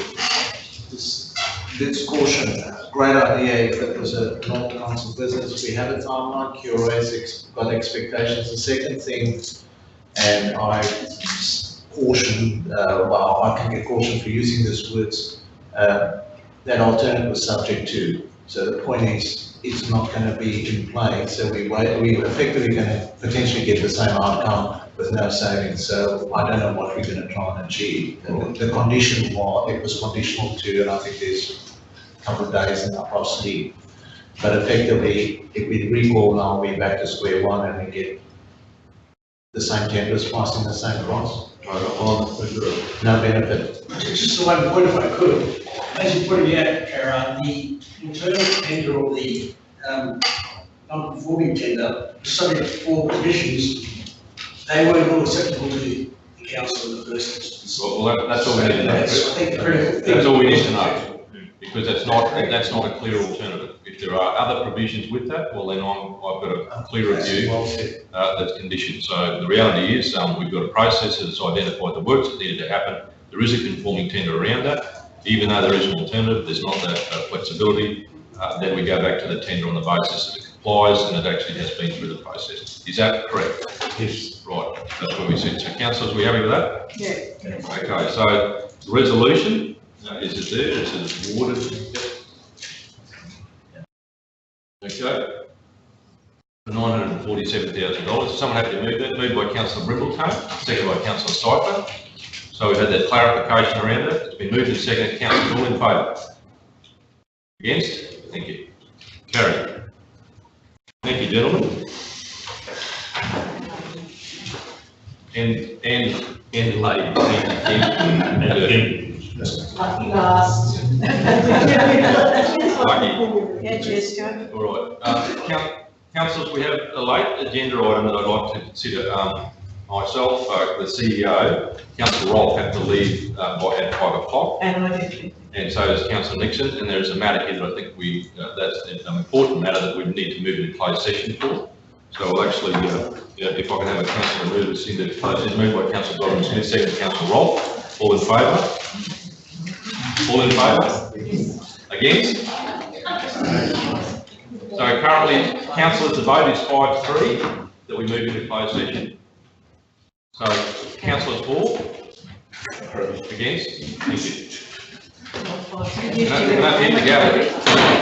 Let's caution, great idea if it was a non-council business, we have a timeline, QRA's got expectations. The second thing, and I caution, well, I can get caution for using this words, that alternative was subject to. So the point is, it's not going to be in play. So we're effectively going to potentially get the same outcome with no savings. So I don't know what we're going to try and achieve. The condition was, it was conditional to, and I think there's a couple of days in our sleep. But effectively, if we recall now, we're back to square one and we get the same tenders pricing the same price. No benefit. Just the one point, if I could, as you put it out, Kara, the internal tender or the non-conforming tender, subject to 4 conditions, they weren't all acceptable to the council in the first instance. Well, that's all we need to know. That's, I think, the critical thing. That's all we need to know, because that's not a clear alternative. If there are other provisions with that, well then I've got a clearer view that's conditioned. So the reality is we've got a process that's identified the works that needed to happen. There is a conforming tender around that. Even though there is an alternative, there's not that flexibility. Then we go back to the tender on the basis that it complies and it actually has been through the process. Is that correct? Yes. Right, that's what we said. So councillors, are we happy with that? Yeah. Okay, so the resolution, is it there? It says awarded. Okay. For $947,000. Someone happy to move that? Moved by Councillor Brindletone, seconded by Councillor Cypher. So we've had that clarification around it. It's been moved and seconded. Councillors, all in favour? Against? Thank you. Carried. Thank you, gentlemen. And ladies. Lucky last. Lucky. Yeah, Jessica. All right. Councillors, we have a late agenda item that I'd like to consider. Myself, the CEO, Councillor Rolfe had to leave at 5 o'clock. And I did. And so does Councillor Nixon. And there's a matter here that I think that's an important matter that we need to move into closed session for. So we'll actually, if I can have a councillor move us into closed session, moved by Councillor Doran Smith, second Councillor Rolfe. All in favour? All in favour? Against? So currently, councillors, the vote is 5-3 that we move into closed session. So, councillors for? Against? Thank you. Not in the gallery.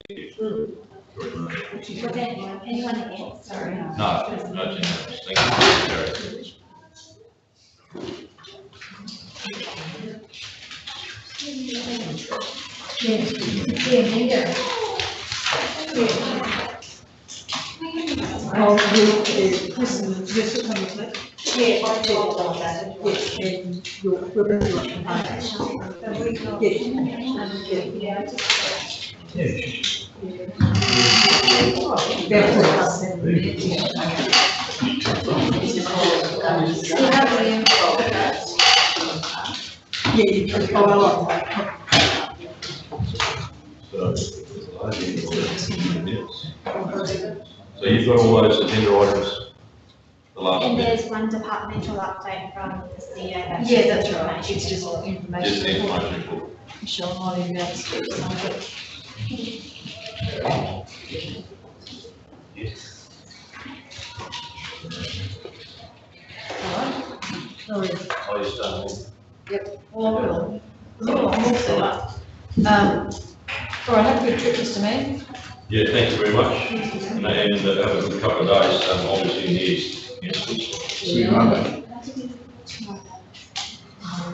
Was anyone against? Sorry. No, no, thank you. Oh, yes, come to it. Yeah, I did all that. Yes, and your proposal. Yeah, you can call a lot. So you've got all those agenda items, the last And bit, there's one departmental update from the CEO. Yeah, that's right, it's just information. just the information report. Michelle might even be able to speak to some of it. Sorry. Oh, you start. Yep, well, I will. I'm all set up. All right, have a good trip, Mr. Mayor. Yeah, thank you very much, and have a good couple of days, obviously in the east. See you Monday.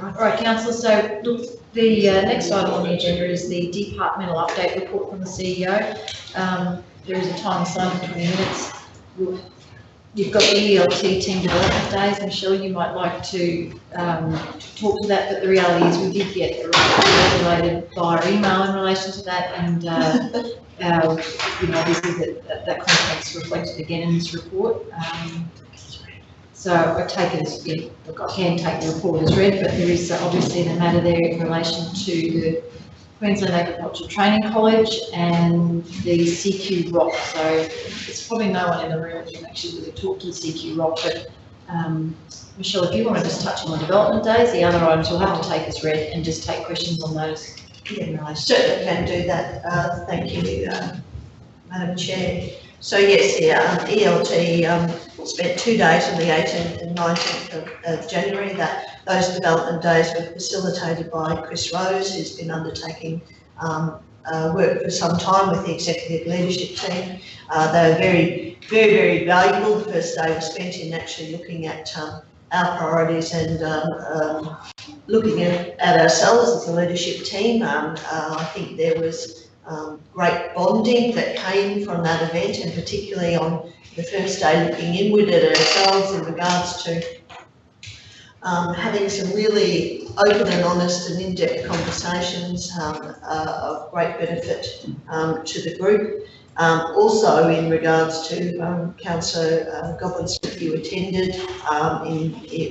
All right, council, so look, the next item on the agenda is the departmental update report from the CEO. There is a time assigned of 20 minutes. You've got the ELT team development days. Michelle, you might like to talk to that, but the reality is we did get a report related via email in relation to that, and obviously that content's reflected again in this report. So I take it as, look, I can take the report as read, but there is obviously the matter there in relation to the Queensland Agricultural Training College and the CQ Rock. So it's probably no one in the room who can actually really talk to the CQ Rock, but Michelle, if you want to just touch on the development days, the other items you'll have to take as read and just take questions on those. Yeah, I certainly can do that. Thank you, Madam Chair. So yes, the ELT spent 2 days on the 18th and 19th of January. Those development days were facilitated by Chris Rose, who's been undertaking work for some time with the executive leadership team. They were very, very, very valuable. The first day was spent in actually looking at our priorities and looking at ourselves as a leadership team. I think there was great bonding that came from that event, and particularly on the first day looking inward at ourselves in regards to having some really open and honest and in-depth conversations of great benefit to the group. Also in regards to Councillor Godwin-Smith, who attended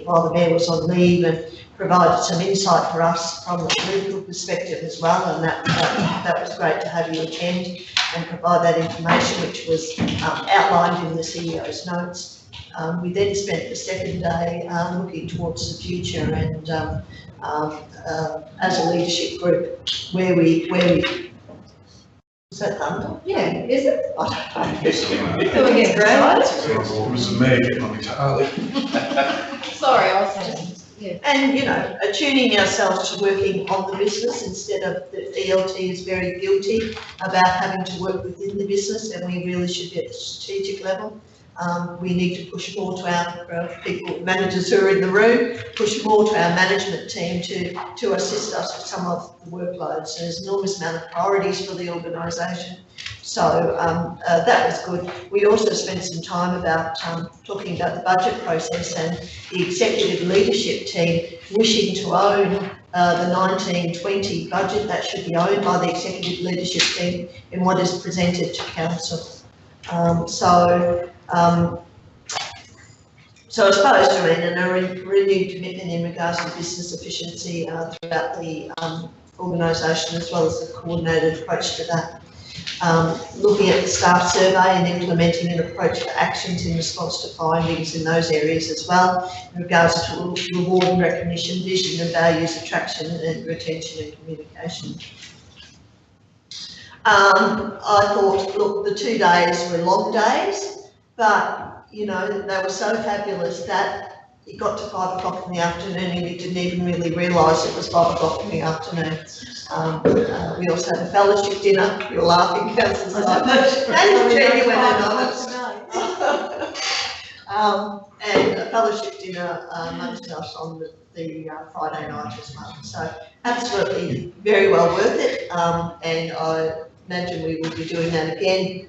while the Mayor was on leave, and provided some insight for us from a political perspective as well, and that was great to have you attend and provide that information, which was outlined in the CEO's notes. We then spent the second day looking towards the future, and as a leadership group, where we is that thunder? Yeah, is it? I don't know. Doing it great. It was the mayor getting on me Charlie. Sorry, I was just, yeah. And, you know, attuning ourselves to working on the business instead of the ELT is very guilty about having to work within the business, and we really should be at the strategic level. We need to push more to our people, managers who are in the room, push more to our management team to assist us with some of the workloads. There's an enormous amount of priorities for the organisation. So that was good. We also spent some time about talking about the budget process and the executive leadership team wishing to own the 1920 budget that should be owned by the executive leadership team in what is presented to council. So I suppose, Joanne, a renewed commitment in regards to business efficiency throughout the organisation, as well as a coordinated approach to that. Looking at the staff survey and implementing an approach for actions in response to findings in those areas as well, in regards to reward and recognition, vision and values, attraction and retention and communication. I thought, look, the 2 days were long days, but you know, they were so fabulous that it got to 5 o'clock in the afternoon and he didn't even really realise it was 5 o'clock in the afternoon. We also had a fellowship dinner. You're laughing, Councillor Simon. That is genuine and honest. And a fellowship dinner amongst us on the Friday night as well. So absolutely very well worth it. And I imagine we will be doing that again.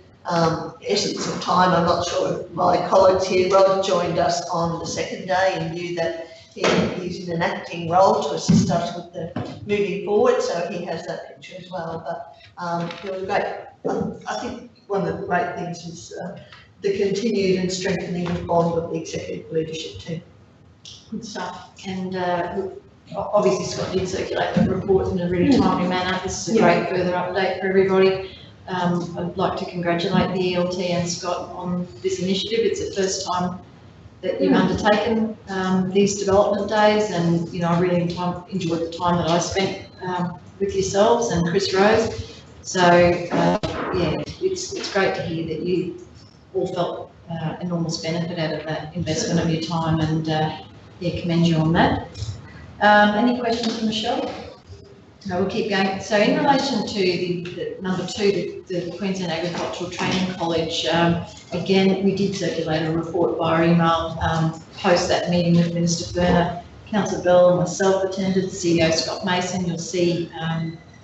Essence of time, I'm not sure if my colleagues here, Rod joined us on the second day and knew that he's in an acting role to assist us with the moving forward, so he has that picture as well. But it was great. I think one of the great things is the continued and strengthening of bond of the executive leadership team. Good stuff. And obviously Scott did circulate the report in a really timely manner. This is a great further update for everybody. I'd like to congratulate the ELT and Scott on this initiative. It's the first time that you've undertaken these development days, and I really enjoyed the time that I spent with yourselves and Chris Rose. So yeah, it's great to hear that you all felt enormous benefit out of that investment of your time, and yeah, commend you on that. Any questions for Michelle? No, we'll keep going. So in relation to the number 2, the Queensland Agricultural Training College, again, we did circulate a report via email post that meeting with Minister Furner. Councillor Bell and myself attended, CEO Scott Mason. You'll see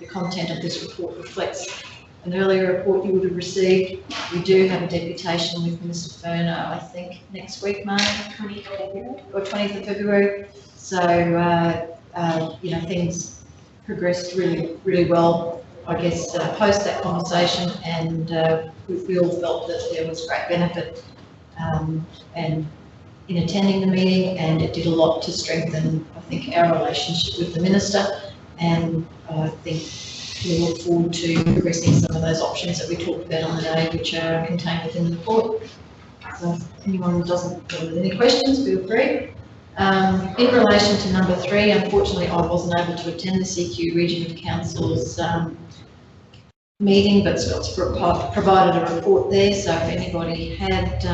the content of this report reflects an earlier report you would have received. We do have a deputation with Minister Furner, I think, next week, Mark? 20th of February. Or 20th of February. So, things progressed really well, I guess, post that conversation, and we all felt that there was great benefit and in attending the meeting, and it did a lot to strengthen, I think, our relationship with the Minister, and I think we look forward to progressing some of those options that we talked about on the day, which are contained within the report. So if anyone doesn't have any questions, feel free. In relation to number 3, unfortunately I wasn't able to attend the CQ Region of Council's meeting, but Scott's provided a report there, so if anybody had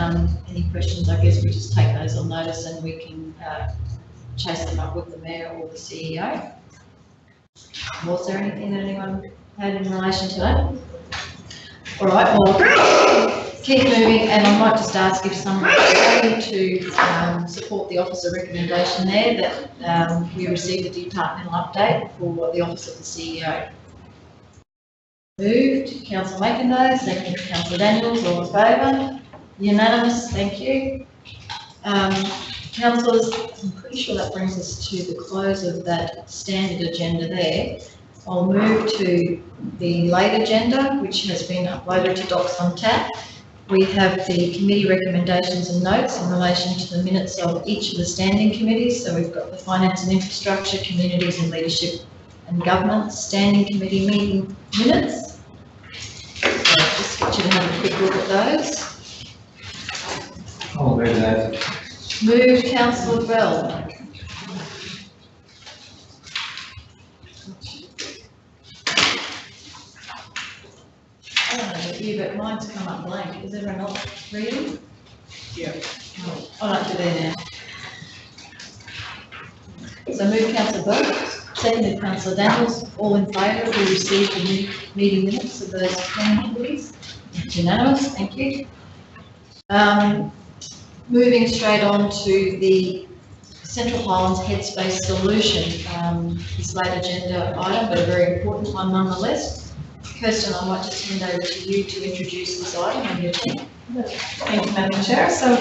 any questions, I guess we just take those on notice and we can chase them up with the Mayor or the CEO. Was there anything that anyone had in relation to that? All right, well, keep moving, and I might just ask if someone is ready to support the officer recommendation there that we received a departmental update for the Office of the CEO. Moved, Councillor McIndoe, seconded Councillor Daniels, all in favour? Unanimous, thank you. Councillors, I'm pretty sure that brings us to the close of that standard agenda there. I'll move to the late agenda, which has been uploaded to Docs on Tap. We have the committee recommendations and notes in relation to the minutes of each of the standing committees. So we've got the Finance and Infrastructure, Communities and Leadership and Government Standing Committee meeting minutes. So just get you to have a quick look at those. I'll move that. Moved, Councillor Bell. I don't know about you, but mine's come up blank. Is everyone else reading? Yeah. Oh, I'll have to do now. So move Councillor Bell, seconded Councillor Daniels, all in favour, we receive the meeting minutes of those planning committees. It's unanimous, thank you. Moving straight on to the Central Highlands Headspace Solution, this late agenda item, but a very important one nonetheless. Kirsten, I might just hand over to you to introduce this item and your team. Thank you, Madam Chair. So,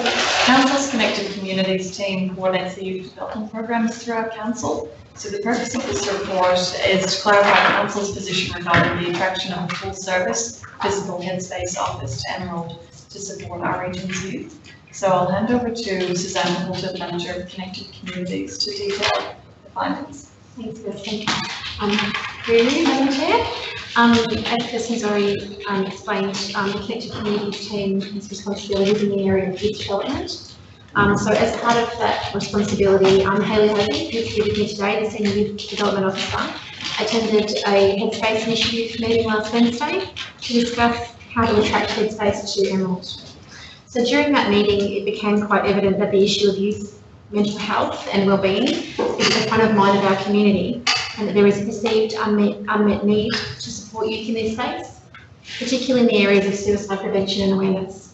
Council's Connected Communities team coordinates the youth development programs throughout Council. So the purpose of this report is to clarify Council's position regarding the attraction of a full-service physical headspace office to Emerald to support our region's youth. So I'll hand over to Suzanne Holton, Manager of Connected Communities, to detail the findings. Thanks, Kirsten. Really, Madam Chair. As Kirsten's already explained, the Connected Communities team has responsibility within the area of youth development. So as part of that responsibility, Hayley Hogan, who's here with me today, the Senior Youth Development Officer, attended a Headspace Initiative meeting last Wednesday to discuss how to attract Headspace to Emerald. So during that meeting, it became quite evident that the issue of youth mental health and wellbeing is at the front of mind of our community, and that there is a perceived unmet need to support youth in this space, particularly in the areas of suicide prevention and awareness.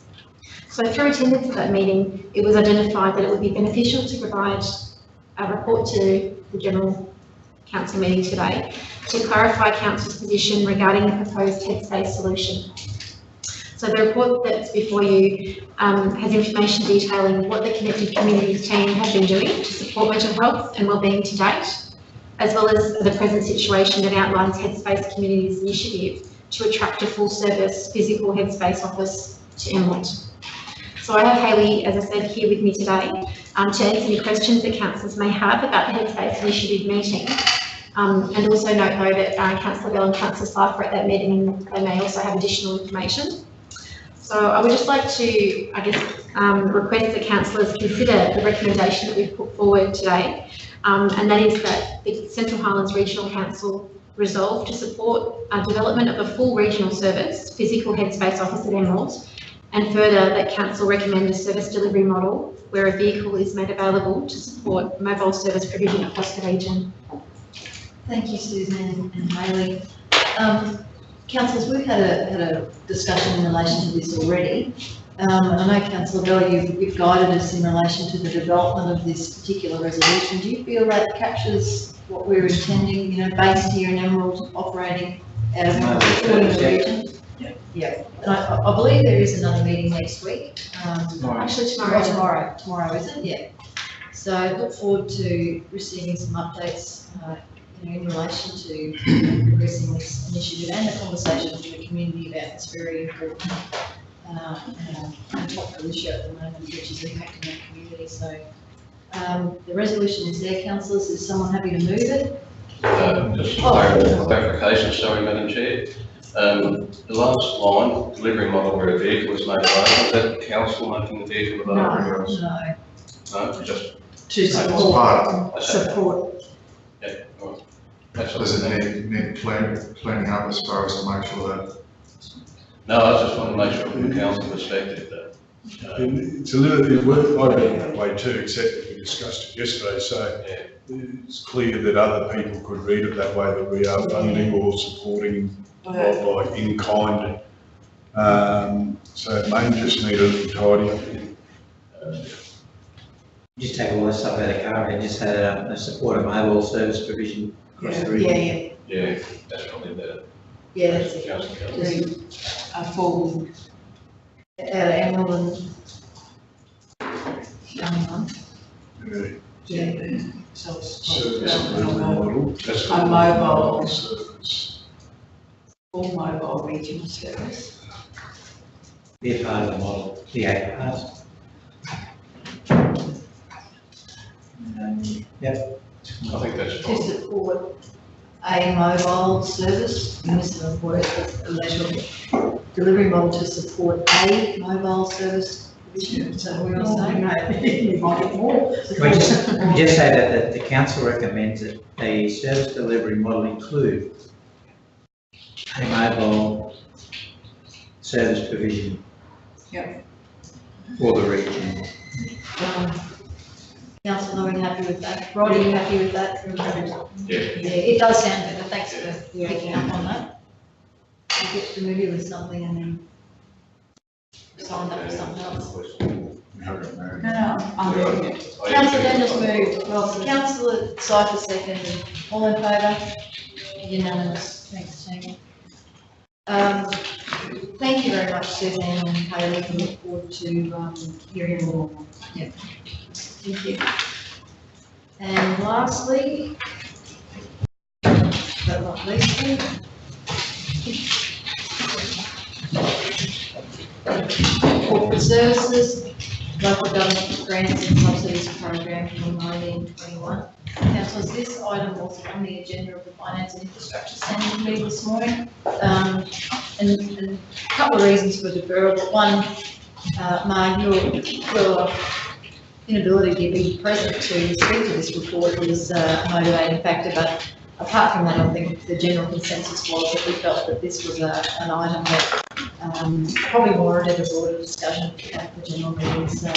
So through attendance at that meeting, it was identified that it would be beneficial to provide a report to the General Council meeting today to clarify Council's position regarding the proposed Headspace solution. So the report that's before you has information detailing what the Connected Communities team have been doing to support mental health and wellbeing to date, as well as the present situation that outlines Headspace Communities' initiative to attract a full-service physical Headspace office to Emerald. So I have Hayley, as I said, here with me today to answer any questions that councillors may have about the Headspace initiative meeting. And also note though that Councillor Bell and Councillor Slifer at that meeting, they may also have additional information. So I would just like to, I guess, request that councillors consider the recommendation that we've put forward today, and that is that the Central Highlands Regional Council resolve to support development of a full regional service, physical Headspace office at Emerald, and further that council recommend a service delivery model where a vehicle is made available to support mobile service provision across the region. Thank you, Suzanne and Hayley. Councillors, we've had a discussion in relation to this already. I know Councillor Bell, you've guided us in relation to the development of this particular resolution. Do you feel that captures what we're intending, you know, based here in Emerald, operating out of Emerald, the region? Yeah, and I believe there is another meeting next week. Actually tomorrow. Tomorrow, is it? Yeah. So I look forward to receiving some updates in relation to progressing this initiative and the conversation with the community about this very important and topical issue at the moment, which is impacting our community. So the resolution is there, councillors. Is someone happy to move it? Just clarification, sorry, Madam Chair. The last line, delivery model where a vehicle is made available, is that the council making the vehicle available? No. No, just to support. Yeah, all right. Does it need cleaning up as far as to make sure that? No, I just want to make sure from the council perspective that. It's a little bit, I've been that way too, except that we discussed it yesterday, so it's clear that other people could read it that way, that we are funding or supporting like in kind. So it may just need a little tidy up. Just take all this stuff out of car and just have a support of mobile service provision across the region. Yeah, that's probably better. Yeah, that's it. Just a full out of Emerald and yeah. So Service delivery model. A mobile service. Full mobile regional service. They're part of the model, the 8 parts. Yep. I think that's To fine. support a mobile service, missing a word, a leisure delivery model to support a mobile service. Is that what you're saying? Can we just say that the council recommends that the service delivery model include a mobile service provision Yep. for the region. Councillor, are you happy with that? Rod, are you happy with that? Yeah. Yeah, it does sound better. Thanks for picking up on that. You get familiar with something and then sign up for something else. No, I'm moving it. Councillor Daniels moved. Well, Councillor Cypher seconded. All in favour? Unanimous. Thanks, team. Thank you very much, Suzanne and Hayley. We look forward to hearing more. Yeah. Thank you. And lastly, but not leastly, corporate services, local government grants and subsidies program from 1921. Councillors, this item was on the agenda of the Finance and Infrastructure Standing Committee this morning. And a couple of reasons for deferral, but one, Mark, your inability to be present to speak to this report was a motivating factor, but apart from that, I think the general consensus was that we felt that this was an item that probably warranted a broader discussion at the general meeting. So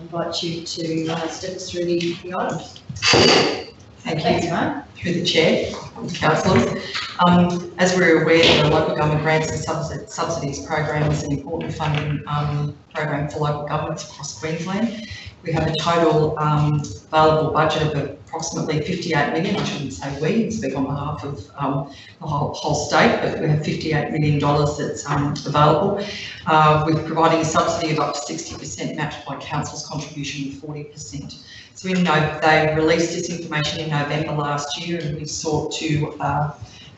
invite you to step us through the items. Thank you, through the chair, councillors. As we're aware, the local government grants and subsidies program is an important funding program for local governments across Queensland. We have a total available budget of approximately 58 million. I shouldn't say we, I speak on behalf of the whole state, but we have $58 million that's available. We're providing a subsidy of up to 60% matched by council's contribution of 40%. So they released this information in November last year, and we sought to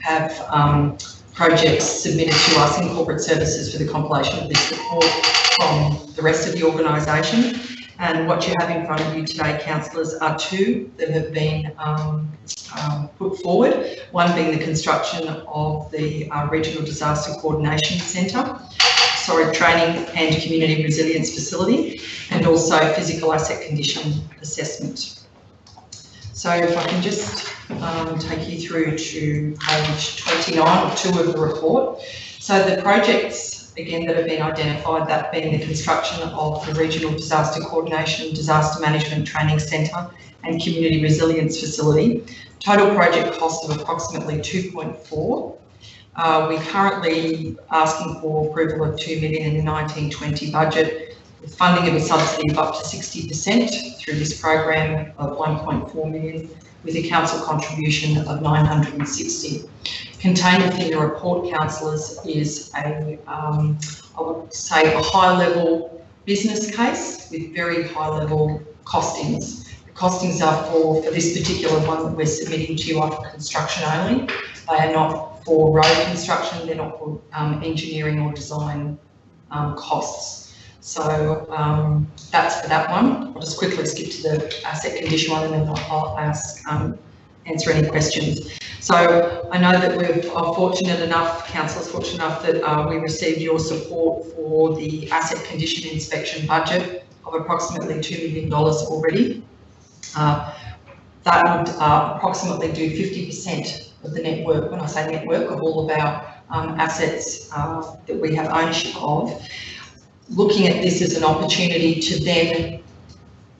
have projects submitted to us in corporate services for the compilation of this report from the rest of the organisation. And what you have in front of you today, councillors, are two that have been put forward. One being the construction of the Regional Disaster Coordination Centre, training and community resilience facility, and also physical asset condition assessment. So if I can just take you through to page 29 or 2 of the report. So the projects, again, that have been identified, that being the construction of the Regional Disaster Coordination, Disaster Management Training Centre and Community Resilience Facility. Total project cost of approximately 2.4. We're currently asking for approval of 2 million in the 1920 budget, with funding of a subsidy of up to 60% through this program of 1.4 million, with a council contribution of 960. Contained within the report, councillors, is I would say, a high-level business case with very high-level costings. The costings are for this particular one that we're submitting to you are for construction only. They are not for road construction, they're not for engineering or design costs. So that's for that one. I'll just quickly skip to the asset condition one, and then I'll answer any questions. So I know that we're fortunate enough, councillors fortunate enough, that we received your support for the asset condition inspection budget of approximately $2 million already. That would approximately do 50% of the network, when I say network, of all of our assets that we have ownership of. Looking at this as an opportunity to then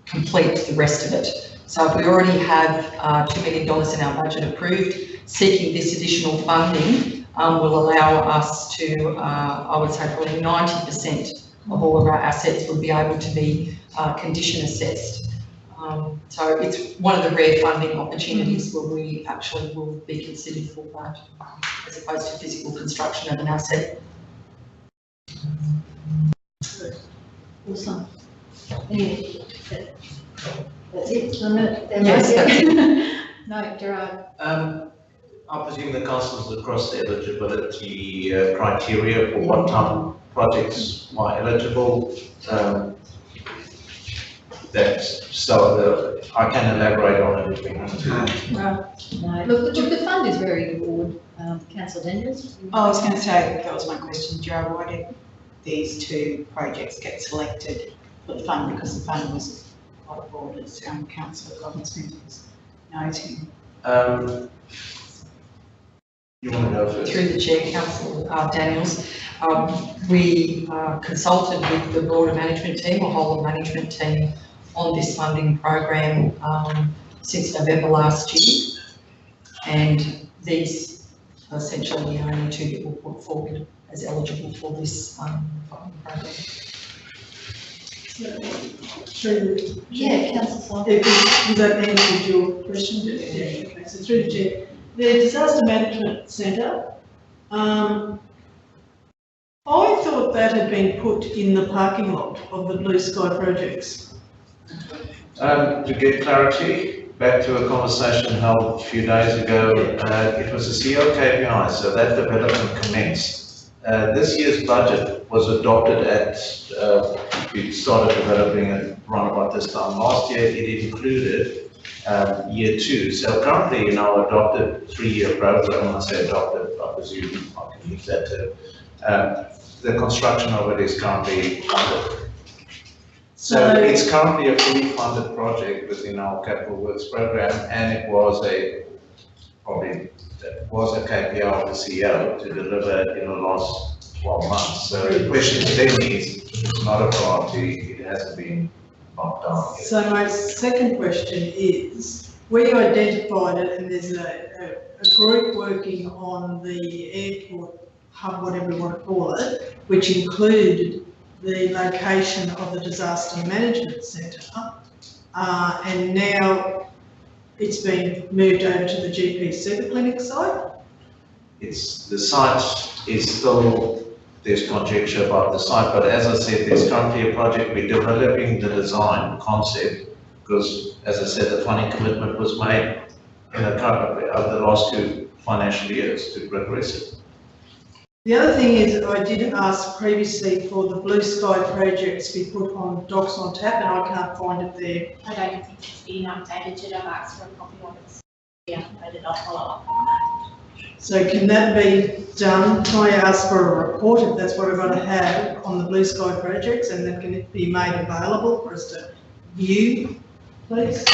complete the rest of it. So if we already have $2 million in our budget approved, seeking this additional funding will allow us to, I would say probably 90% of all of our assets will be able to be condition assessed. So it's one of the rare funding opportunities where we actually will be considered for that, as opposed to physical construction of an asset. Awesome. Yeah. That's it. Yes, that's it. No, Gerard. I presume the councillors across the eligibility criteria for what type of projects are eligible. I can elaborate on it if we want to. No. Look, the fund is very broad. Councillor Daniels? I was going to say, that was my question, Gerard, why did these two projects get selected for the fund? Because the fund was quite broad, as Councillor Cobbins was noting. You want to go first? Through the chair, Councillor Daniels. We consulted with the broader management team, or whole of management team, on this funding program since November last year, and these are essentially the only two that were put forward as eligible for this funding program. Yeah, Councillor. Does that answer your question? Yeah, okay, so through the chair. The Disaster Management Centre, I thought that had been put in the parking lot of the Blue Sky projects. To get clarity, back to a conversation held a few days ago, it was a CO KPI, so that development commenced. This year's budget was adopted we started developing it around about this time last year. It included year 2. So currently in our adopted 3-year program, when I say adopted, I presume I can use that term, the construction of it is currently funded. So it's currently a fully funded project within our capital works program, and it was a KPI of the CEO to deliver in the last 12 months. So the question then is, it's not a priority, it hasn't been bumped down. So my second question is, we identified it and there's a group working on the airport hub, whatever you want to call it, which included the location of the disaster management centre. And now it's been moved over to the GP super clinic site. It's, the site is still, there's conjecture about the site, but as I said, there's currently a project, we're developing the design concept, because as I said, the funding commitment was made in the current, over the last 2 financial years to progress it. The other thing is, I did ask previously for the Blue Sky project to be put on Docs on Tap, and I can't find it there. I don't think it's been updated yet. I've asked for a copy of it. Yeah, I did not follow up on that. So can that be done? Can I ask for a report if that's what we're going to have on the Blue Sky projects, and that can it be made available for us to view, please?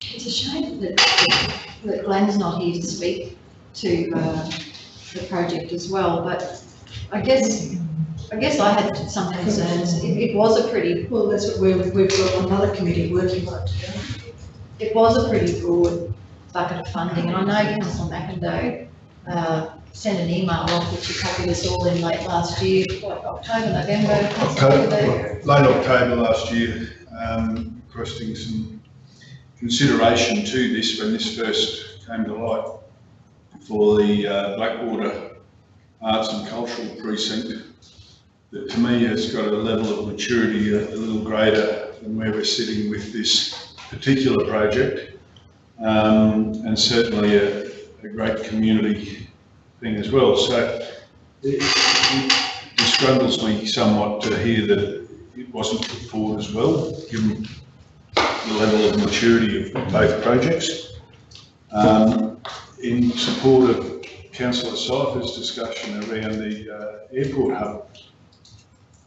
It's a shame that Glenn's not here to speak to the project as well, but I guess I had some concerns. It was a pretty, well, that's what we've got another committee working on it. It was a pretty broad bucket of funding, and I know Councillor McIndoe sent an email off which he copied us all in late last year, what, October, November? Late October last year, requesting some consideration to this when this first came to light for the Blackwater Arts and Cultural Precinct, that to me has got a level of maturity a little greater than where we're sitting with this particular project, and certainly a great community thing as well. So it disgruntled me somewhat to hear that it wasn't put forward as well, given the level of maturity of both projects. In support of Councillor Cypher's discussion around the airport hub,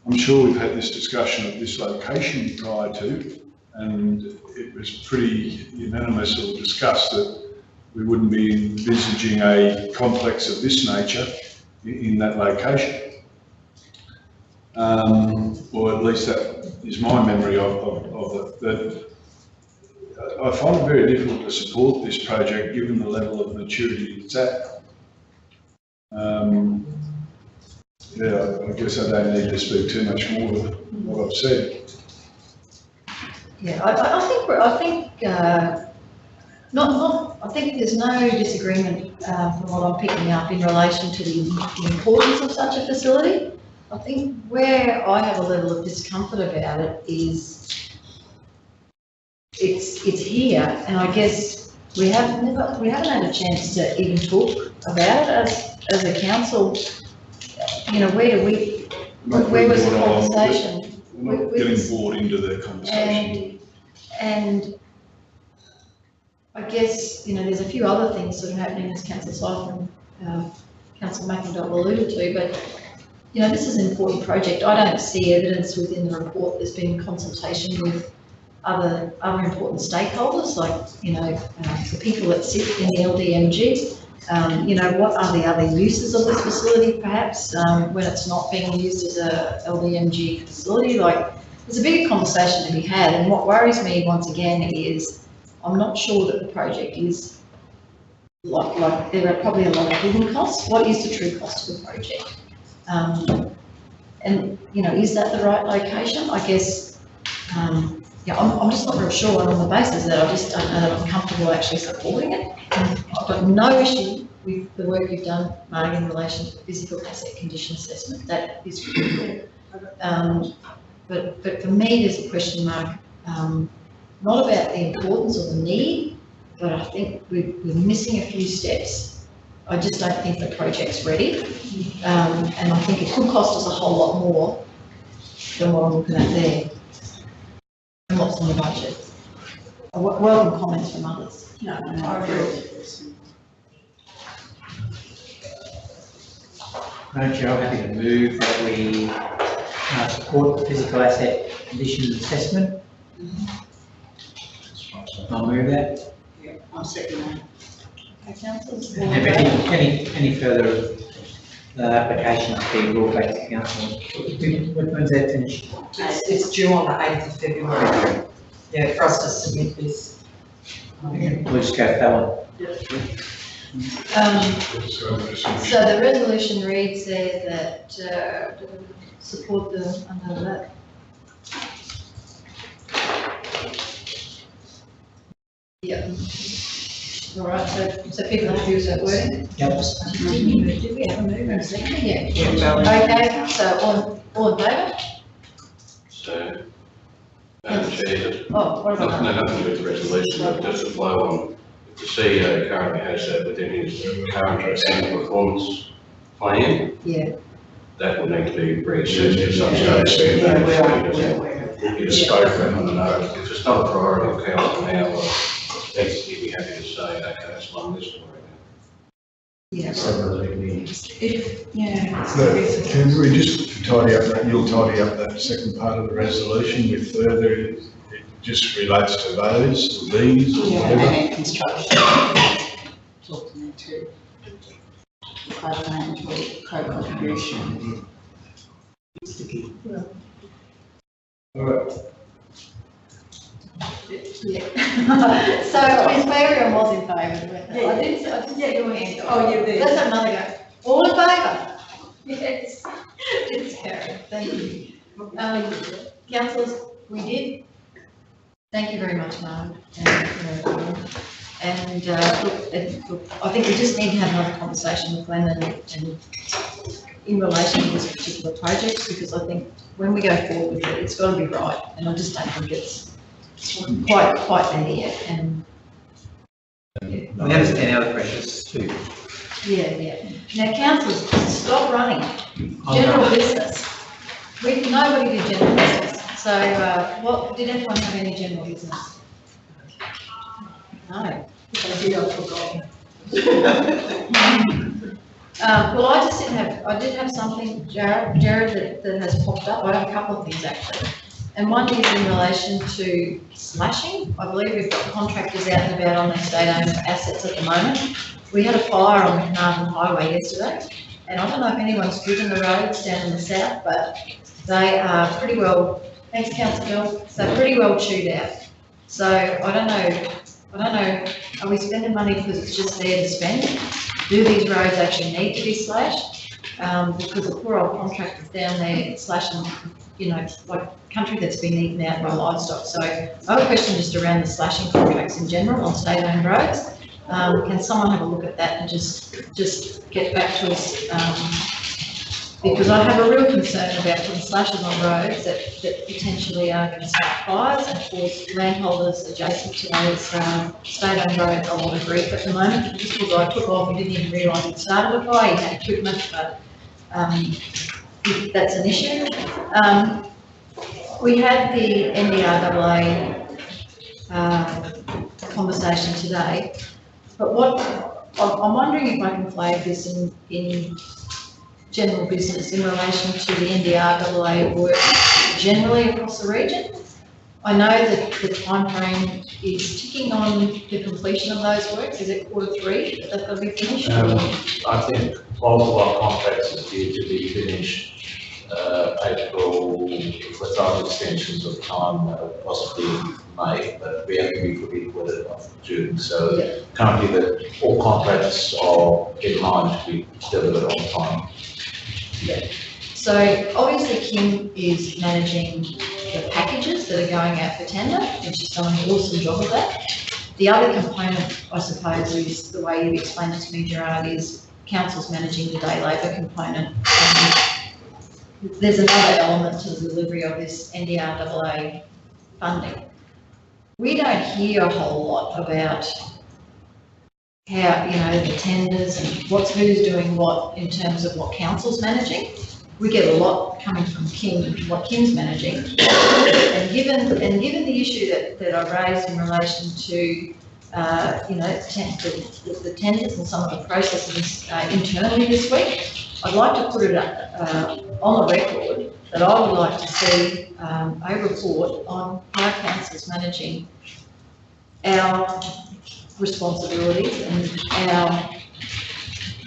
I'm sure we've had this discussion of this location prior to, and it was pretty unanimous or discussed that we wouldn't be envisaging a complex of this nature in that location. Or at least that is my memory of it. That I find it very difficult to support this project given the level of maturity it's at. Yeah, I guess I don't need to speak too much more than what I've said. Yeah, I think there's no disagreement from what I'm picking up in relation to the importance of such a facility. I think where I have a level of discomfort about it is it's here, and I guess we haven't had a chance to even talk about it as a council. You know, where was the conversation? We're not getting bored into the conversation. And I guess, you know, there's a few other things sort of happening as Councillor Cypher and Councillor McIndoe alluded to, but, you know, this is an important project. I don't see evidence within the report there's been consultation with other important stakeholders, like, you know, the people that sit in the LDMG. You know, what are the other uses of this facility, perhaps, when it's not being used as a LDMG facility? Like, there's a bigger conversation to be had, and what worries me once again is I'm not sure that the project is like there are probably a lot of hidden costs. What is the true cost of the project? And you know, is that the right location? I guess, yeah, I'm just not real sure, and on the basis that I just don't know that I'm comfortable actually supporting it. I've got no issue with the work you've done, Mark, in relation to physical asset condition assessment. That is critical. But for me, there's a question mark, not about the importance or the need, but I think we're missing a few steps. I just don't think the project's ready, and I think it could cost us a whole lot more than what I'm looking at there, and what's in the budget. I welcome comments from others. No, I agree. Madam Chair, I'm happy to move that we support the physical asset conditions assessment. I'll move that. Yeah, I'll second that. Okay, councillors. Any further the application to be brought back to council. When's that finish? It's due on the 8th of February. Yeah, for us to submit this. We'll just go for that one. So the resolution reads there that, support the, under that. Yeah. All right, so people have to use that wording? Yep. Did we have a move and a second? Yeah. Yeah. Okay, so all in favour? So, Madam Chair, Oh, what about that? nothing with the resolution, but just to flow on, if the CEO currently has that within his current annual performance plan, Yeah. that will need to be reassessed at some stage. You just spoke about on the note, if it's not a priority of council now, you'd be happy to say, okay, that's one list for it. Can we just tidy up that, you'll tidy up that second part of the resolution with further, it just relates to those, or these, or whatever? And construction. Talk to me too. Financial co-contribution. All right. Yeah. So Ms. Marion was in favour. I didn't see your hand. Oh, yeah, there. Let's have another go. All in favour? Yes. It's carried. Thank you. Councillors, we did. Thank you very much, Mark. And look, I think we just need to have another conversation with Glenn and in relation to this particular project, because I think when we go forward with it, it's got to be right. And I just don't think it's quite there yet. And We understand our pressures too. yeah. Now, councillors, stop running. General business. Nobody did general business. So, what, did anyone have any general business? No. I did, I've forgotten. Well, I did have something, Jared, that has popped up. I have a couple of things actually. And one is in relation to slashing. I believe we've got contractors out and about on their state-owned assets at the moment. We had a fire on the Carnarvon Highway yesterday, and I don't know if anyone's driven the roads down in the south, but they are pretty well, thanks Councillor Gill, so pretty well chewed out. So I don't know, are we spending money because it's just there to spend? Do these roads actually need to be slashed? Because the poor old contractors down there slashing, you know, like country that's been eaten out by livestock. So I have a question just around the slashing contracts in general on state-owned roads. Can someone have a look at that and just get back to us? Because I have a real concern about putting slashes on roads that potentially are going to start fires and cause landholders adjacent to those state-owned roads a lot of grief at the moment. Just because I took off, we didn't even realise it started a fire, you had equipment, but that's an issue. We had the NDRAA conversation today, but what I'm wondering if I can flag this in general business in relation to the NDRAA work generally across the region. I know that the timeframe is ticking on the completion of those works. Is it Q3 that they've got to be finished? I think all of our contracts is due to be finished April without extensions of time, possibly May, but we have to be fully with it of June. So currently all contracts are in line to be delivered on time. Yeah. So obviously Kim is managing the packages that are going out for tender, and she's done an awesome job of that. The other component, I suppose, is the way you explained it to me, Gerard, is council's managing the day labour component. There's another element to the delivery of this NDRAA funding. We don't hear a whole lot about how, you know, the tenders and who's doing what in terms of what council's managing. We get a lot coming from Kim, what Kim's managing. And given the issue that I raised in relation to, you know, the tenders and some of the processes internally this week, I'd like to put it on the record that I would like to see a report on how council's managing our responsibilities and our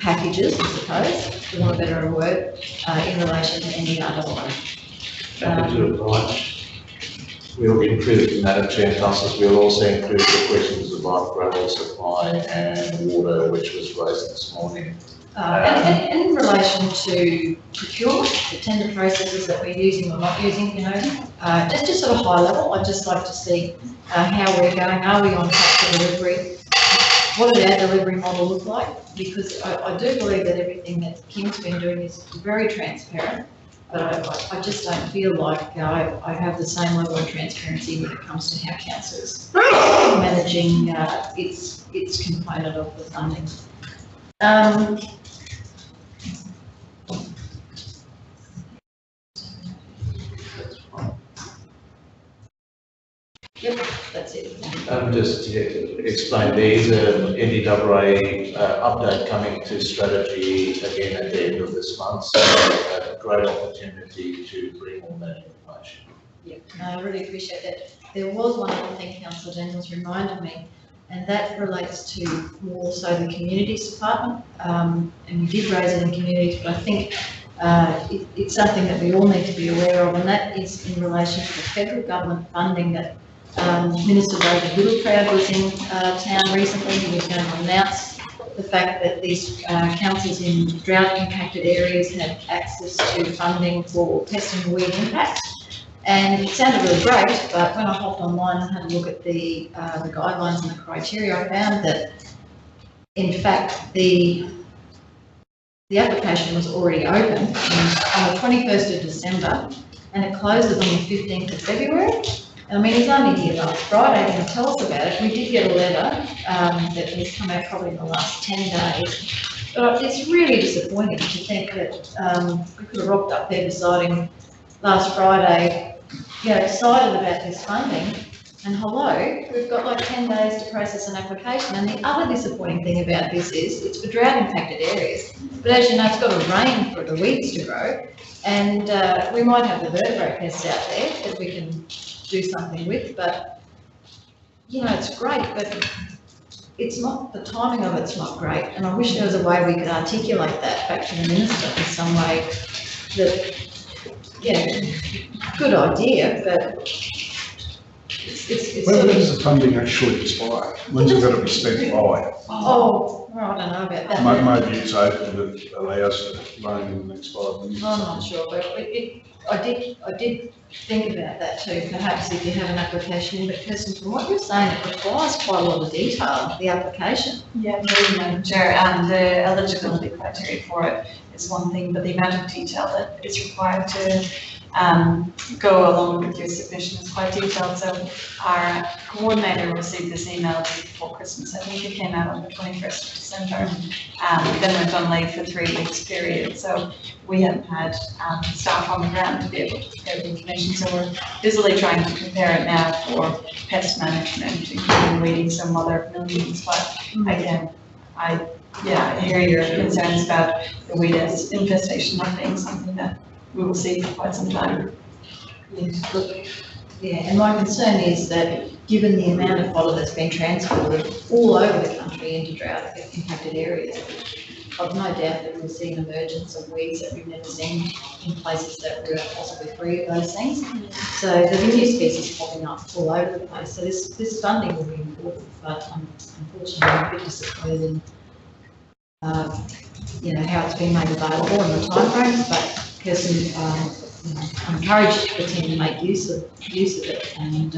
packages, I suppose, for want of a better word, in relation to NDRWA. Happy to oblige. We'll include, Madam Chair and Councillors, we'll also include the questions about gravel supply and water, which was raised this morning. And in relation to procurement, the tender processes that we're using or not using, just sort of high level, I'd just like to see how we're going. Are we on track for delivery? What does our delivery model look like? Because I do believe that everything that Kim's been doing is very transparent, but I just don't feel like I have the same level of transparency when it comes to how council is managing its component of the funding. Yep, that's it. Just to explain, there is a NDWA update coming to strategy again at the end of this month, so a great opportunity to bring all that information. Yeah, no, I really appreciate that. There was one other thing Councillor Daniels reminded me, and that relates to more so the communities department, and we did raise it in communities, but I think it's something that we all need to be aware of, and that is in relation to the federal government funding that Minister David Littleproud was in town recently. He was going to announce the fact that these councils in drought impacted areas have access to funding for pest and weed impact. And it sounded really great, but when I hopped online and had a look at the guidelines and the criteria, I found that in fact the application was already open on the 21st of December and it closes on the 15th of February. I mean, he's only here last Friday going to tell us about it. We did get a letter that has come out probably in the last 10 days. But it's really disappointing to think that we could have rocked up there deciding last Friday, decided about this funding. And hello, we've got like 10 days to process an application. And the other disappointing thing about this is it's for drought impacted areas. But as you know, it's got to rain for the weeds to grow. And we might have the vertebrate pests out there that we can do something with, but it's great, but it's not, the timing of it's not great, and I wish there was a way we could articulate that back to the minister in some way that, good idea, but it's When does the funding actually expire? When's it got to be spent by? Oh, well, I don't know about that. Maybe it's open that allows the loan in the next 5 years. I'm not sure, but I did think about that too, perhaps if you have an application in, but Kirsten, from what you're saying, it requires quite a lot of detail, the application. Yeah, really, Madam Chair, and the eligibility criteria for it is one thing, but the amount of detail that is required to go along with your submission is quite detailed. So our coordinator received this email before Christmas. I think it came out on the 21st of December. Then went on leave for 3 weeks period. So we haven't had staff on the ground to be able to prepare the information. So we're busily trying to prepare it now for pest management, including weeding some other millions. But again, I hear your concerns about the weed infestation not being something that we will see for quite some time. Yes, look, and my concern is that given the amount of fodder that's been transported all over the country into drought impacted areas, I've no doubt that we'll see an emergence of weeds that we've never seen in places that were possibly free of those things. So there's a new species popping up all over the place. So this funding will be important, but unfortunately I'm a bit disappointed in how it's been made available and the timeframes, but Kirsten, I'm encouraged the team to make use of it, and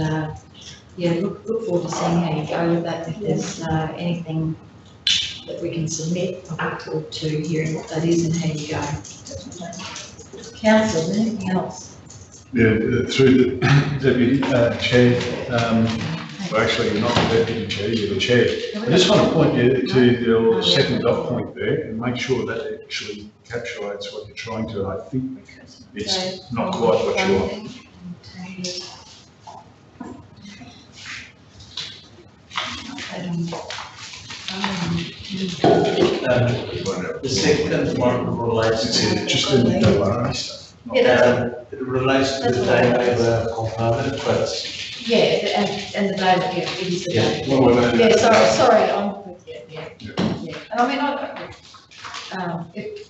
look forward to seeing how you go with that. If there's anything that we can submit, I look forward to hearing what that is and how you go. Council, anything else? Yeah, through the Deputy Chair, well actually you're not the Deputy Chair, you're the Chair. I just want to point you to your second dot point there and make sure that actually encapsulates what you're trying to. I think it's not quite what you want. The second one relates to just in the WRA stuff. It relates to the day labour component, but and the day that it is the day. Well, sorry, I'm with you. Yeah. And I mean, it'd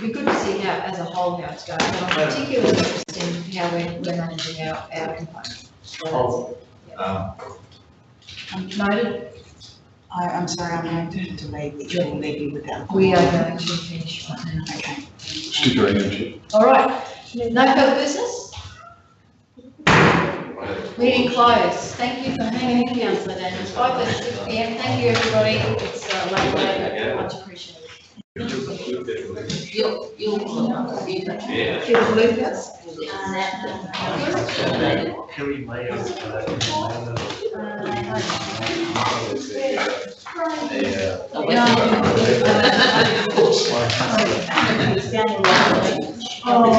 be good to see how, as a whole, how it's going, and I'm particularly interested in how we're managing our components. Noted. I'm sorry, I'm going to have to leave, which will leave you without. We are going to finish right now. Okay. Stick around, Chair. All right, no further business? Meeting closed. Thank you for hanging in, Councillor Daniels. It's 5:36 PM. Thank you, everybody. It's late, much appreciated. It was Lucas. Kerry Mayo. Oh,